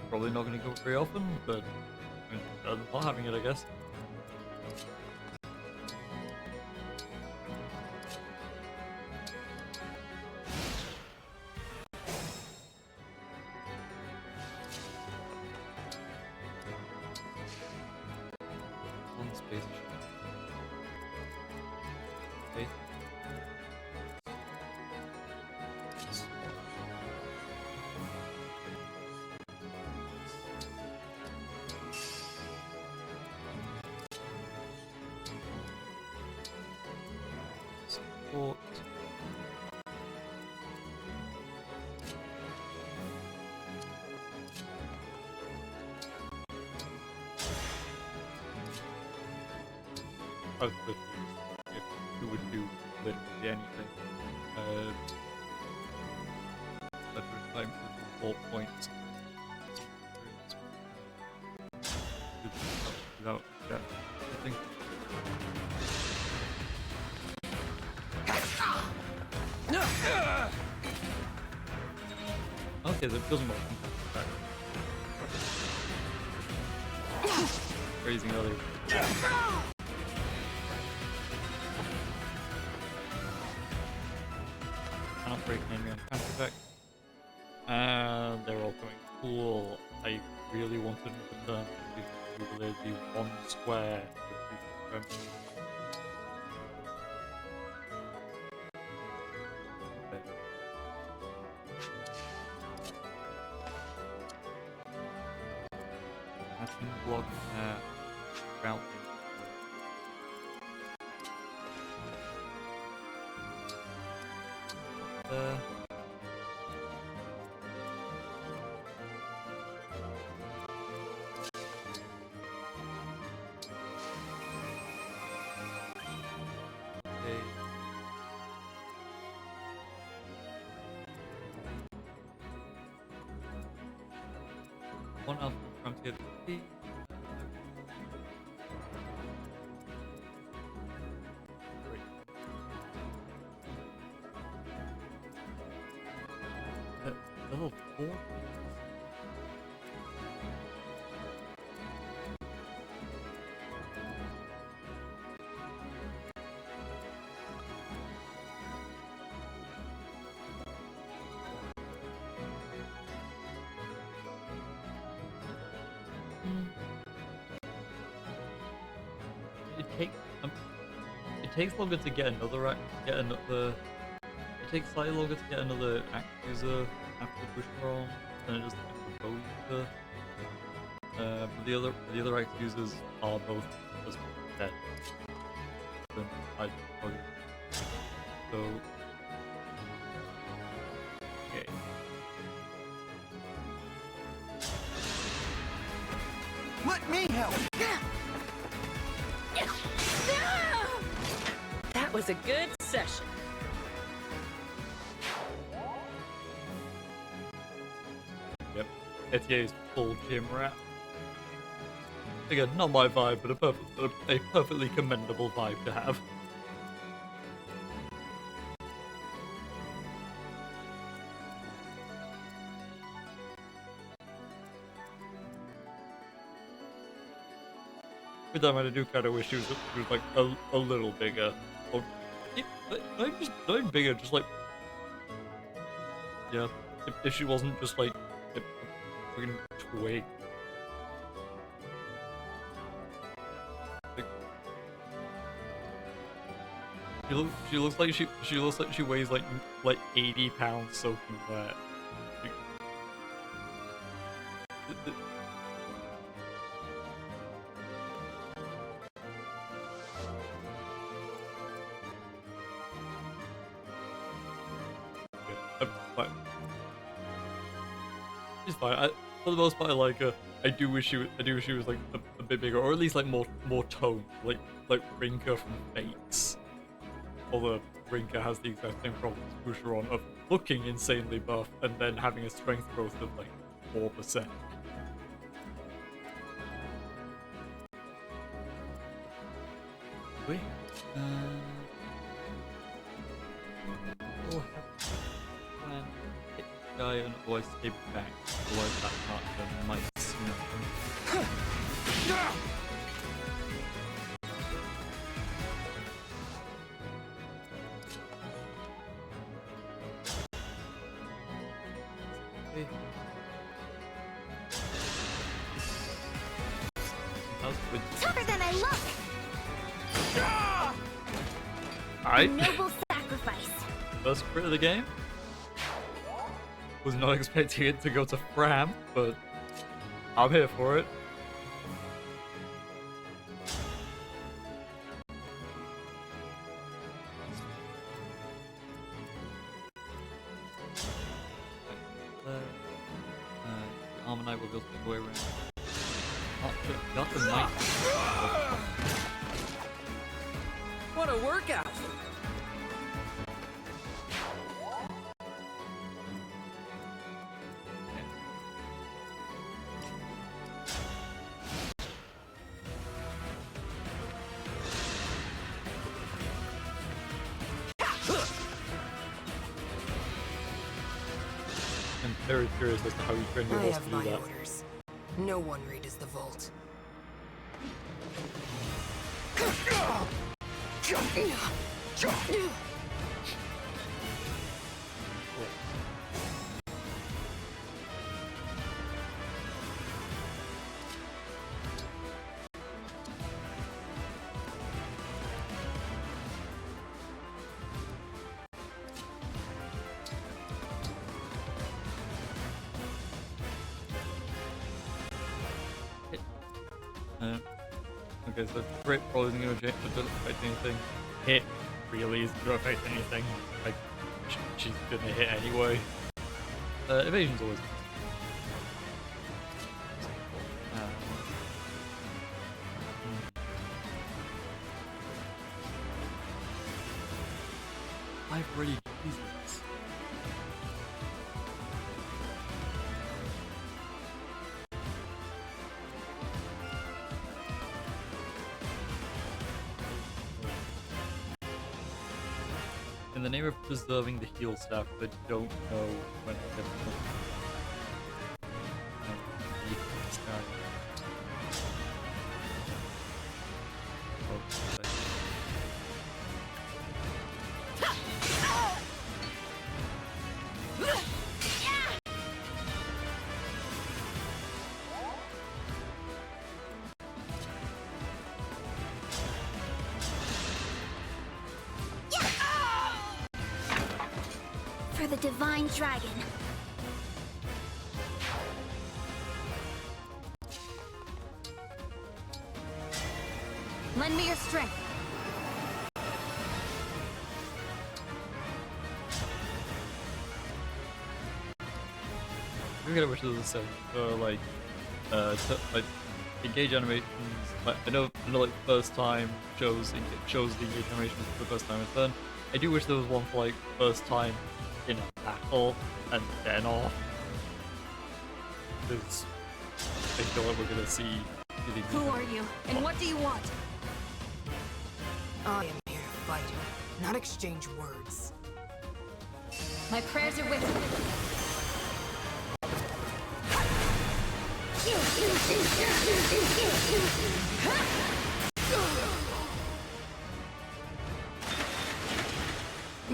[SPEAKER 1] Probably not going to go very often, but not having it, I guess. One space. Okay. Support. If you would do literally anything. That would time for 4 points. Without that, I think. Okay, that doesn't work. Raising earlier. Cannot break an enemy on counter attack. And they're all going cool. I really wanted to turn to do one square block route. Okay. One else from to get the key. Level 4? It takes longer to get another it takes slightly longer to get another act user after the push roll than it does the bow user. But the other act users are both just dead. Then I so okay.
[SPEAKER 13] Let me help!
[SPEAKER 14] That was a good session.
[SPEAKER 1] Yep, Etier's full gym rat. Again, not my vibe, but a perfectly commendable vibe to have. With that, I do kind of wish she was like a little bigger. Or, not even bigger, just like, yeah, if she wasn't just like a freaking twig. Like, she looks like she weighs like 80 pounds soaking wet. She's fine. For the most part, I like her. I do wish she was like a bit bigger, or at least like more toned, like Rinka from Fates. Although Rinka has the exact same problem as Boucheron of looking insanely buff and then having a strength growth of like 4%. Wait. Oh, hit the guy and otherwise stay back. Otherwise that part might snap.
[SPEAKER 4] Tougher than I look! Noble sacrifice.
[SPEAKER 1] First crit of the game. Was not expecting it to go to Fram, but I'm here for it. Arm and I will go the way around. Got the knight.
[SPEAKER 12] What a workout!
[SPEAKER 1] I'm very curious as to how you train your
[SPEAKER 15] I
[SPEAKER 1] horse
[SPEAKER 15] have
[SPEAKER 1] to do
[SPEAKER 15] my
[SPEAKER 1] that.
[SPEAKER 15] orders. No one reaches the vault.
[SPEAKER 1] Okay, so crit probably isn't going to affect anything. Hit really isn't going to affect anything. Like, she's going to hit anyway. Evasion's always. I've already Jesus. In the name of preserving the heal staff, but don't know when I get them.
[SPEAKER 4] For the Divine Dragon. Lend me your strength.
[SPEAKER 1] I'm gonna wish there was a set for like engage animations. Like, I know like first time shows the engage animations for the first time it's done. I do wish there was one for like first time in a battle and then off. Because I feel like we're gonna see.
[SPEAKER 2] Who are you, and what do you want?
[SPEAKER 15] I am here to fight, not exchange words.
[SPEAKER 2] My prayers are with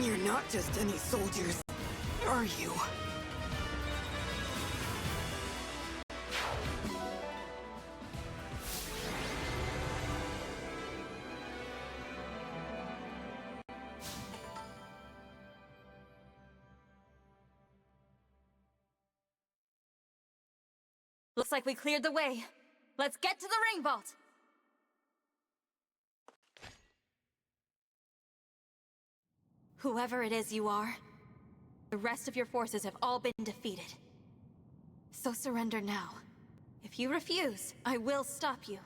[SPEAKER 15] You're not just any soldiers, are you?
[SPEAKER 2] Looks like we cleared the way. Let's get to the ring vault! Whoever it is you are, the rest of your forces have all been defeated. So surrender now. If you refuse, I will stop you.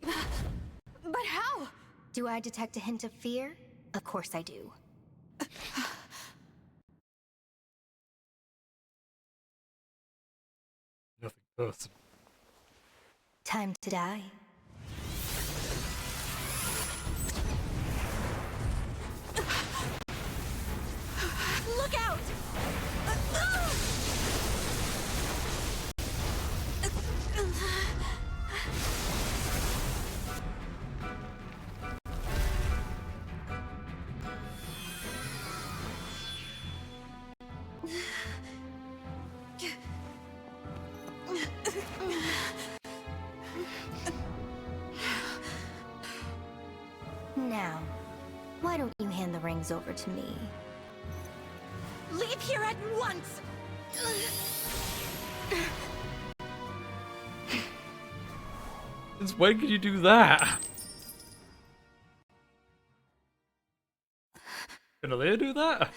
[SPEAKER 2] But how?
[SPEAKER 4] Do I detect a hint of fear? Of course I do.
[SPEAKER 1] Nothing personal.
[SPEAKER 4] Time to die.
[SPEAKER 2] Look out!
[SPEAKER 4] Now, why don't you hand the rings over to me?
[SPEAKER 2] Leave here at once!
[SPEAKER 1] Since when could you do that? Can Alear do that?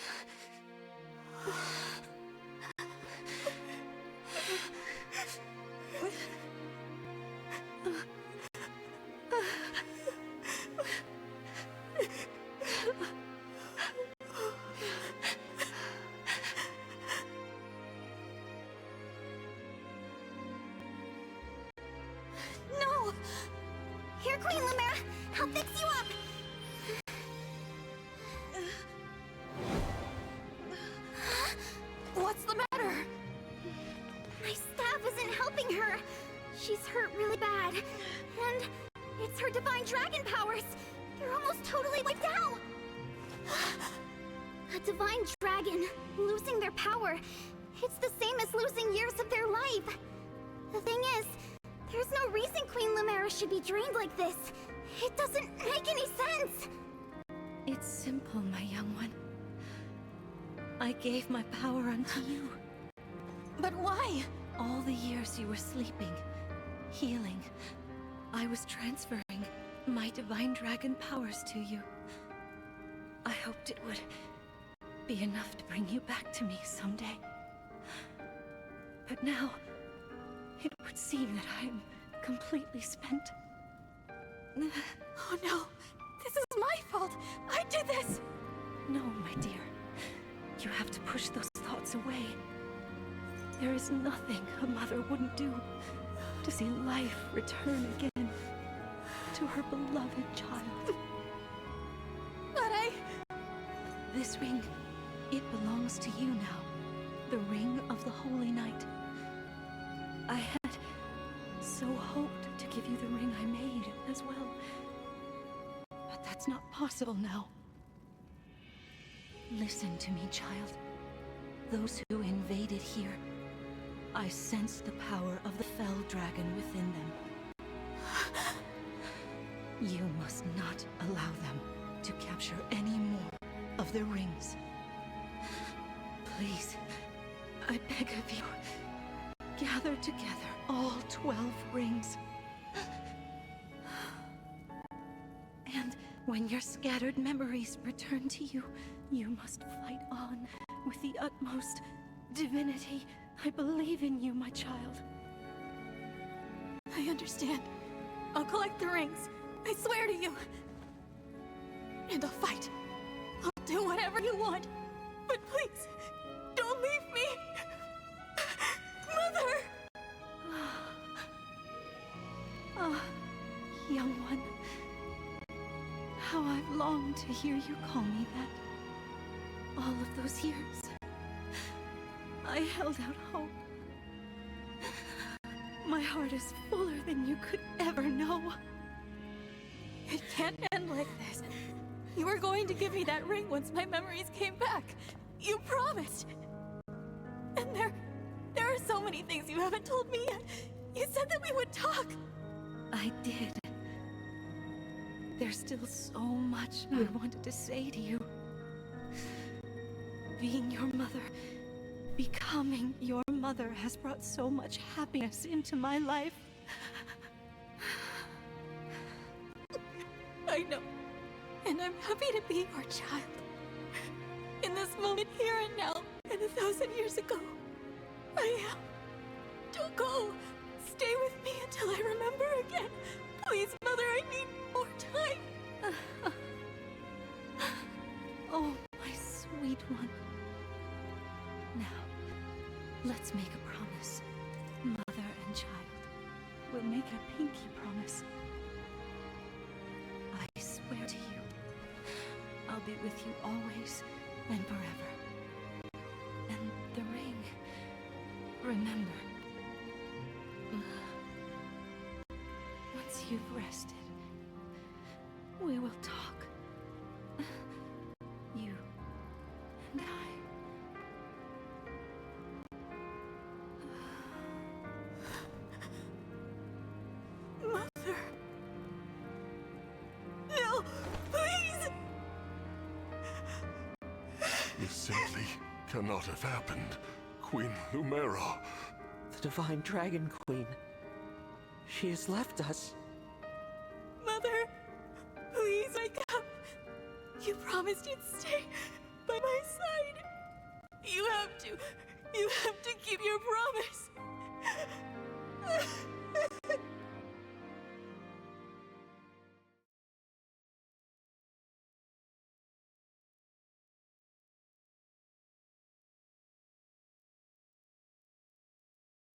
[SPEAKER 4] No! Here, Queen Lumera! I'll fix you up!
[SPEAKER 2] What's the matter?
[SPEAKER 4] My staff isn't helping her. She's hurt really bad. And it's her Divine Dragon powers. They're almost totally wiped out. A Divine Dragon, losing their power. It's the same as losing years of their life. The thing is, there's no reason Queen Lumera should be drained like this. It doesn't make any sense.
[SPEAKER 8] It's simple, my young one. I gave my power unto you.
[SPEAKER 2] But why?
[SPEAKER 8] All the years you were sleeping, healing, I was transferring my divine dragon powers to you. I hoped it would be enough to bring you back to me someday. But now, it would seem that I am completely spent.
[SPEAKER 2] Oh no, this is my fault. I did this.
[SPEAKER 8] No, my dear. You have to push those thoughts away. There is nothing a mother wouldn't do to see life return again to her beloved child.
[SPEAKER 2] But
[SPEAKER 8] This ring, it belongs to you now. The ring of the Holy Night. I had so hoped to give you the ring I made as well. But that's not possible now. Listen to me, child. Those who invaded here, I sensed the power of the fell dragon within them. You must not allow them to capture any more of the rings. Please, I beg of you, gather together all 12 rings. And when your scattered memories return to you, you must fight on with the utmost divinity. I believe in you, my child.
[SPEAKER 2] I understand. I'll collect the rings. I swear to you. And I'll fight. I'll do whatever you want. But please, don't leave me. Mother!
[SPEAKER 8] Ah, young one. How I've longed to hear you call me that. All of those years, I held out hope. My heart is fuller than you could ever know.
[SPEAKER 2] It can't end like this. You were going to give me that ring once my memories came back. You promised. And there are so many things you haven't told me yet. You said that we would talk.
[SPEAKER 8] I did. There's still so much I wanted to say to you. Being your mother, becoming your mother has brought so much happiness into my life.
[SPEAKER 2] I know. And I'm happy to be your child. In this moment, here and now, and 1,000 years ago. I am. Don't go. Stay with me until I remember again. Please, Mother, I need more time.
[SPEAKER 8] Oh, my sweet one. Now, let's make a promise. Mother and child. We'll make a pinky promise. I swear to you, I'll be with you always and forever. And the ring, remember. Once you've rested, we will talk. You and I.
[SPEAKER 2] Mother. No, please!
[SPEAKER 6] This simply cannot have happened. Queen Lumera.
[SPEAKER 12] The Divine Dragon Queen. She has left us.
[SPEAKER 2] Mother, please wake up. You promised you'd stay by my side. You have to keep your promise.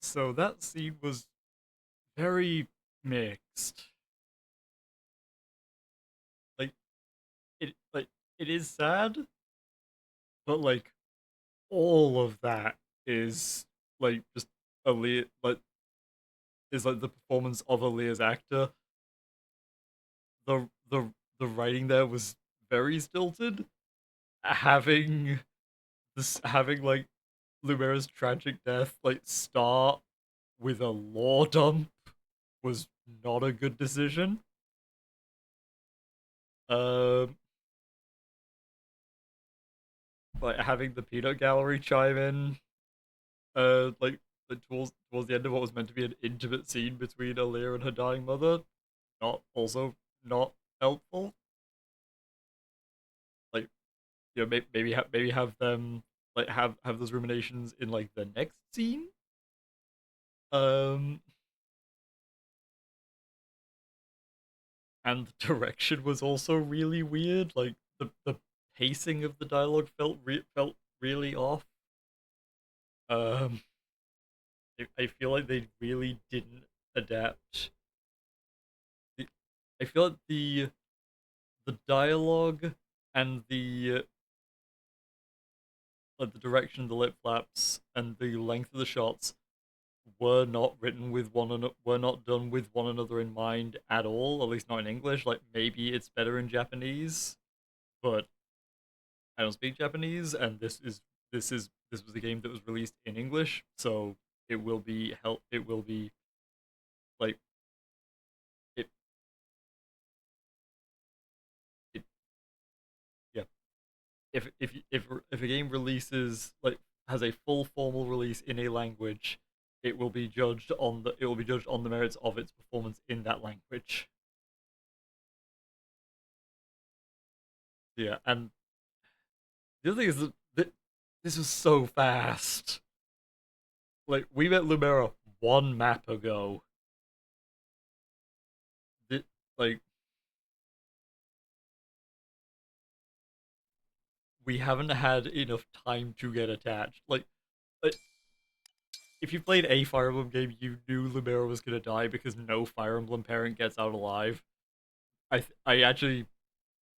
[SPEAKER 1] So that scene was very mixed. It is sad, but like all of that is like just Alear, like is like the performance of Alear's actor. The writing there was very stilted. Having like Lumera's tragic death like start with a lore dump was not a good decision. Like having the peanut gallery chime in like towards the end of what was meant to be an intimate scene between Alear and her dying mother, not helpful. Like, you know, maybe have them like have those ruminations in like the next scene. Um, and the direction was also really weird. Like the pacing of the dialogue felt really off. Um, I feel like they really didn't adapt. I feel like the dialogue and the direction of the lip flaps and the length of the shots were not written with were not done with one another in mind at all. At least not in English. Like maybe it's better in Japanese, but I don't speak Japanese, and this was a game that was released in English, so it will be like it it yeah. If a game releases like has a full formal release in a language, it will be judged on the merits of its performance in that language. Yeah, and the other thing is that this was so fast. Like we met Lumera one map ago. Th- like we haven't had enough time to get attached. Like if you played a Fire Emblem game, you knew Lumera was gonna die because no Fire Emblem parent gets out alive. I actually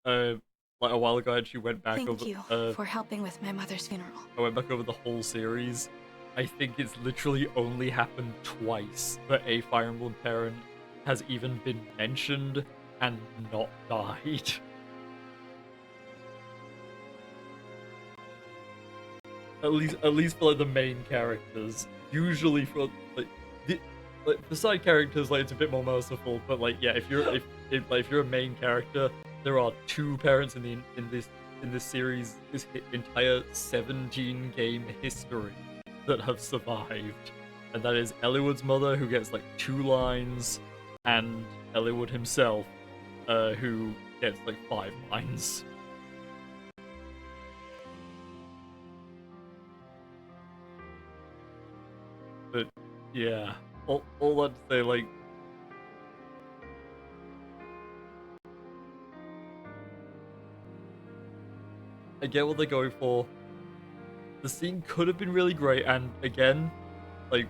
[SPEAKER 1] like a while ago I actually went back
[SPEAKER 2] Thank
[SPEAKER 1] over
[SPEAKER 2] you for helping with my mother's funeral.
[SPEAKER 1] I went back over the whole series. I think it's literally only happened twice that a Fire Emblem parent has even been mentioned and not died. At least for like the main characters. Usually for the side characters, like it's a bit more merciful. But like yeah, if you're a main character, there are two parents in this series, this entire 17 game history that have survived, and that is Eliwood's mother, who gets like 2 lines, and Eliwood himself, who gets like 5 lines. But yeah, all that to say, like, I get what they're going for. The scene could have been really great, and again, like,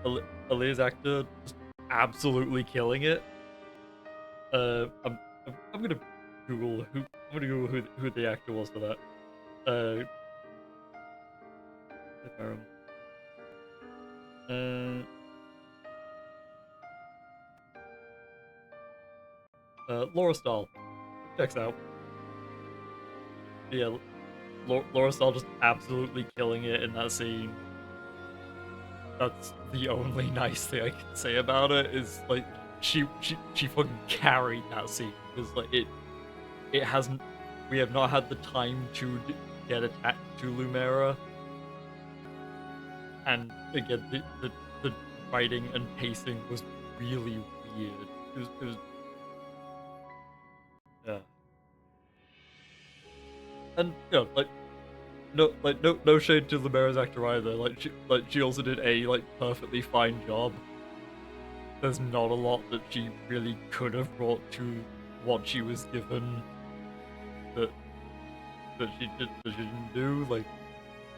[SPEAKER 1] Aaliyah's actor just absolutely killing it. I'm gonna Google who the actor was for that. If I Laura Stahl checks out. Yeah, Laura Stahl just absolutely killing it in that scene. That's the only nice thing I can say about it. Is like she fucking carried that scene because like it hasn't. We have not had the time to get attached to Lumera, and again the writing and pacing was really weird. It was yeah, and you know no shade to Lumera's actor either. Like she also did a like perfectly fine job. There's not a lot that she really could have brought to what she was given that she didn't do. Like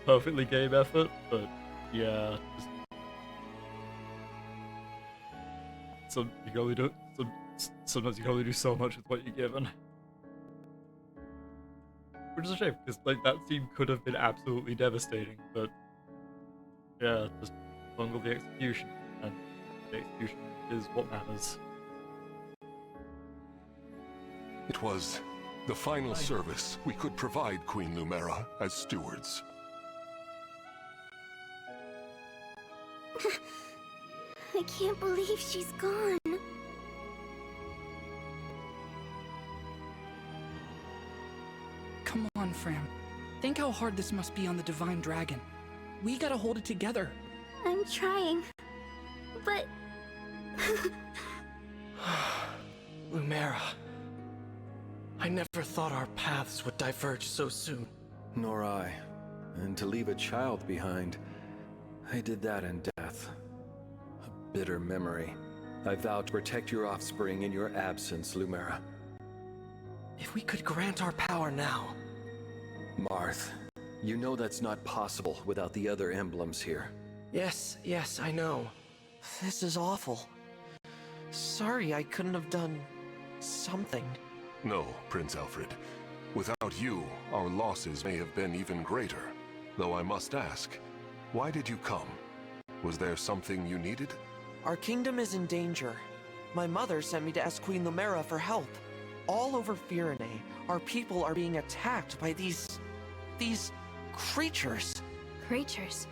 [SPEAKER 1] perfectly game effort, but yeah, just you can only do sometimes you can only do so much with what you're given. Which is a shame, because like that scene could have been absolutely devastating, but yeah, just bungled the execution, and the execution is what matters.
[SPEAKER 6] It was the final service we could provide Queen Lumera as stewards.
[SPEAKER 4] I can't believe she's gone.
[SPEAKER 7] Come on, Fram. Think how hard this must be on the Divine Dragon. We gotta hold it together.
[SPEAKER 4] I'm trying. But...
[SPEAKER 3] Lumera. I never thought our paths would diverge so soon.
[SPEAKER 10] Nor I. And to leave a child behind, I did that in death. A bitter memory. I vowed to protect your offspring in your absence, Lumera.
[SPEAKER 3] If we could grant our power now...
[SPEAKER 10] Marth, you know that's not possible without the other emblems here.
[SPEAKER 3] Yes, I know.
[SPEAKER 12] This is awful. Sorry I couldn't have done... something.
[SPEAKER 6] No, Prince Alfred. Without you, our losses may have been even greater. Though I must ask, why did you come? Was there something you needed?
[SPEAKER 12] Our kingdom is in danger. My mother sent me to ask Queen Lumera for help. All over Firene, our people are being attacked by these creatures.
[SPEAKER 2] Creatures?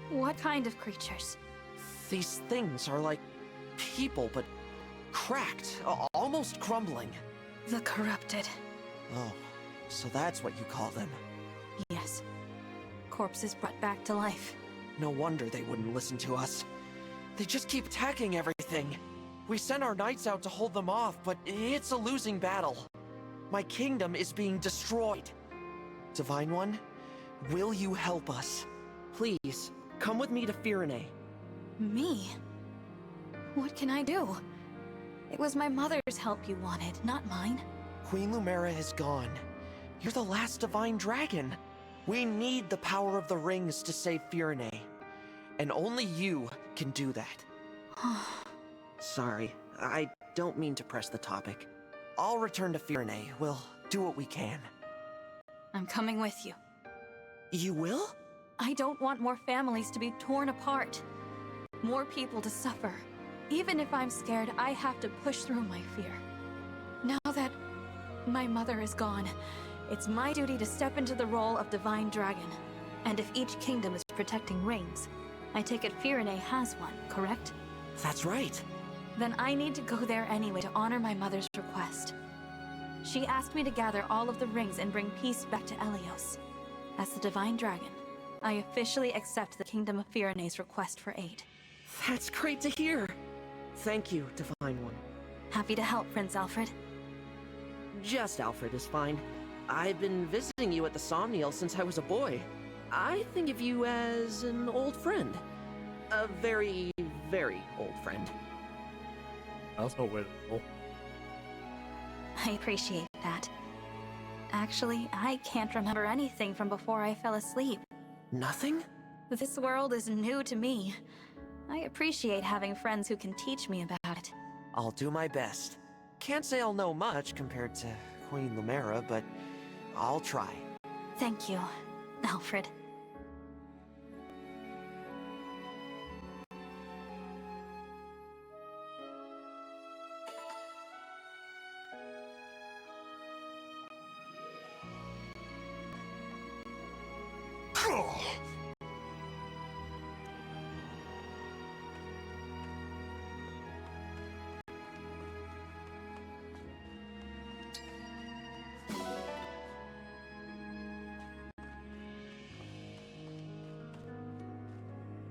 [SPEAKER 2] What kind of creatures?
[SPEAKER 12] These things are like people, but cracked, almost crumbling.
[SPEAKER 2] The corrupted.
[SPEAKER 12] Oh, so that's what you call them.
[SPEAKER 2] Yes. Corpses brought back to life.
[SPEAKER 12] No wonder they wouldn't listen to us. They just keep attacking everything. We sent our knights out to hold them off, but it's a losing battle. My kingdom is being destroyed. Divine One, will you help us? Please, come with me to Firene.
[SPEAKER 2] Me? What can I do? It was my mother's help you wanted, not mine.
[SPEAKER 12] Queen Lumera is gone. You're the last divine dragon. We need the power of the rings to save Firene. And only you can do that. Sorry, I don't mean to press the topic. I'll return to Firene. We'll do what we can.
[SPEAKER 2] I'm coming with you.
[SPEAKER 12] You will?
[SPEAKER 2] I don't want more families to be torn apart. More people to suffer. Even if I'm scared, I have to push through my fear. Now that my mother is gone, it's my duty to step into the role of Divine Dragon. And if each kingdom is protecting rings, I take it Firene has one, correct?
[SPEAKER 12] That's right.
[SPEAKER 2] Then I need to go there anyway to honor my mother's request. She asked me to gather all of the rings and bring peace back to Elios. As the Divine Dragon, I officially accept the Kingdom of Firene's request for aid.
[SPEAKER 12] That's great to hear. Thank you, Divine One.
[SPEAKER 2] Happy to help, Prince Alfred.
[SPEAKER 12] Just Alfred is fine. I've been visiting you at the Somniel since I was a boy. I think of you as an old friend. A very, very old friend.
[SPEAKER 1] That's not weird at all.
[SPEAKER 2] I appreciate that. Actually, I can't remember anything from before I fell asleep.
[SPEAKER 12] Nothing?
[SPEAKER 2] This world is new to me. I appreciate having friends who can teach me about it.
[SPEAKER 12] I'll do my best. Can't say I'll know much compared to Queen Lumera, but I'll try.
[SPEAKER 2] Thank you, Alfred.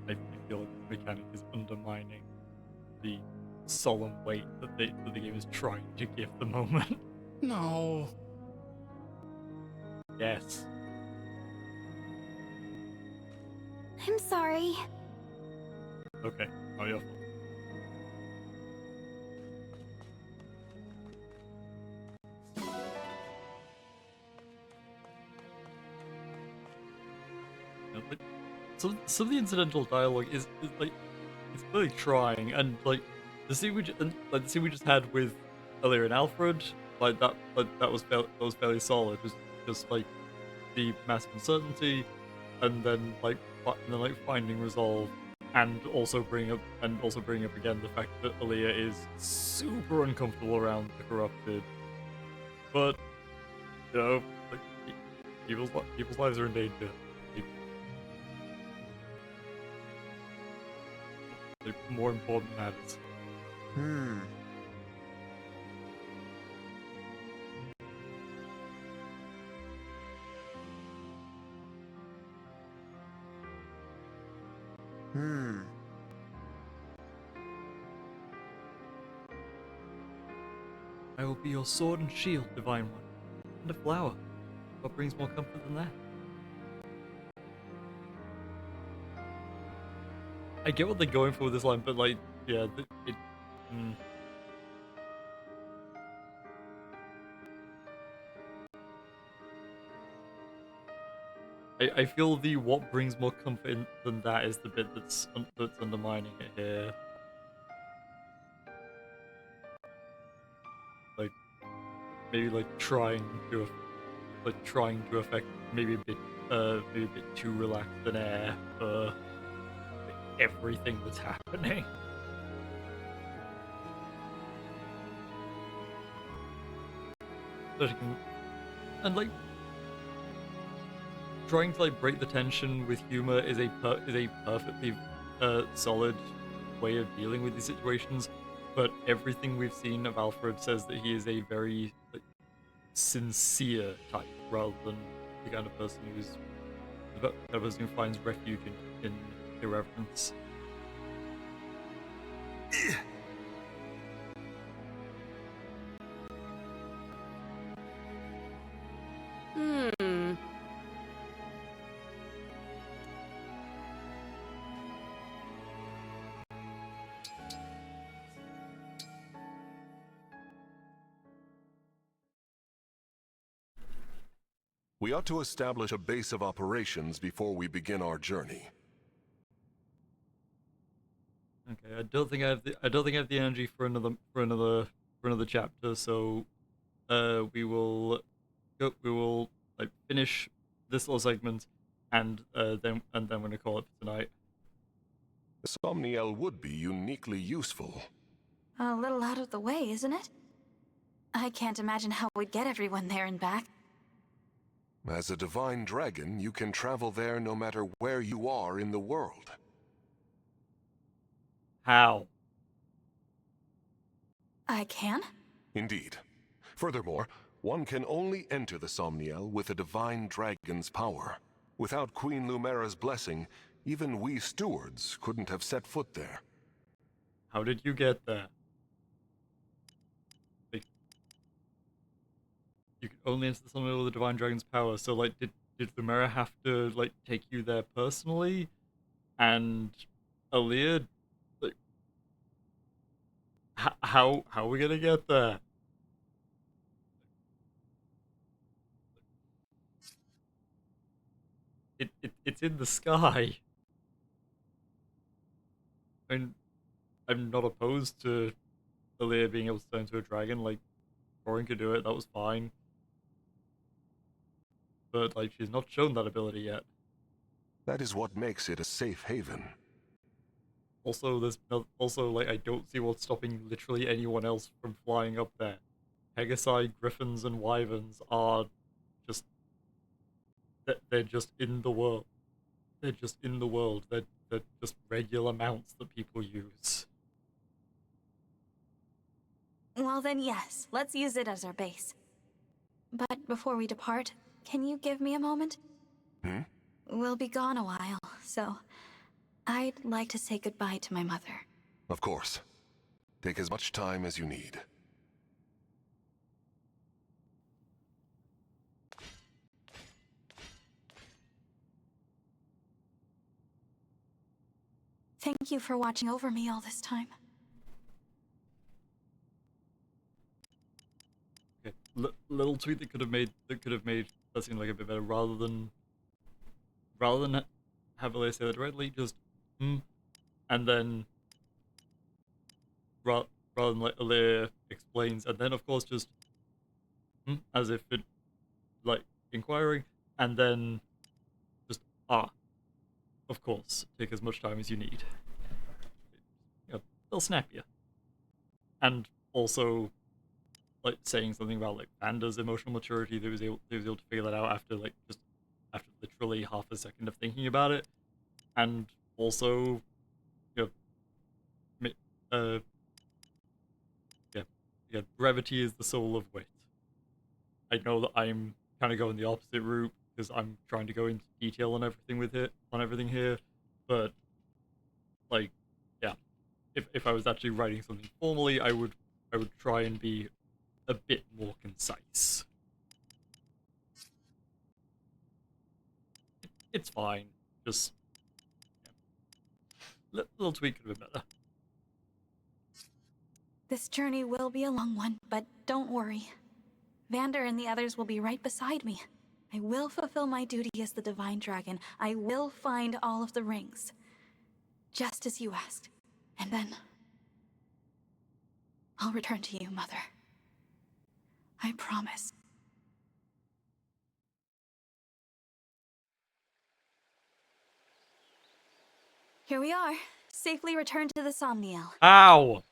[SPEAKER 1] I feel like the mechanic is undermining the solemn weight that the game is trying to give the moment.
[SPEAKER 9] No.
[SPEAKER 1] Yes.
[SPEAKER 4] I'm sorry.
[SPEAKER 1] Okay, not your fault. Like, some of the incidental dialogue is like, it's really trying, and like the scene we just had with Alear and Alfred, that was fairly solid. It was just like the massive uncertainty, and then finding resolve, and also bring up again the fact that Alear is super uncomfortable around the corrupted, but you know, like people's lives are in danger. Like, more important matters. I will be your sword and shield, Divine One. And a flower. What brings more comfort than that? I get what they're going for with this line, but like, yeah, it. I feel the what brings more comfort than that is the bit that's undermining it here. Like, maybe like trying to affect maybe a bit too relaxed an air for everything that's happening. And like trying to like break the tension with humor is a perfectly solid way of dealing with these situations. But everything we've seen of Alfred says that he is a very like, sincere type, rather than the kind of person who finds refuge in irreverence.
[SPEAKER 6] We ought to establish a base of operations before we begin our journey.
[SPEAKER 1] Okay, I don't think I have the energy for another chapter, so we will like finish this little segment and then we're gonna call it for tonight.
[SPEAKER 6] The Somniel would be uniquely useful.
[SPEAKER 2] A little out of the way, isn't it? I can't imagine how we'd get everyone there and back.
[SPEAKER 6] As a divine dragon, you can travel there no matter where you are in the world.
[SPEAKER 1] How?
[SPEAKER 2] I can?
[SPEAKER 6] Indeed. Furthermore, one can only enter the Somniel with a divine dragon's power. Without Queen Lumera's blessing, even we stewards couldn't have set foot there.
[SPEAKER 1] How did you get there? Like, you could only enter the Somniel with the divine dragon's power, so like did Lumera have to like take you there personally? And Alear, like, how are we gonna get there? It's in the sky. I mean, I'm not opposed to Alear being able to turn into a dragon. Like, Thorin could do it. That was fine. But like, she's not shown that ability yet.
[SPEAKER 6] That is what makes it a safe haven.
[SPEAKER 1] Also, like I don't see what's stopping literally anyone else from flying up there. Pegasi, griffins, and wyverns are just they're just in the world. They're just in the world. They're just regular mounts that people use.
[SPEAKER 2] Well then, yes. Let's use it as our base. But before we depart, can you give me a moment? We'll be gone a while, so I'd like to say goodbye to my mother.
[SPEAKER 6] Of course. Take as much time as you need.
[SPEAKER 2] Thank you for watching over me all this time.
[SPEAKER 1] Okay. Little tweak that could have made that seem like a bit better, rather than have Alear say that directly, just and then rather than like Alear explains, and then of course just as if it like inquiring, and then just of course, take as much time as you need. You know, they'll snap you. And also, like saying something about like Vanda's emotional maturity, they was able to figure that out after literally half a second of thinking about it, and also, you know, brevity is the soul of wit. I know that I'm kind of going the opposite route because I'm trying to go into detail on everything here, but like, yeah, if I was actually writing something formally, I would try and be a bit more concise. It's fine. Just little tweak could have been better.
[SPEAKER 2] This journey will be a long one, but don't worry. Vander and the others will be right beside me. I will fulfill my duty as the Divine Dragon. I will find all of the rings. Just as you asked. And then I'll return to you, Mother. I promise. Here we are, safely returned to the Somniel.
[SPEAKER 1] Ow!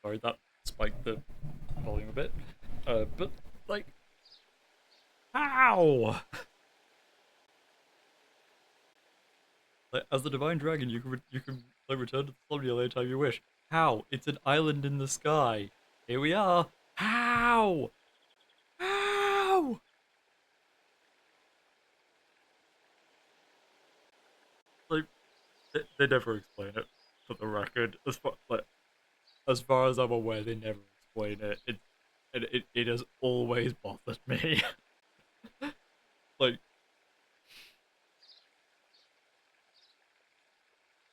[SPEAKER 1] Sorry, that spiked the volume a bit. But, like... Ow! Like, as the Divine Dragon, you can like, return to the Somniel anytime you wish. How? It's an island in the sky. Here we are. How? How? Like, they never explain it, for the record. As far as I'm aware, they never explain it. It has always bothered me. Like,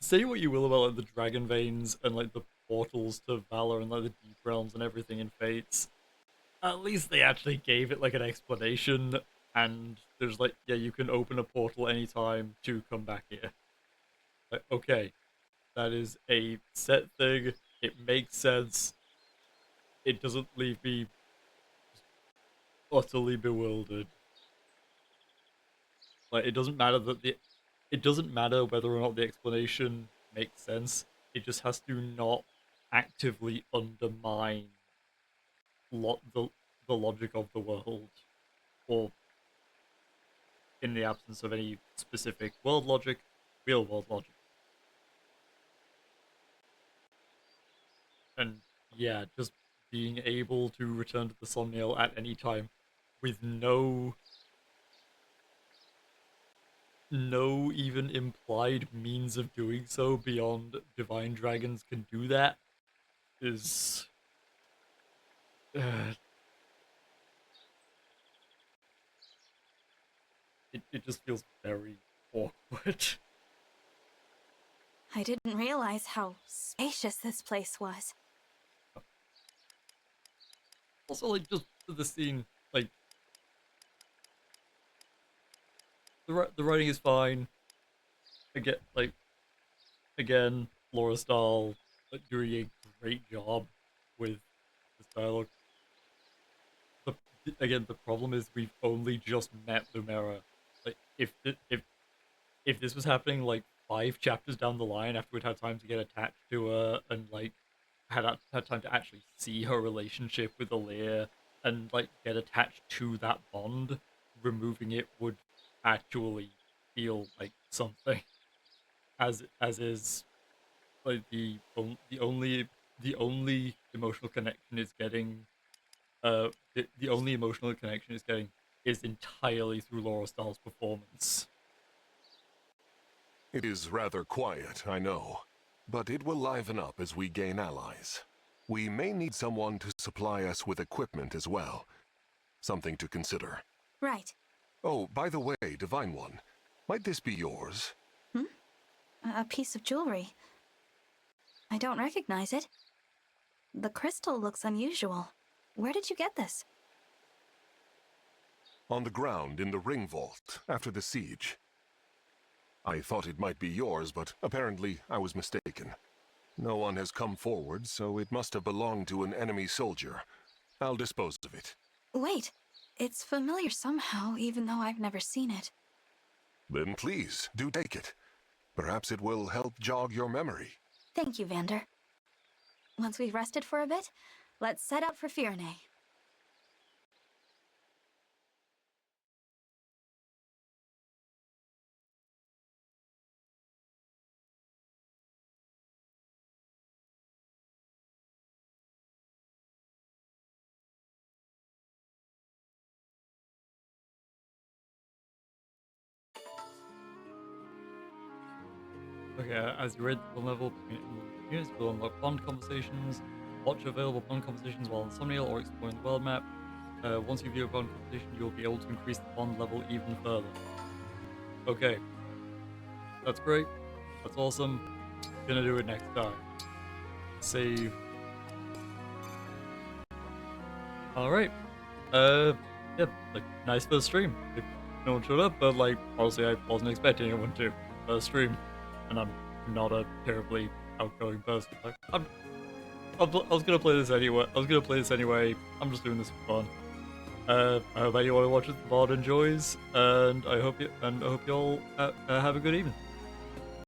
[SPEAKER 1] say what you will about like the dragon veins and like the portals to Valor and like the deep realms and everything in Fates. At least they actually gave it like an explanation, and there's like, yeah, you can open a portal anytime to come back here. Like, okay, that is a set thing. It makes sense. It doesn't leave me utterly bewildered. Like, it doesn't matter it doesn't matter whether or not the explanation makes sense. It just has to not actively undermine the logic of the world, or in the absence of any specific world logic, real world logic. And yeah, just being able to return to the Somniel at any time with no even implied means of doing so beyond divine dragons can do that is it just feels very awkward.
[SPEAKER 2] I didn't realize how spacious this place was.
[SPEAKER 1] Also, like, just the scene, like, the writing is fine. Again, Laura Stahl doing a great job with this dialogue. The problem is we've only just met Lumera. Like, if this was happening like 5 chapters down the line after we'd had time to get attached to her and like had time to actually see her relationship with Alear and like get attached to that bond, removing it would actually feel like something. As is like the only emotional connection it's getting the only emotional connection it's getting is entirely through Laura Stahl's performance.
[SPEAKER 6] It is rather quiet, I know, but it will liven up as we gain allies. We may need someone to supply us with equipment as well. Something to consider.
[SPEAKER 2] Right.
[SPEAKER 6] Oh, by the way, Divine One, might this be yours?
[SPEAKER 2] A piece of jewelry. I don't recognize it. The crystal looks unusual. Where did you get this?
[SPEAKER 6] On the ground in the ring vault after the siege. I thought it might be yours, but apparently I was mistaken. No one has come forward, so it must have belonged to an enemy soldier. I'll dispose of it.
[SPEAKER 2] Wait, it's familiar somehow, even though I've never seen it.
[SPEAKER 6] Then please, do take it. Perhaps it will help jog your memory.
[SPEAKER 2] Thank you, Vander. Once we've rested for a bit, let's set out for Firene.
[SPEAKER 1] Okay, as you raise the level between units, you'll unlock bond conversations. Watch available bond compositions while in Somniel or exploring the world map. Once you view a bond composition, you'll be able to increase the bond level even further. Okay. That's great. That's awesome. Gonna do it next time. Save. Alright. Yeah, like, nice first stream. If no one showed up, but like, honestly, I wasn't expecting anyone to. First stream. And I'm not a terribly outgoing person. Like, I was gonna play this anyway. I'm just doing this for fun. I hope anyone who watches the VOD enjoys, and I hope you all have a good evening.